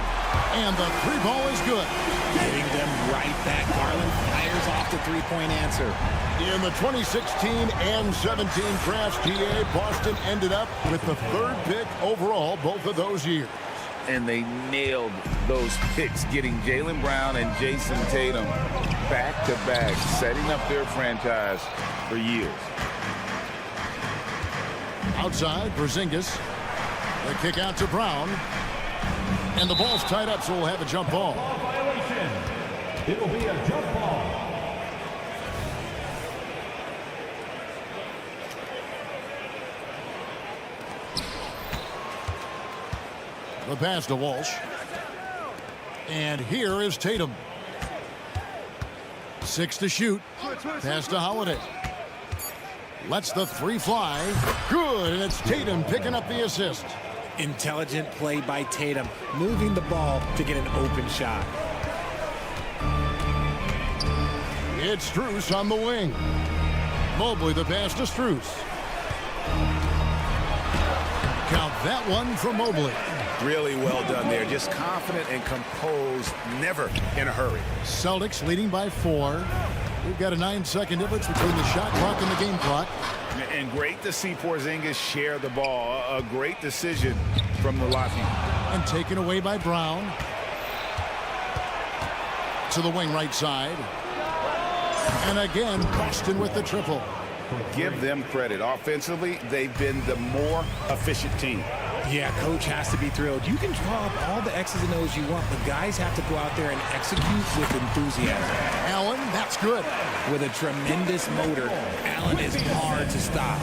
And the 3-ball is good. Getting them right back. Garland fires off the 3-point answer. In the 2016 and 17 drafts, GA, Boston ended up with the 3rd pick overall both of those years. And they nailed those picks, getting Jaylen Brown and Jason Tatum back-to-back, setting up their franchise for years. Outside, Porzingis. The kick out to Brown. And the ball's tied up, so we'll have a jump ball. It will be a jump ball. The pass to Walsh. And here is Tatum. 6 to shoot. Pass to Holiday. Lets the 3 fly. Good, and it's Tatum picking up the assist. Intelligent play by Tatum, moving the ball to get an open shot. It's Strus on the wing. Mobley the pass to Strus. Count that one for Mobley. Really well done there. Just confident and composed, never in a hurry. Celtics leading by 4. We've got a 9-second difference between the shot clock and the game clock. And great to see Porzingis share the ball. A great decision from the Latvian. And taken away by Brown. To the wing right side. And again, Boston with the triple. Give them credit. Offensively, they've been the more efficient team. Yeah, coach has to be thrilled. You can draw up all the X's and O's you want, but guys have to go out there and execute with enthusiasm. Allen, that's good. With a tremendous motor, Allen is hard to stop.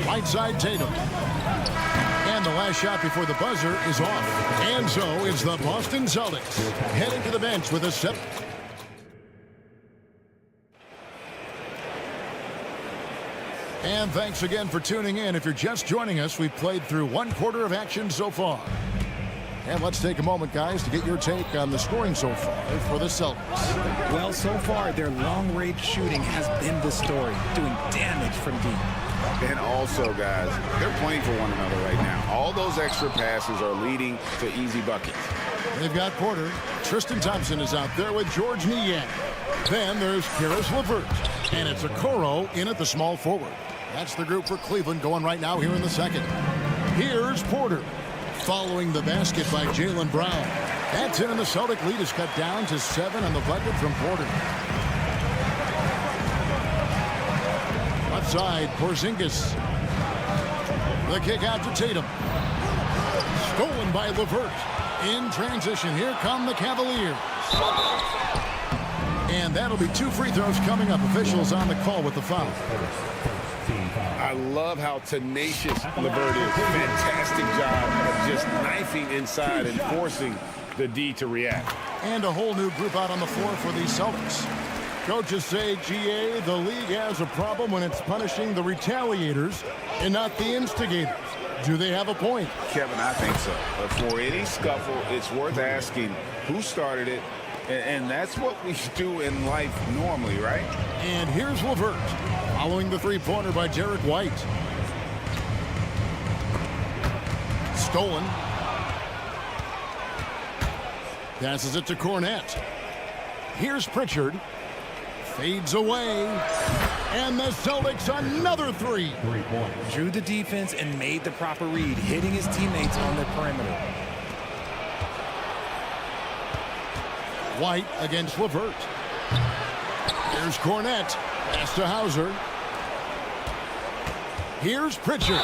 Right side Tatum. And the last shot before the buzzer is off. And so it's the Boston Celtics heading to the bench with a set. And thanks again for tuning in. If you're just joining us, we've played through 1/4 of action so far. And let's take a moment, guys, to get your take on the scoring so far for the Celtics. Well, so far, their long-range shooting has been the story, doing damage from deep. And also, guys, they're playing for one another right now. All those extra passes are leading to easy buckets. They've got Porter. Tristan Thompson is out there with George Niang. Then there's Karis LeVert. And it's Okoro in at the small forward. That's the group for Cleveland going right now here in the second. Here's Porter. Following the basket by Jaylen Brown. That's it, and the Celtic lead is cut down to 7 on the bucket from Porter. Left side, Porzingis. The kick out to Tatum. Stolen by LeVert. In transition, here come the Cavaliers. And that'll be 2 free throws coming up. Officials on the call with the foul. I love how tenacious LeVert is. Fantastic job of just knifing inside and forcing the D to react. And a whole new group out on the floor for the Celtics. Coaches say, GA, the league has a problem when it's punishing the retaliators and not the instigators. Do they have a point? Kevin, I think so. But for any scuffle, it's worth asking who started it. And that's what we do in life normally, right? And here's LeVert. Following the three-pointer by Derek White. Stolen. Passes it to Cornette. Here's Pritchard. Fades away. And the Celtics another 3. Drew the defense and made the proper read, hitting his teammates on the perimeter. White against LeVert. Here's Cornette. Pass to Hauser. Here's Pritchard.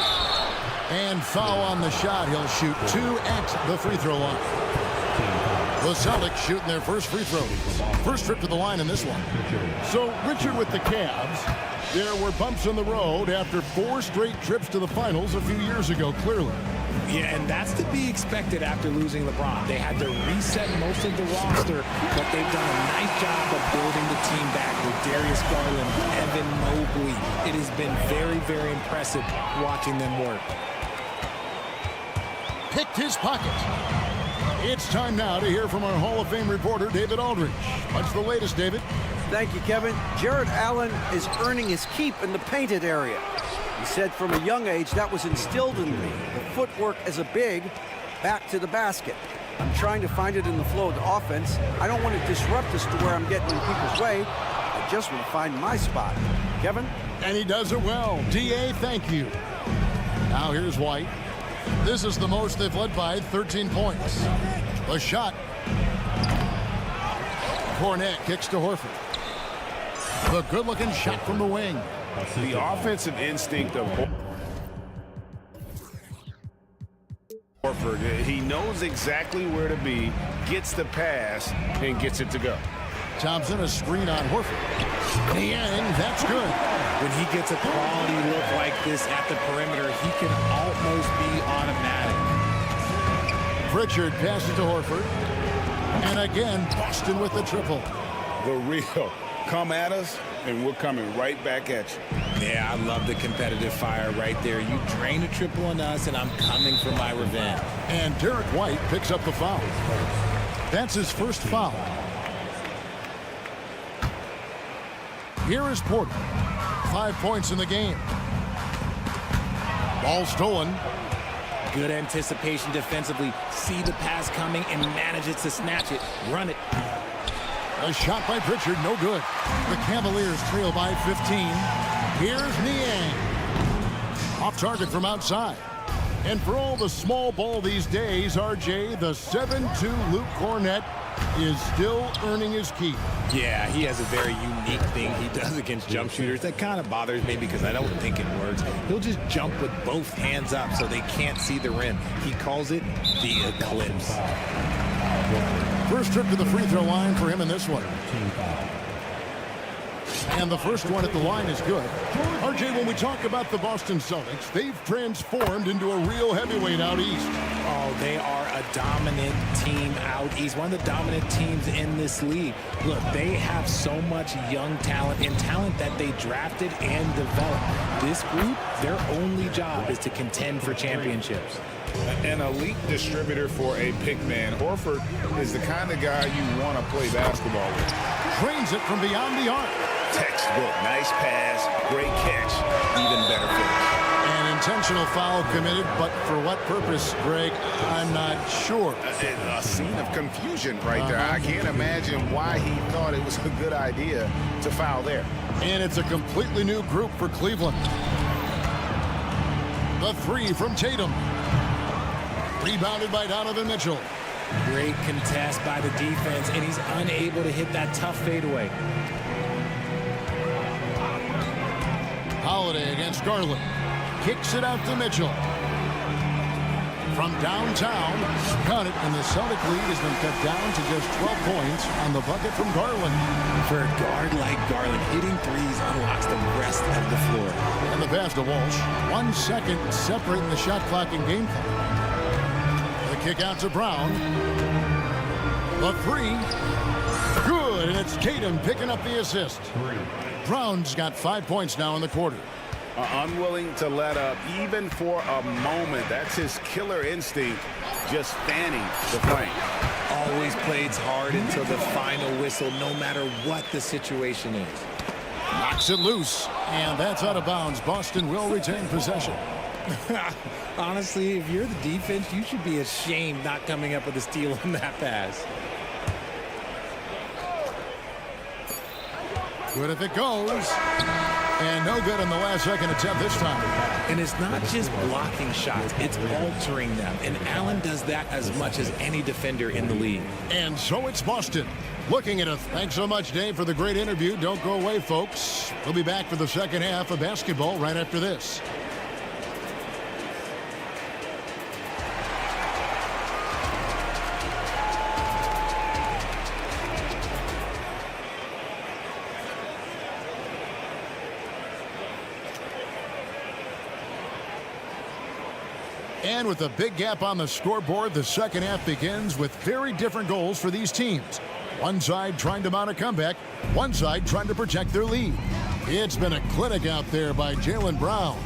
And foul on the shot. He'll shoot 2 at the free throw line. The Celtics shooting their first free throws. First trip to the line in this one. So, Richard with the Cavs. There were bumps in the road after 4 straight trips to the finals a few years ago, clearly. Yeah, and that's to be expected after losing LeBron. They had to reset most of the roster, but they've done a nice job of building the team back with Darius Garland, Evan Mobley. It has been very, very impressive watching them work. Picked his pocket. It's time now to hear from our Hall of Fame reporter, David Aldridge. What's the latest, David? Thank you, Kevin. Jared Allen is earning his keep in the painted area. He said from a young age that was instilled in me. The footwork as a big, back to the basket. I'm trying to find it in the flow of the offense. I don't want to disrupt us to where I'm getting in people's way. I just want to find my spot. Kevin? And he does it well. DA, thank you. Now here's White. This is the most they've led by 13 points. A shot. Cornette kicks to Horford. The good-looking shot from the wing. The offensive instinct of Horford, he knows exactly where to be, gets the pass, and gets it to go. Thompson, a screen on Horford. And that's good. When he gets a quality look like this at the perimeter, he can almost be automatic. Pritchard passes to Horford. And again, Boston with the triple. The real. Come at us, and we're coming right back at you. Yeah, I love the competitive fire right there. You drain a triple on us, and I'm coming for my revenge. And Derek White picks up the foul. That's his first foul. Here is Porter. 5 points in the game. Ball stolen. Good anticipation defensively. See the pass coming and manages to snatch it. Run it. A shot by Pritchard, no good. The Cavaliers trail by 15. Here's Niang. Off target from outside. And for all the small ball these days, RJ, the 7'2" Luke Cornett is still earning his keep. Yeah, he has a very unique thing he does against jump shooters. That kind of bothers me because I don't think it works. He'll just jump with both hands up so they can't see the rim. He calls it the eclipse. First trip to the free throw line for him in this one. And the first one at the line is good. RJ, when we talk about the Boston Celtics, they've transformed into a real heavyweight out east. Oh, they are a dominant team out east. One of the dominant teams in this league. Look, they have so much young talent and talent that they drafted and developed. This group, their only job is to contend for championships. An elite distributor for a pick man. Horford is the kind of guy you want to play basketball with. Drains it from beyond the arc. Textbook. Nice pass. Great catch. Even better finish. An intentional foul committed, but for what purpose, Greg? I'm not sure. A scene of confusion right there. I can't imagine why he thought it was a good idea to foul there. And it's a completely new group for Cleveland. The three from Tatum. Rebounded by Donovan Mitchell. Great contest by the defense, and he's unable to hit that tough fadeaway. Holiday against Garland. Kicks it out to Mitchell. From downtown, cut it, and the Celtic lead has been cut down to just 12 points on the bucket from Garland. For a guard like Garland, hitting threes unlocks the rest of the floor. And the pass to Walsh. 1 second separating the shot clock and game clock. The kick out to Brown. The three. Good, and it's Tatum picking up the assist. Brown's got 5 points now in the quarter. Unwilling to let up even for a moment. That's his killer instinct, just fanning the flame. Always plays hard until the final whistle, no matter what the situation is. Knocks it loose, and that's out of bounds. Boston will retain possession. Honestly, if you're the defense, you should be ashamed not coming up with a steal on that pass. Good if it goes. And no good in the last second attempt this time. And it's not just blocking shots, it's altering them. And Allen does that as much as any defender in the league. And so it's Boston looking at us. Thanks so much, Dave, for the great interview. Don't go away, folks. We'll be back for the second half of basketball right after this. And with a big gap on the scoreboard, the second half begins with very different goals for these teams. One side trying to mount a comeback, one side trying to protect their lead. It's been a clinic out there by Jaylen Brown.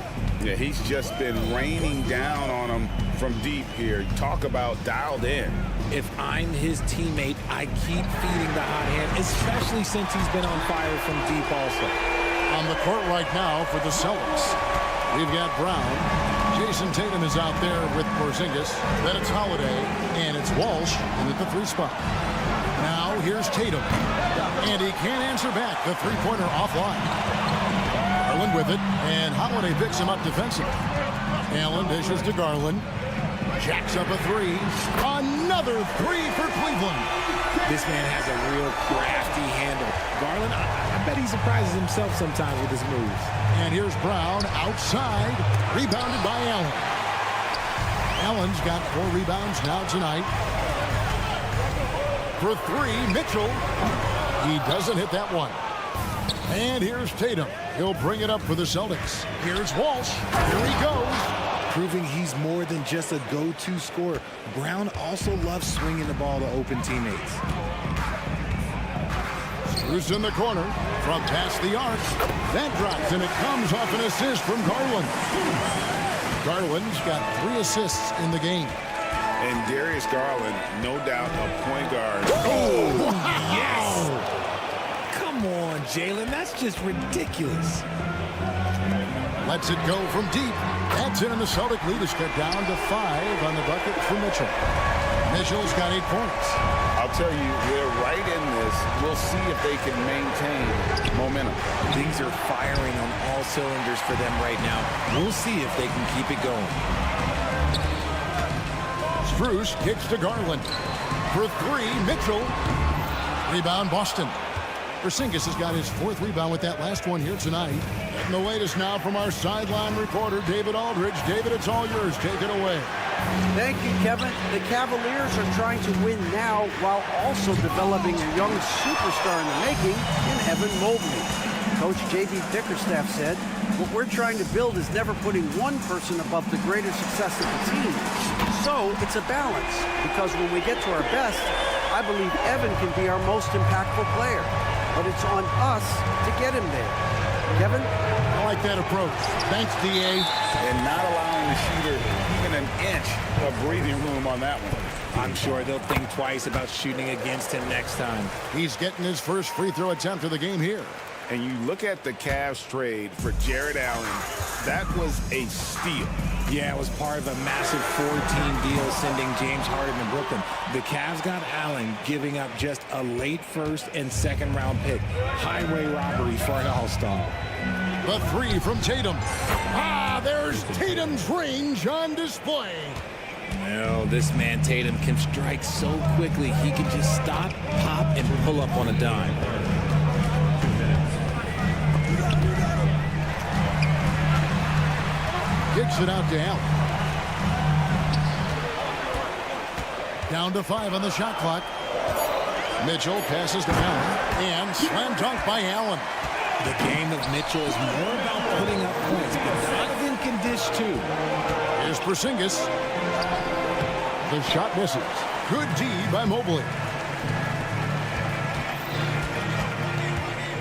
Yeah, he's just been raining down on him from deep here. Talk about dialed in. If I'm his teammate, I keep feeding the hot hand, especially since he's been on fire from deep also. On the court right now for the Celtics, we've got Brown. Jason Tatum is out there with Porzingis. Then it's Holiday, and it's Walsh in at the three spot. Now here's Tatum, and he can't answer back. The three-pointer offline. Garland with it, and Holiday picks him up defensively. Allen dishes to Garland. Jacks up a three. Another three for Cleveland. This man has a real crafty handle. Garland, I bet he surprises himself sometimes with his moves. And here's Brown outside, rebounded by Allen. Allen's got 4 rebounds now tonight. For three, Mitchell. He doesn't hit that one. And here's Tatum. He'll bring it up for the Celtics. Here's Walsh. Here he goes. Proving he's more than just a go-to scorer. Brown also loves swinging the ball to open teammates. Screws in the corner from past the arc. That drops, and it comes off an assist from Garland. Garland's got 3 assists in the game. And Darius Garland, no doubt a point guard. Oh, wow. Yes! Come on, Jaylen. That's just ridiculous. Lets it go from deep. That's it, and the Celtic lead is cut down to 5 on the bucket for Mitchell. Mitchell's got 8 points. I'll tell you, they're right in this. We'll see if they can maintain momentum. Things are firing on all cylinders for them right now. We'll see if they can keep it going. Strus kicks to Garland. For three, Mitchell. Rebound, Boston. Porzingis has got his fourth rebound with that last one here tonight. Getting the latest now from our sideline reporter, David Aldridge. David, it's all yours. Take it away. Thank you, Kevin. The Cavaliers are trying to win now while also developing a young superstar in the making in Evan Mobley. Coach J.B. Bickerstaff said, what we're trying to build is never putting one person above the greater success of the team. So it's a balance, because when we get to our best, I believe Evan can be our most impactful player. But it's on us to get him there. Kevin? I like that approach. Thanks, D.A. And not allowing the shooter even an inch of breathing room on that one. I'm sure they'll think twice about shooting against him next time. He's getting his first free throw attempt of the game here. And you look at the Cavs trade for Jared Allen, that was a steal. Yeah, it was part of a massive 4-team deal sending James Harden to Brooklyn. The Cavs got Allen, giving up just a late first and second round pick. Highway robbery for an all-star. The three from Tatum. There's Tatum's range on display. No, this man Tatum can strike so quickly. He can just stop, pop, and pull up on a dime. Kicks it out to Allen. Down to 5 on the shot clock. Mitchell passes to Allen. And slam dunk by Allen. The game of Mitchell is more about putting up points, but Donovan can dish too. Here's Porzingis. The shot misses. Good D by Mobley.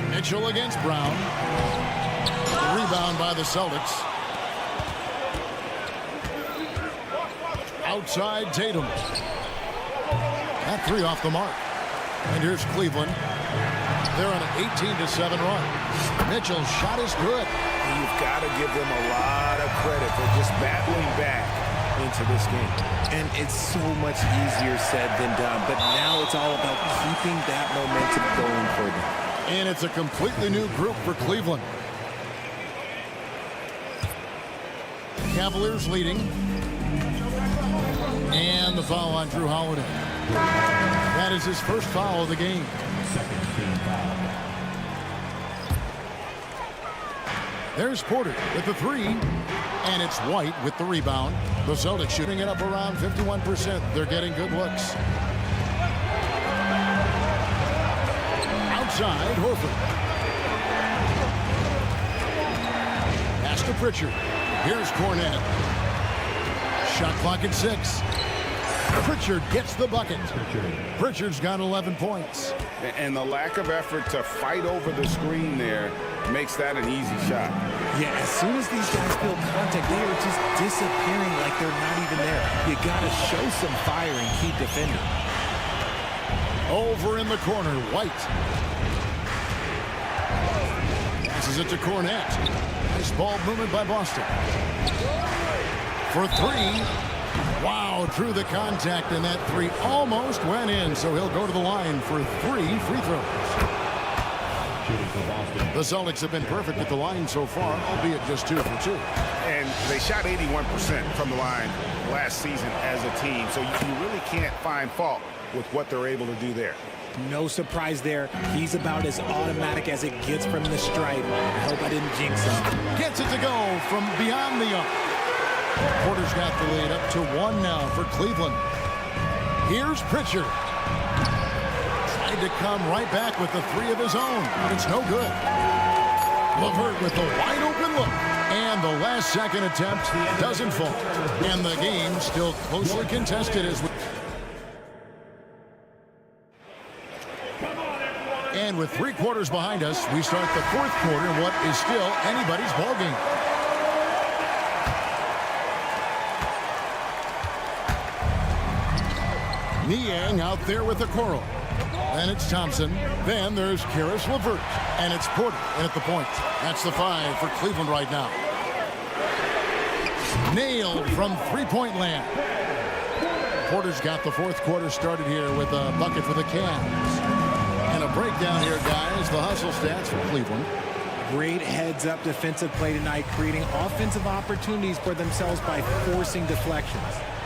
Mitchell against Brown. Rebound by the Celtics. Outside Tatum. That three off the mark. And here's Cleveland. They're on an 18-7 run. Mitchell's shot is good. You've got to give them a lot of credit for just battling back into this game. And it's so much easier said than done. But now it's all about keeping that momentum going for them. And it's a completely new group for Cleveland. Cavaliers leading. And the foul on Drew Holiday. That is his first foul of the game. There's Porter with the three. And it's White with the rebound. The Celtics shooting it up around 51%. They're getting good looks. Outside, Horford. Pass to Pritchard. Here's Cornette. Shot clock at 6. Pritchard gets the bucket. Pritchard's got 11 points. And the lack of effort to fight over the screen there makes that an easy shot. Yeah, as soon as these guys feel contact, they are just disappearing like they're not even there. You got to show some fire and keep defending. Over in the corner, White. Passes it to Cornette. Nice ball movement by Boston. For three. Wow, through the contact, and that three almost went in, so he'll go to the line for 3 free throws. The Celtics have been perfect at the line so far, albeit just 2 for 2. And they shot 81% from the line last season as a team, so you really can't find fault with what they're able to do there. No surprise there. He's about as automatic as it gets from the stripe. I hope I didn't jinx him. Gets it to go from beyond the arc. Porter's got the lead up to 1 now for Cleveland. Here's Pritchard. Tried to come right back with the 3 of his own, but it's no good. LeVert with a wide open look. And the last second attempt doesn't fall. And the game still closely contested as And with 3 quarters behind us, we start the 4th quarter in what is still anybody's ballgame. Niang out there with the Coral. Then it's Thompson. Then there's Karis LeVert. And it's Porter in at the point. That's the 5 for Cleveland right now. Nailed from three-point land. Porter's got the fourth quarter started here with a bucket for the Cavs. And a breakdown here, guys. The hustle stats for Cleveland. Great heads-up defensive play tonight, creating offensive opportunities for themselves by forcing deflections.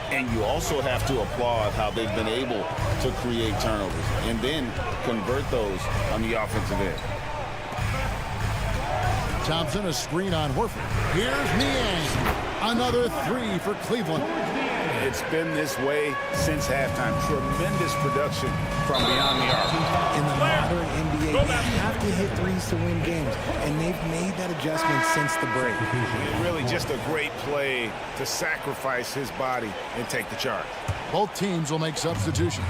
And you also have to applaud how they've been able to create turnovers and then convert those on the offensive end. Thompson, a screen on Horford. Here's Niang. Another three for Cleveland. It's been this way since halftime. Tremendous production from beyond the arc. In the modern NBA, you have to hit threes to win games, and they've made that adjustment since the break. Really just a great play to sacrifice his body and take the charge. Both teams will make substitutions.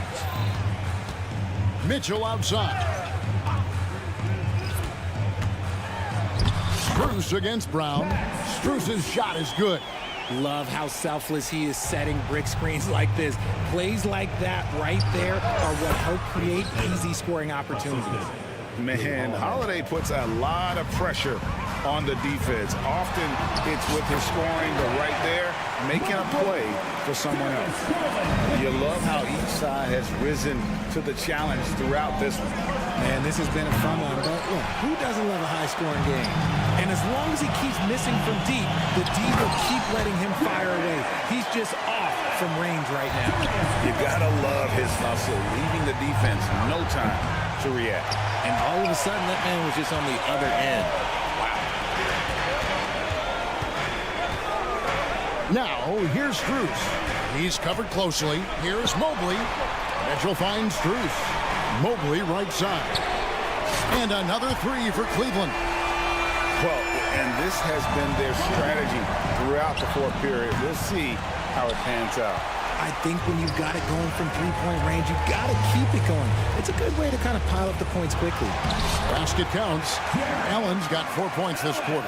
Mitchell outside. Strus against Brown. Strus's shot is good. Love how selfless he is setting brick screens like this. Plays like that right there are what help create easy scoring opportunities. Man, Holiday puts a lot of pressure on the defense. Often it's with his scoring, but right there, making a play for someone else. You love how each side has risen to the challenge throughout this one. Man, this has been a fun one, but look, who doesn't love a high-scoring game? And as long as he keeps missing from deep, the D will keep letting him fire away. He's just off from range right now. You gotta love his hustle, leaving the defense no time to react. And all of a sudden, that man was just on the other end. Now, here's Strus. He's covered closely. Here's Mobley. Mitchell finds Strus. Mobley right side. And another three for Cleveland. Well, and this has been their strategy throughout the fourth period. We'll see how it pans out. I think when you've got it going from three-point range, you've got to keep it going. It's a good way to kind of pile up the points quickly. Basket counts. Allen's got 4 points this quarter.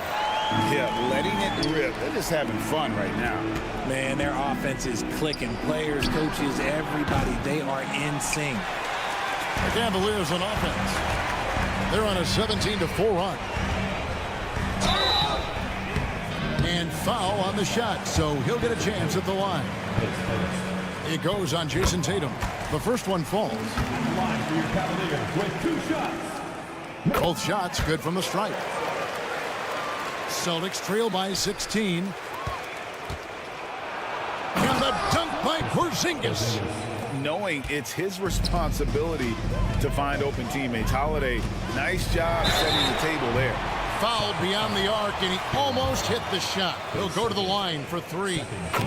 Yeah, letting it rip. They're just having fun right now. Man, their offense is clicking. Players, coaches, everybody, they are in sync. The Cavaliers on offense. They're on a 17-4 run. And foul on the shot, so he'll get a chance at the line. It goes on Jason Tatum. The first one falls. Both shots good from the stripe. Celtics trail by 16. And the dunk by Porzingis. Knowing it's his responsibility to find open teammates. Holiday, nice job setting the table there. Fouled beyond the arc, and he almost hit the shot. He'll go to the line for three.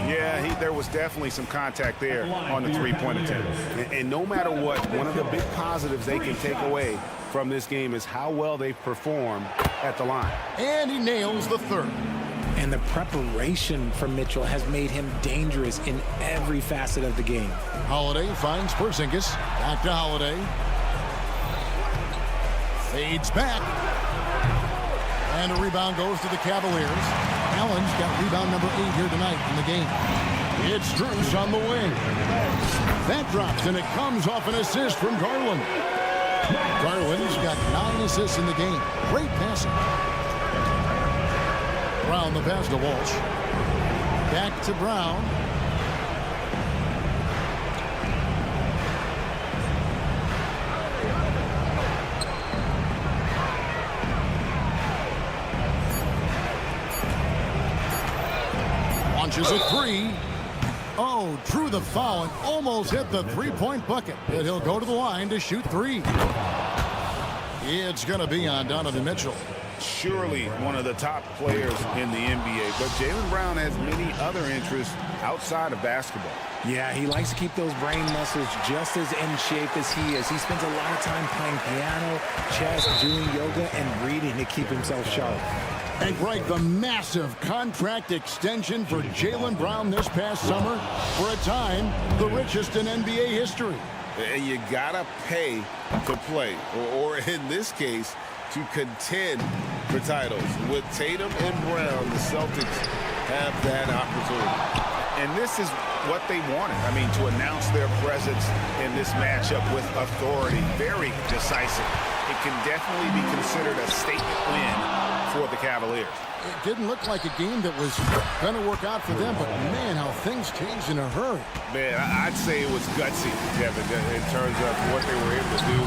Yeah, there was definitely some contact there on the three-point attempt. And no matter what, one of the big positives they can take away from this game is how well they perform at the line. And he nails the third. And the preparation for Mitchell has made him dangerous in every facet of the game. Holiday finds Porzingis. Back to Holiday. Fades back. And a rebound goes to the Cavaliers. Allen's got rebound number 8 here tonight in the game. It's Strus on the wing. That drops, and it comes off an assist from Garland. Garland's got 9 assists in the game. Great passing. Brown the pass to Walsh. Back to Brown. Launches a three. Oh, drew the foul and almost hit the three-point bucket. And he'll go to the line to shoot three. It's going to be on Donovan Mitchell. Surely one of the top players in the NBA, but Jaylen Brown has many other interests outside of basketball. Yeah, he likes to keep those brain muscles just as in shape as he is. He spends a lot of time playing piano, chess, doing yoga, and reading to keep himself sharp. And Greg, the massive contract extension for Jaylen Brown this past summer, for a time, the richest in NBA history. And you gotta pay to play, or in this case, to contend for titles. With Tatum and Brown, the Celtics have that opportunity. And this is what they wanted. I mean, to announce their presence in this matchup with authority, very decisive. It can definitely be considered a statement win for the Cavaliers. It didn't look like a game that was going to work out for them, but man, how things changed in a hurry. Man, I'd say it was gutsy, Kevin, in terms of what they were able to do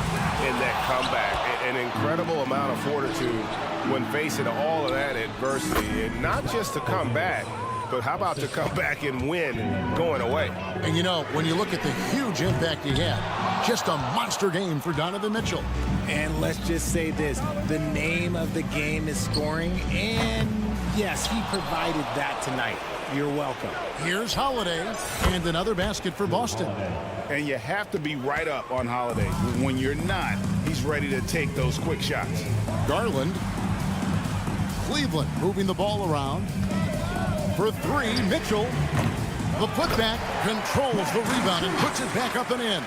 in that comeback. An incredible amount of fortitude when facing all of that adversity. And not just to come back, but how about to come back and win going away? And you know, when you look at the huge impact he had, just a monster game for Donovan Mitchell. And let's just say this, the name of the game is scoring, and yes, he provided that tonight. You're welcome. Here's Holiday, and another basket for Boston. And you have to be right up on Holiday. When you're not, he's ready to take those quick shots. Garland. Cleveland moving the ball around. For three, Mitchell. The putback controls the rebound and puts it back up and in.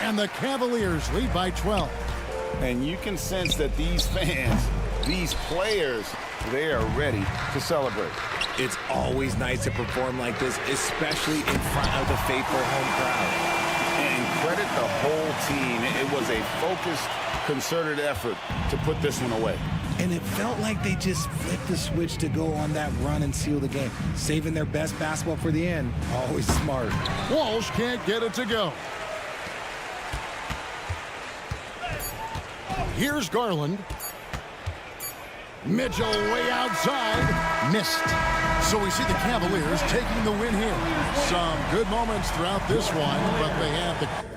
And the Cavaliers lead by 12. And you can sense that these fans, these players, they are ready to celebrate. It's always nice to perform like this, especially in front of the faithful home crowd. And credit the whole team. It was a focused, concerted effort to put this one away. And it felt like they just flipped the switch to go on that run and seal the game. Saving their best basketball for the end. Always smart. Walsh can't get it to go. Here's Garland. Mitchell way outside. Missed. So we see the Cavaliers taking the win here. Some good moments throughout this one, but they have the...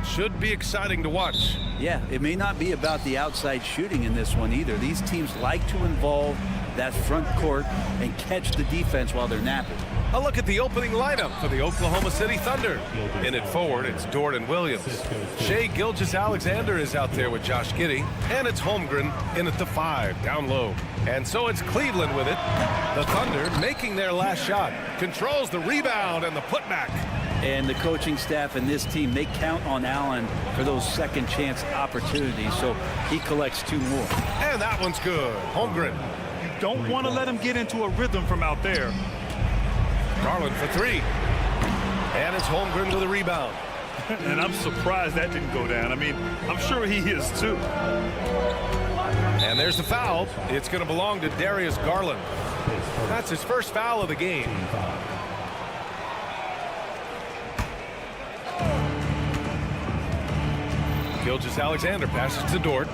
should be exciting to watch. Yeah, it may not be about the outside shooting in this one either. These teams like to involve that front court and catch the defense while they're napping. A look at the opening lineup for the Oklahoma City Thunder. In it forward, it's Dort and Williams. Shai Gilgeous-Alexander is out there with Josh Giddey. And it's Holmgren in at the 5, down low. And so it's Cleveland with it. The Thunder making their last shot. Controls the rebound and the putback. And the coaching staff and this team, they count on Allen for those second chance opportunities, so he collects 2 more. And that one's good. Holmgren. You don't want to let him get into a rhythm from out there. Garland for 3. And it's Holmgren with a rebound. And I'm surprised that didn't go down. I mean, I'm sure he is too. And there's the foul. It's going to belong to Darius Garland. That's his first foul of the game. Gilgeous-Alexander passes to Dort.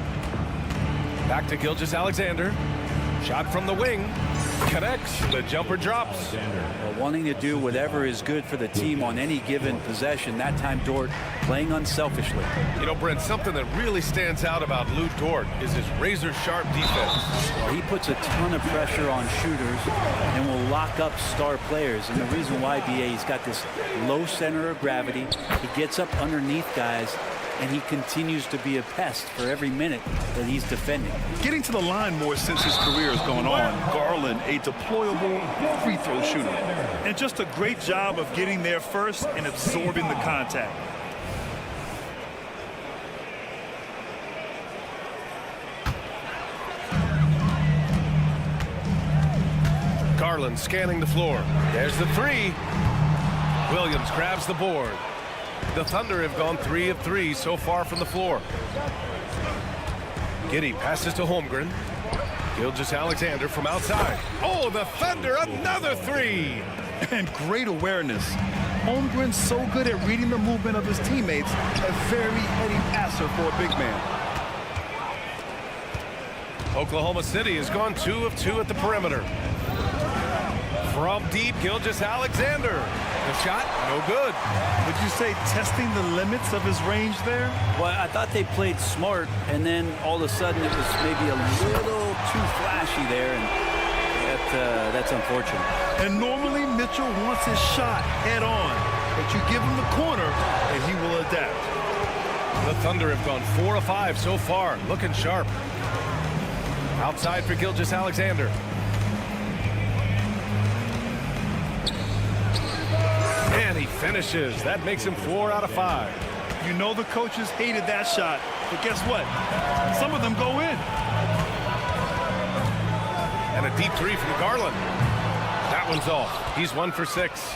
Back to Gilgeous-Alexander. Shot from the wing. Connects. The jumper drops. Well, wanting to do whatever is good for the team on any given possession. That time Dort playing unselfishly. You know, Brent, something that really stands out about Lou Dort is his razor-sharp defense. Well, he puts a ton of pressure on shooters and will lock up star players. And the reason why, BA, he's got this low center of gravity. He gets up underneath guys, and he continues to be a pest for every minute that he's defending. Getting to the line more since his career has gone on. Garland, a deployable free throw shooter. And just a great job of getting there first and absorbing the contact. Garland scanning the floor. There's the 3. Williams grabs the board. The Thunder have gone 3 of 3 so far from the floor. Giddey passes to Holmgren. Gilgeous-Alexander from outside. Oh, the Thunder, another 3! And great awareness. Holmgren's so good at reading the movement of his teammates. A very heady passer for a big man. Oklahoma City has gone 2 of 2 at the perimeter. From deep, Gilgeous-Alexander. The shot, no good. Would you say testing the limits of his range there? Well, I thought they played smart, and then all of a sudden it was maybe a little too flashy there, and that's unfortunate. And normally Mitchell wants his shot head on, but you give him the corner, and he will adapt. The Thunder have gone 4 of 5 so far, looking sharp. Outside for Gilgeous-Alexander. And he finishes. That makes him 4 out of 5. You know the coaches hated that shot, but guess what? Some of them go in. And a deep 3 from Garland. That one's off. He's 1 for 6.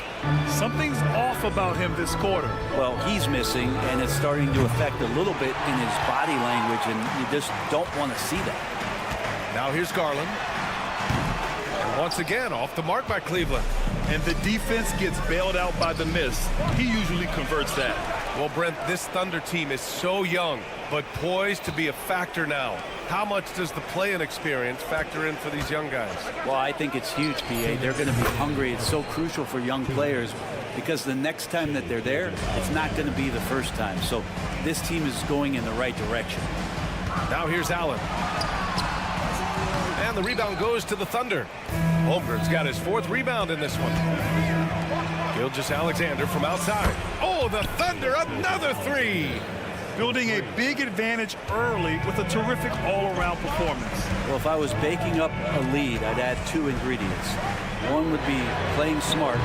Something's off about him this quarter. Well, he's missing, and it's starting to affect a little bit in his body language, and you just don't want to see that. Now here's Garland. And once again, off the mark by Cleveland. And the defense gets bailed out by the miss. He usually converts that. Well, Brent, this Thunder team is so young, but poised to be a factor now. How much does the play-in experience factor in for these young guys? Well, I think it's huge, PA. They're going to be hungry. It's so crucial for young players because the next time that they're there, it's not going to be the first time. So this team is going in the right direction. Now here's Allen. And the rebound goes to the Thunder. Holmgren's got his 4th rebound in this one. Gilgeous-Alexander from outside. Oh, the Thunder, another 3! Building a big advantage early with a terrific all-around performance. Well, if I was baking up a lead, I'd add 2 ingredients. One would be playing smart.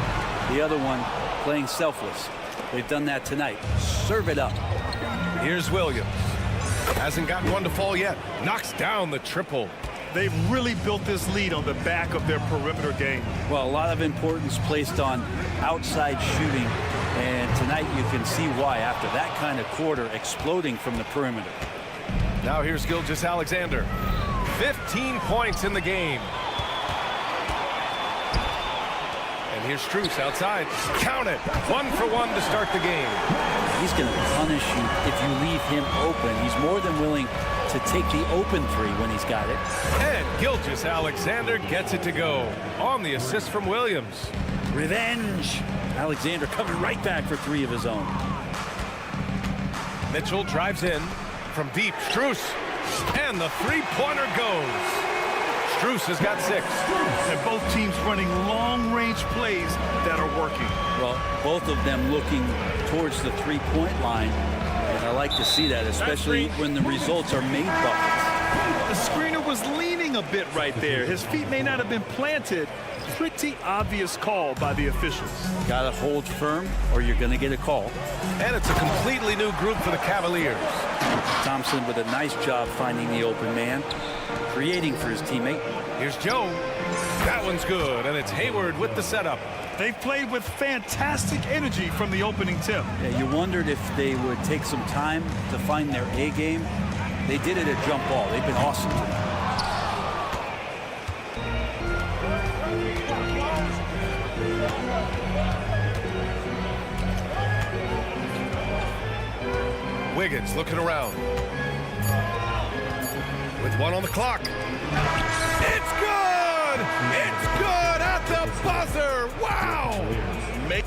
The other one, playing selfless. They've done that tonight. Serve it up. Here's Williams. Hasn't gotten one to fall yet. Knocks down the triple. They've really built this lead on the back of their perimeter game. Well, a lot of importance placed on outside shooting, and tonight you can see why after that kind of quarter exploding from the perimeter. Now here's Gilgeous-Alexander. 15 points in the game. And here's Strus outside. Count it. 1 for 1 to start the game. He's going to punish you if you leave him open. He's more than willing to take the open 3 when he's got it. And Gilgeous-Alexander gets it to go on the assist from Williams. Revenge. Alexander coming right back for 3 of his own. Mitchell drives in from deep. Strus. And the three-pointer goes. Strus has got 6. And both teams running long-range plays that are working. Well, both of them looking towards the three-point line. And I like to see that, especially when the results are made buckets. The screener was leaning a bit right there. His feet may not have been planted. Pretty obvious call by the officials. Got to hold firm or you're going to get a call. And it's a completely new group for the Cavaliers. Thompson with a nice job finding the open man, creating for his teammate. Here's Joe. That one's good, and it's Hayward with the setup. They've played with fantastic energy from the opening tip. Yeah, you wondered if they would take some time to find their A game. They did it at jump ball. They've been awesome tonight. Wiggins looking around. With 1 on the clock. It's good! It's good at the buzzer! Wow!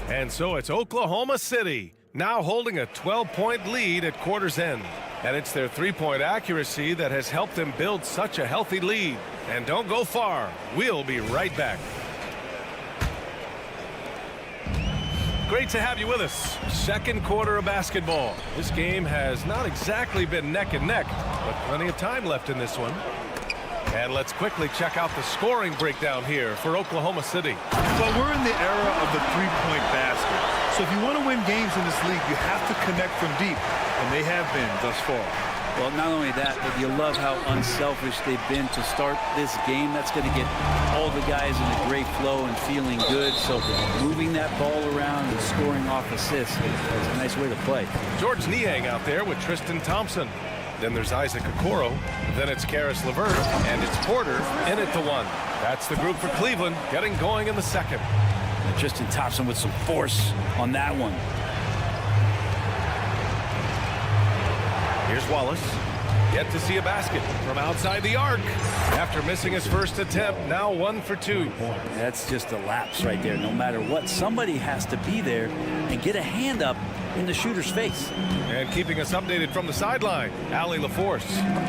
And so it's Oklahoma City, now holding a 12-point lead at quarter's end. And it's their three-point accuracy that has helped them build such a healthy lead. And don't go far. We'll be right back. Great to have you with us. Second quarter of basketball. This game has not exactly been neck and neck, but plenty of time left in this one. And let's quickly check out the scoring breakdown here for Oklahoma City. Well, we're in the era of the three-point basket. So if you want to win games in this league, you have to connect from deep, and they have been thus far. Well, not only that, but you love how unselfish they've been to start this game. That's going to get all the guys in a great flow and feeling good. So moving that ball around and scoring off assists is a nice way to play. George Niang out there with Tristan Thompson. Then there's Isaac Okoro. Then it's Karis LeVert. And it's Porter in at the 1. That's the group for Cleveland getting going in the second. And Tristan Thompson with some force on that one. Here's Wallace. Yet to see a basket from outside the arc. After missing his first attempt, now 1 for 2. That's just a lapse right there. No matter what, somebody has to be there and get a hand up in the shooter's face. And keeping us updated from the sideline, Allie LaForce.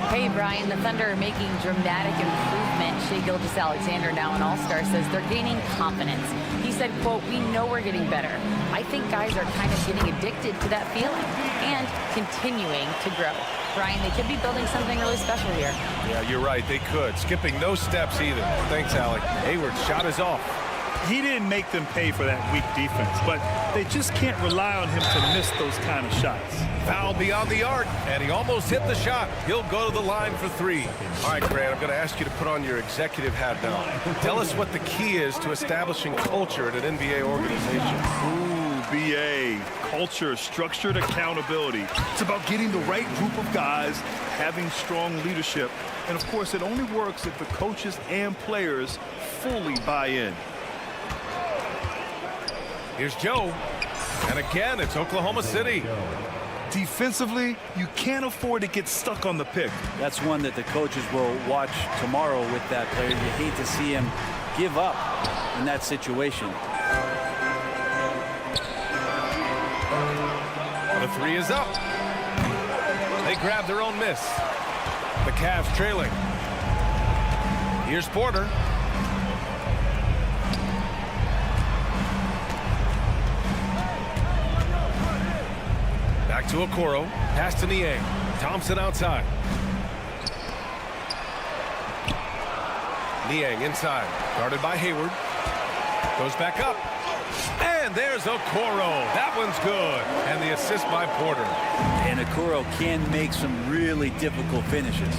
Hey, Brian, the Thunder are making dramatic improvement. Shai Gilgeous-Alexander, now an all-star, says they're gaining confidence. He said, quote, "We know we're getting better. I think guys are kind of getting addicted to that feeling and continuing to grow." Brian, they could be building something really special here. Yeah, you're right. They could. Skipping no steps either. Thanks, Allie. Hayward's shot is off. He didn't make them pay for that weak defense, but they just can't rely on him to miss those kind of shots. Foul beyond the arc, and he almost hit the shot. He'll go to the line for 3. All right, Grant, I'm going to ask you to put on your executive hat now. Tell us what the key is to establishing culture at an NBA organization. Ooh, BA. Culture, structured accountability. It's about getting the right group of guys, having strong leadership, and of course, it only works if the coaches and players fully buy in. Here's Joe. And again, it's Oklahoma City. Defensively, you can't afford to get stuck on the pick. That's one that the coaches will watch tomorrow with that player. You hate to see him give up in that situation. The 3 is up. They grab their own miss. The Cavs trailing. Here's Porter. Back to Okoro. Pass to Niang. Thompson outside. Niang inside. Guarded by Hayward. Goes back up. And there's Okoro. That one's good. And the assist by Porter. And Okoro can make some really difficult finishes.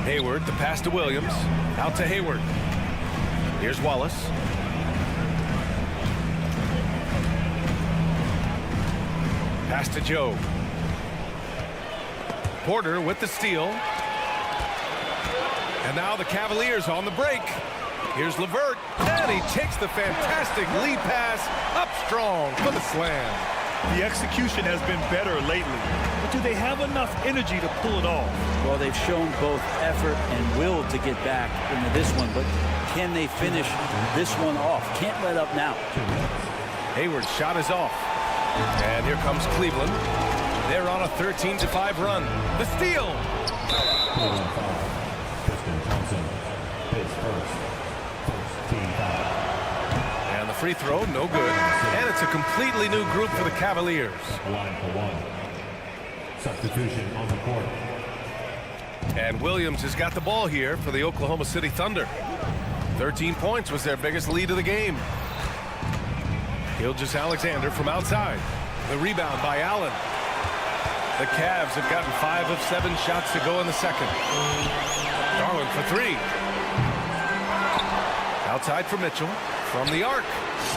Hayward, the pass to Williams. Out to Hayward. Here's Wallace. Pass to Joe. Porter with the steal. And now the Cavaliers on the break. Here's LeVert. And he takes the fantastic lead pass up strong for the slam. The execution has been better lately. But do they have enough energy to pull it off? Well, they've shown both effort and will to get back into this one. But can they finish this one off? Can't let up now. Hayward's shot is off. And here comes Cleveland. They're on a 13-5 run. The steal. And the free throw, no good. And it's a completely new group for the Cavaliers. Line for one. Substitution on the court. And Williams has got the ball here for the Oklahoma City Thunder. 13 points was their biggest lead of the game. Gilgeous-Alexander from outside. The rebound by Allen. The Cavs have gotten 5 of 7 shots to go in the second. Garland for 3. Outside for Mitchell. From the arc.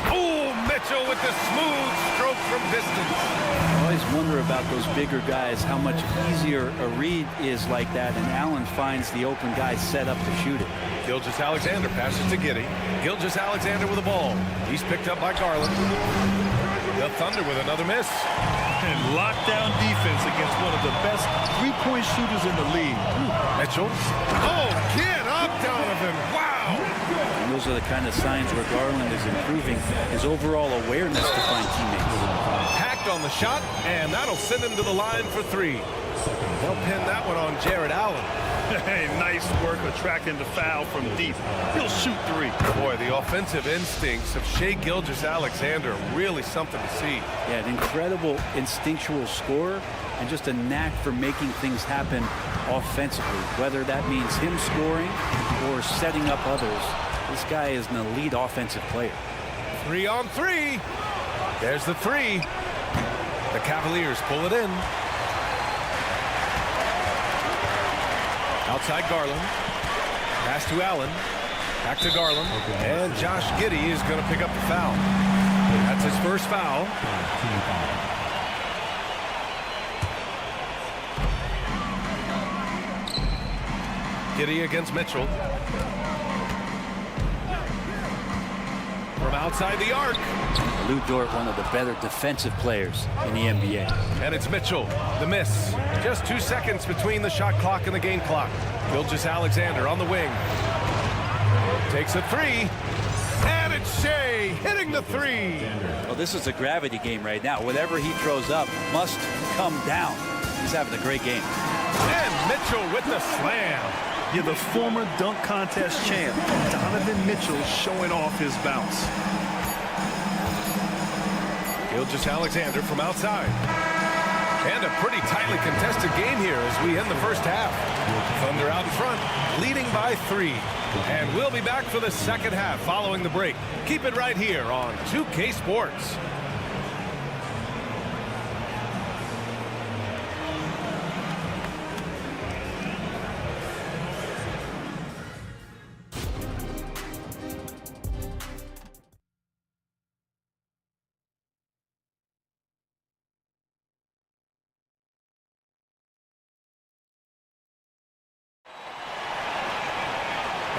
Oh, Mitchell with the smooth stroke from distance. I always wonder about those bigger guys, how much easier a read is like that, and Allen finds the open guy set up to shoot it. Gilgeous-Alexander passes to Giddey. Gilgeous-Alexander with the ball. He's picked up by Garland. The Thunder with another miss. And lockdown defense against one of the best three-point shooters in the league. Mitchell. Oh, get up, Donovan. Wow. And those are the kind of signs where Garland is improving his overall awareness to find teammates. Hacked on the shot, and that'll send him to the line for 3. They'll pin that one on Jared Allen. Hey, nice work attracting the foul from deep. He'll shoot 3. Boy, the offensive instincts of Shai Gilgeous-Alexander, really something to see. Yeah, an incredible instinctual scorer and just a knack for making things happen offensively, whether that means him scoring or setting up others. This guy is an elite offensive player. 3 on 3. There's the 3. The Cavaliers pull it in. Outside Garland. Pass to Allen. Back to Garland. And Josh Giddey is going to pick up the foul. That's his first foul. Giddey against Mitchell. From outside the arc. Lou Dort, one of the better defensive players in the NBA. And it's Mitchell, the miss. Just 2 seconds between the shot clock and the game clock. Gilgeous-Alexander on the wing. Takes a 3. And it's Shai hitting the 3. Well, this is a gravity game right now. Whatever he throws up must come down. He's having a great game. And Mitchell with the slam. Yeah, the former dunk contest champ, Donovan Mitchell, showing off his bounce. Gilgeous-Alexander from outside. And a pretty tightly contested game here as we end the first half. Thunder out in front, leading by 3. And we'll be back for the second half following the break. Keep it right here on 2K Sports.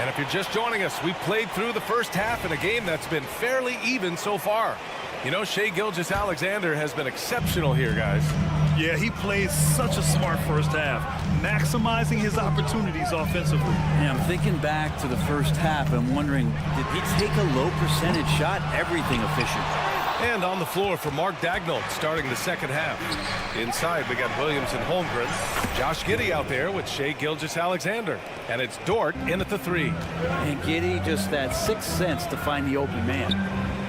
And if you're just joining us, we played through the first half in a game that's been fairly even so far. You know, Shai Gilgeous-Alexander has been exceptional here, guys. Yeah, he played such a smart first half, maximizing his opportunities offensively. Yeah, I'm thinking back to the first half and wondering, did he take a low percentage shot? Everything efficient. And on the floor for Mark Daigneault starting the second half. Inside, we got Williams and Holmgren. Josh Giddey out there with Shai Gilgeous-Alexander. And it's Dort in at the 3. And Giddey just that 6th sense to find the open man.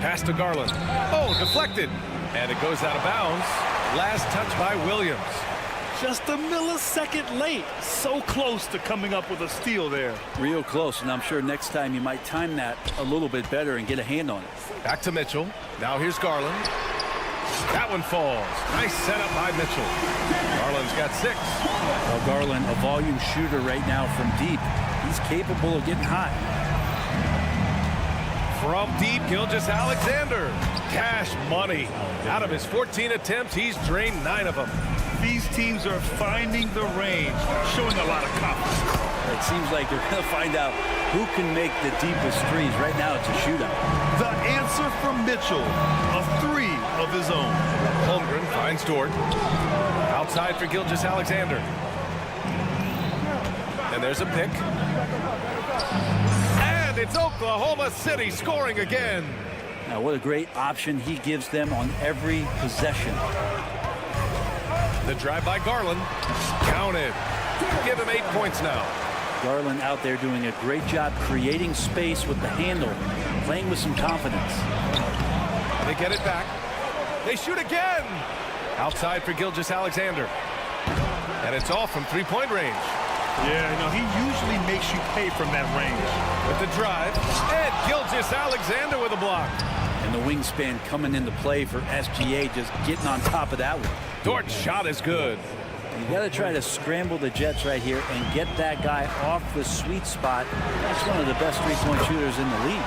Pass to Garland. Oh, deflected. And it goes out of bounds. Last touch by Williams. Just a millisecond late. So close to coming up with a steal there. Real close, and I'm sure next time you might time that a little bit better and get a hand on it. Back to Mitchell. Now here's Garland. That one falls. Nice setup by Mitchell. Garland's got 6. Well, Garland, a volume shooter right now from deep. He's capable of getting hot. From deep, Gilgeous-Alexander. Cash money. Out of his 14 attempts, he's drained 9 of them. These teams are finding the range, showing a lot of confidence. It seems like they're going to find out who can make the deepest threes. Right now, it's a shootout. The answer from Mitchell, a 3 of his own. Holmgren finds Dort. Outside for Gilgeous-Alexander. And there's a pick. And it's Oklahoma City scoring again. Now, what a great option he gives them on every possession. The drive by Garland. Counted. Give him 8 points now. Garland out there doing a great job creating space with the handle, playing with some confidence. They get it back. They shoot again. Outside for Gilgeous-Alexander. And it's all from three-point range. Yeah, he usually makes you pay from that range. With the drive, and Gilgeous-Alexander with a block. And the wingspan coming into play for SGA, just getting on top of that one. Dort's shot is good. You got to try to scramble the Jets right here and get that guy off the sweet spot. That's one of the best three-point shooters in the league.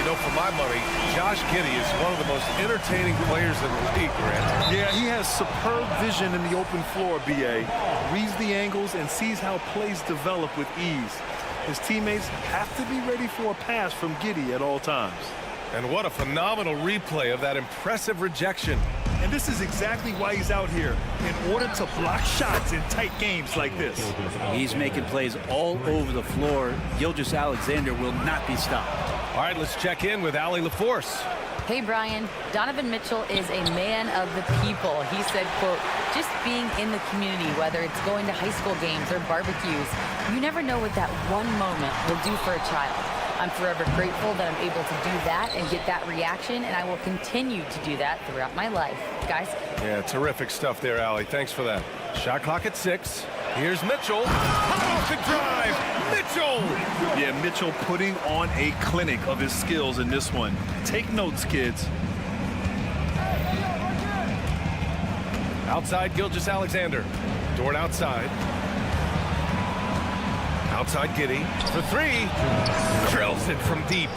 For my money, Josh Giddey is one of the most entertaining players in the league, Grant. Yeah, he has superb vision in the open floor, B.A. Reads the angles and sees how plays develop with ease. His teammates have to be ready for a pass from Giddey at all times. And what a phenomenal replay of that impressive rejection. And this is exactly why he's out here, in order to block shots in tight games like this. He's making plays all over the floor. Gilgeous-Alexander will not be stopped. All right, let's check in with Allie LaForce. Hey, Brian. Donovan Mitchell is a man of the people. He said, quote, just being in the community, whether it's going to high school games or barbecues, you never know what that one moment will do for a child. I'm forever grateful that I'm able to do that and get that reaction, and I will continue to do that throughout my life. Guys? Yeah, terrific stuff there, Allie. Thanks for that. Shot clock at 6. Here's Mitchell. Hot off the drive. Mitchell! Yeah, Mitchell putting on a clinic of his skills in this one. Take notes, kids. Outside, Gilgeous-Alexander. Dort outside. Outside Giddey for 3. Drills it from deep.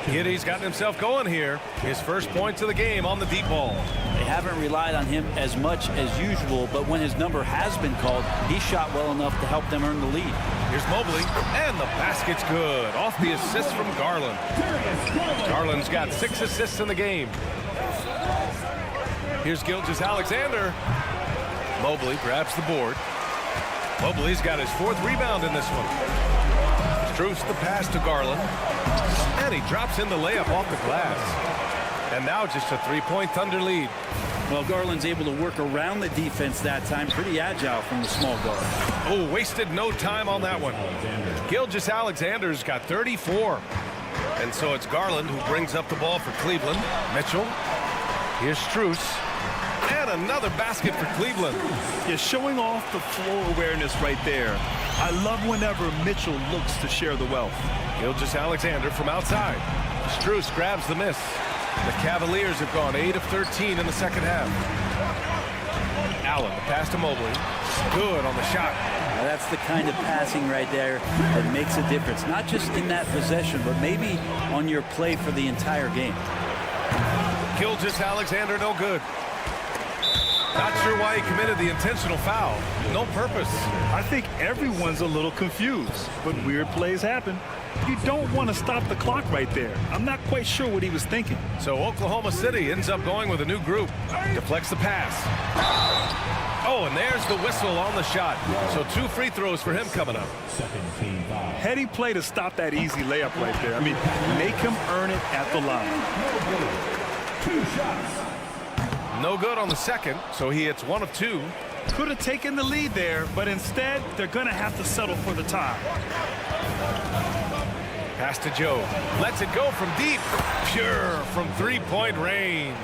Giddey's gotten himself going here. His first points of the game on the deep ball. They haven't relied on him as much as usual, but when his number has been called, he shot well enough to help them earn the lead. Here's Mobley, and the basket's good. Off the assist from Garland. Garland's got 6 assists in the game. Here's Gilgeous-Alexander. Mobley grabs the board. Mobley's got his 4th rebound in this one. Strus the pass to Garland. And he drops in the layup off the glass. And now just a 3-point Thunder lead. Well, Garland's able to work around the defense that time. Pretty agile from the small guard. Oh, wasted no time on that one. Gilgeous-Alexander's got 34. And so it's Garland who brings up the ball for Cleveland. Mitchell. Here's Strus. And another basket for Cleveland. Yeah, showing off the floor awareness right there. I love whenever Mitchell looks to share the wealth. Gilgeous-Alexander from outside. Strus grabs the miss. The Cavaliers have gone 8 of 13 in the second half. Allen, the pass to Mobley. Good on the shot. Now that's the kind of passing right there that makes a difference. Not just in that possession, but maybe on your play for the entire game. Gilgeous-Alexander no good. Not sure why he committed the intentional foul. No purpose. I think everyone's a little confused, but weird plays happen. You don't want to stop the clock right there. I'm not quite sure what he was thinking. So Oklahoma City ends up going with a new group. Deflects the pass. Oh, and there's the whistle on the shot. So 2 free throws for him coming up. Heady play to stop that easy layup right there. I mean, make him earn it at the line. 2 shots. No good on the second, so he hits 1 of 2. Could have taken the lead there, but instead, they're going to have to settle for the tie. Pass to Joe. Lets it go from deep. Pure from 3-point range.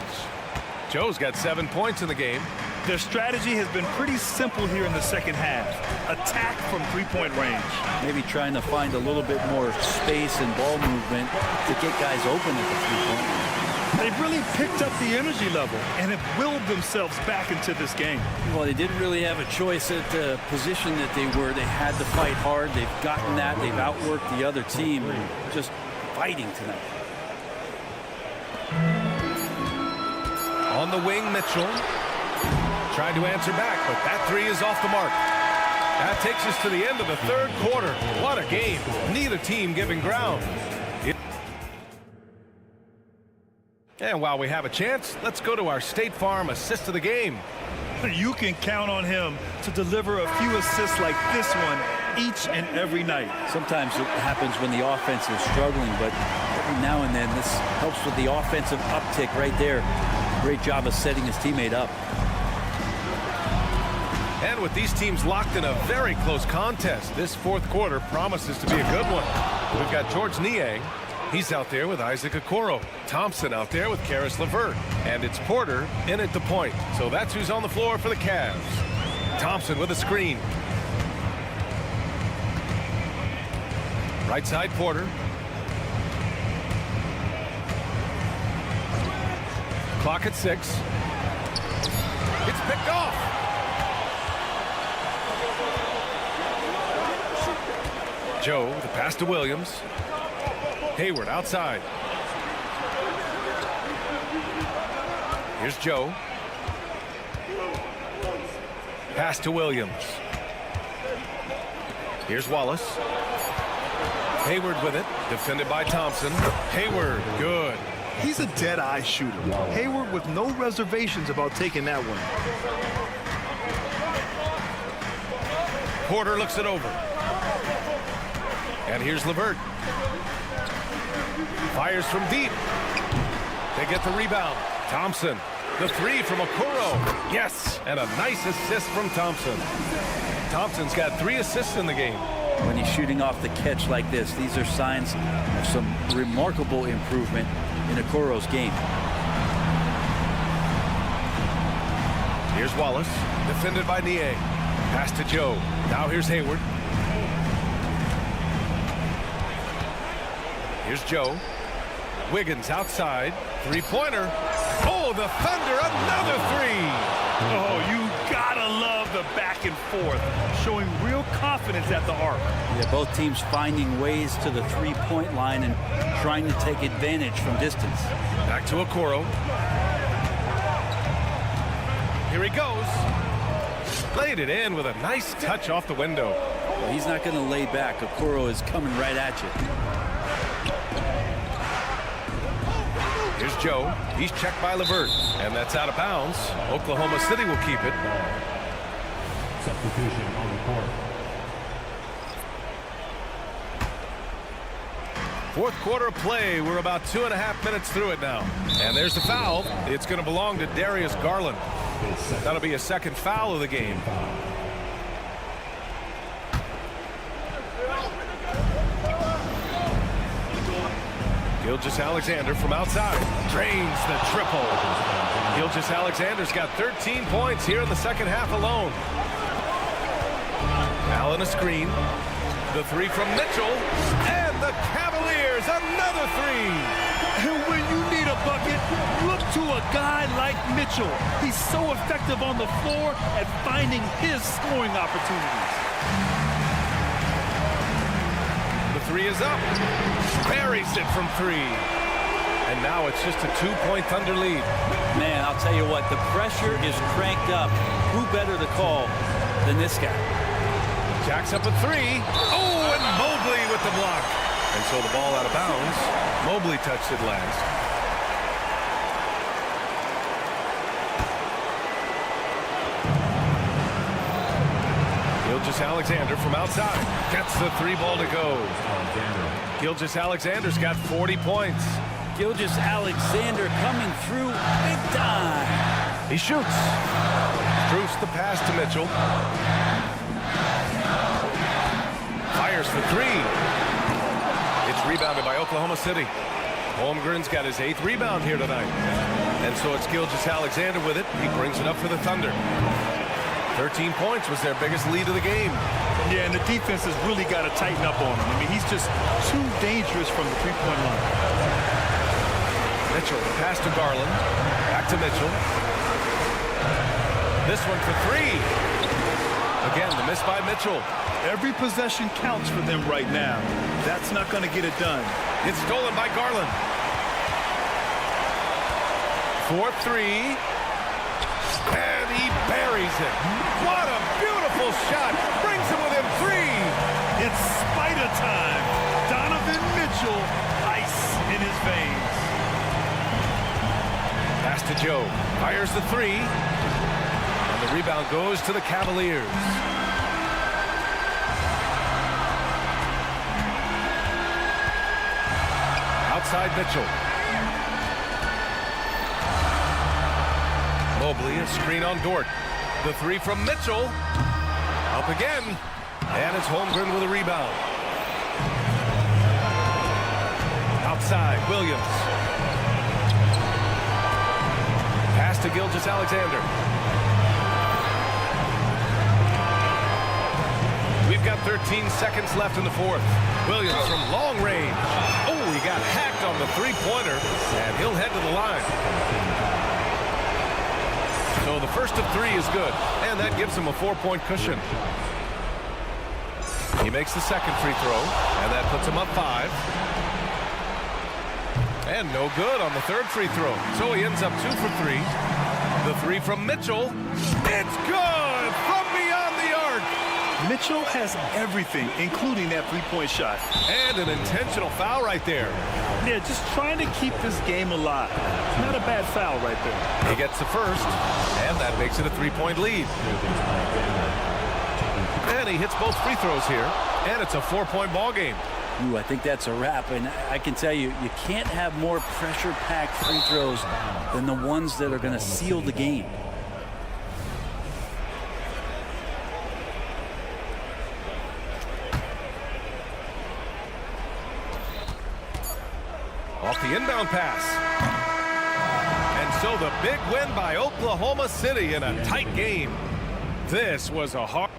Joe's got 7 points in the game. Their strategy has been pretty simple here in the second half. Attack from 3-point range. Maybe trying to find a little bit more space and ball movement to get guys open at the 3-point range. They've really picked up the energy level and have willed themselves back into this game. Well, they didn't really have a choice at the position that they were. They had to fight hard. They've gotten that. They've outworked the other team. Just fighting tonight. On the wing, Mitchell. Tried to answer back, but that 3 is off the mark. That takes us to the end of the 3rd quarter. What a game. Neither team giving ground. And while we have a chance, let's go to our State Farm assist of the game. You can count on him to deliver a few assists like this one each and every night. Sometimes it happens when the offense is struggling, but every now and then. This helps with the offensive uptick right there. Great job of setting his teammate up. And with these teams locked in a very close contest, this fourth quarter promises to be a good one. We've got George Niang. He's out there with Isaac Okoro. Thompson out there with Karis LeVert. And it's Porter in at the point. So that's who's on the floor for the Cavs. Thompson with a screen. Right side Porter. Clock at 6. It's picked off. Joe, the pass to Williams. Hayward outside. Here's Joe. Pass to Williams. Here's Wallace. Hayward with it. Defended by Thompson. Hayward, good. He's a dead-eye shooter. Hayward with no reservations about taking that one. Porter looks it over. And here's LeVert. Fires from deep. They get the rebound. Thompson. The three from Okoro. Yes. And a nice assist from Thompson. Thompson's got 3 assists in the game. When he's shooting off the catch like this, these are signs of some remarkable improvement in Okoro's game. Here's Wallace. Defended by Niang. Pass to Joe. Now here's Hayward. Here's Joe. Wiggins outside. Three-pointer. Oh, the Thunder, another 3. Oh, you gotta love the back and forth, showing real confidence at the arc. Yeah, both teams finding ways to the three-point line and trying to take advantage from distance. Back to Okoro. Here he goes. Laid it in with a nice touch off the window. Well, he's not going to lay back. Okoro is coming right at you. Here's Joe. He's checked by LeVert. And that's out of bounds. Oklahoma City will keep it. Substitution on the court. Fourth quarter of play. We're about 2.5 minutes through it now. And there's the foul. It's going to belong to Darius Garland. That'll be a second foul of the game. Gilgeous-Alexander from outside. Drains the triple. Gilgeous-Alexander's got 13 points here in the second half alone. Allen a screen. The 3 from Mitchell. And the Cavaliers, another 3. And when you need a bucket, look to a guy like Mitchell. He's so effective on the floor at finding his scoring opportunities. The 3 is up. Buries it from 3. And now it's just a 2-point Thunder lead. Man, I'll tell you what, the pressure is cranked up. Who better to call than this guy? Jacks up a 3. Oh, and Mobley with the block. And so the ball out of bounds. Mobley touched it last. Gilgeous-Alexander from outside. Gets the 3 ball to go. Gilgeous-Alexander's got 40 points. Gilgeous-Alexander coming through big time. He shoots. Struce the pass to Mitchell. Fires for 3. It's rebounded by Oklahoma City. Holmgren's got his 8th rebound here tonight. And so it's Gilgeous-Alexander with it. He brings it up for the Thunder. 13 points was their biggest lead of the game. Yeah, and the defense has really got to tighten up on him. I mean, he's just too dangerous from the three-point line. Mitchell, the pass to Garland. Back to Mitchell. This one for 3. Again, the miss by Mitchell. Every possession counts for them right now. That's not going to get it done. It's stolen by Garland. 4-3. And he buries it. What a beautiful shot. Brings him within 3. It's spider time. Donovan Mitchell, ice in his veins. Pass to Joe. Fires the 3. And the rebound goes to the Cavaliers. outside Mitchell. Mobley, a screen on Dort. The three from Mitchell. Up again. And it's Holmgren with a rebound. Outside, Williams. Pass to Gilgeous-Alexander. We've got 13 seconds left in the fourth. Williams from long range. Oh, he got hacked on the three-pointer, and he'll head to the line. So the first of three is good, and that gives him a 4-point cushion. He makes the second free throw, and that puts him up 5. And no good on the third free throw. So he ends up 2 for 3. The three from Mitchell. It's good from beyond the arc. Mitchell has everything, including that three-point shot. And an intentional foul right there. Yeah, just trying to keep this game alive. Not a bad foul right there. He gets the first, and that makes it a 3-point lead. And he hits both free throws here, and it's a 4-point ball game. Ooh, I think that's a wrap, and I can tell you, you can't have more pressure-packed free throws than the ones that are going to seal the game. Off the inbound pass. And so the big win by Oklahoma City in a tight game. This was a hard...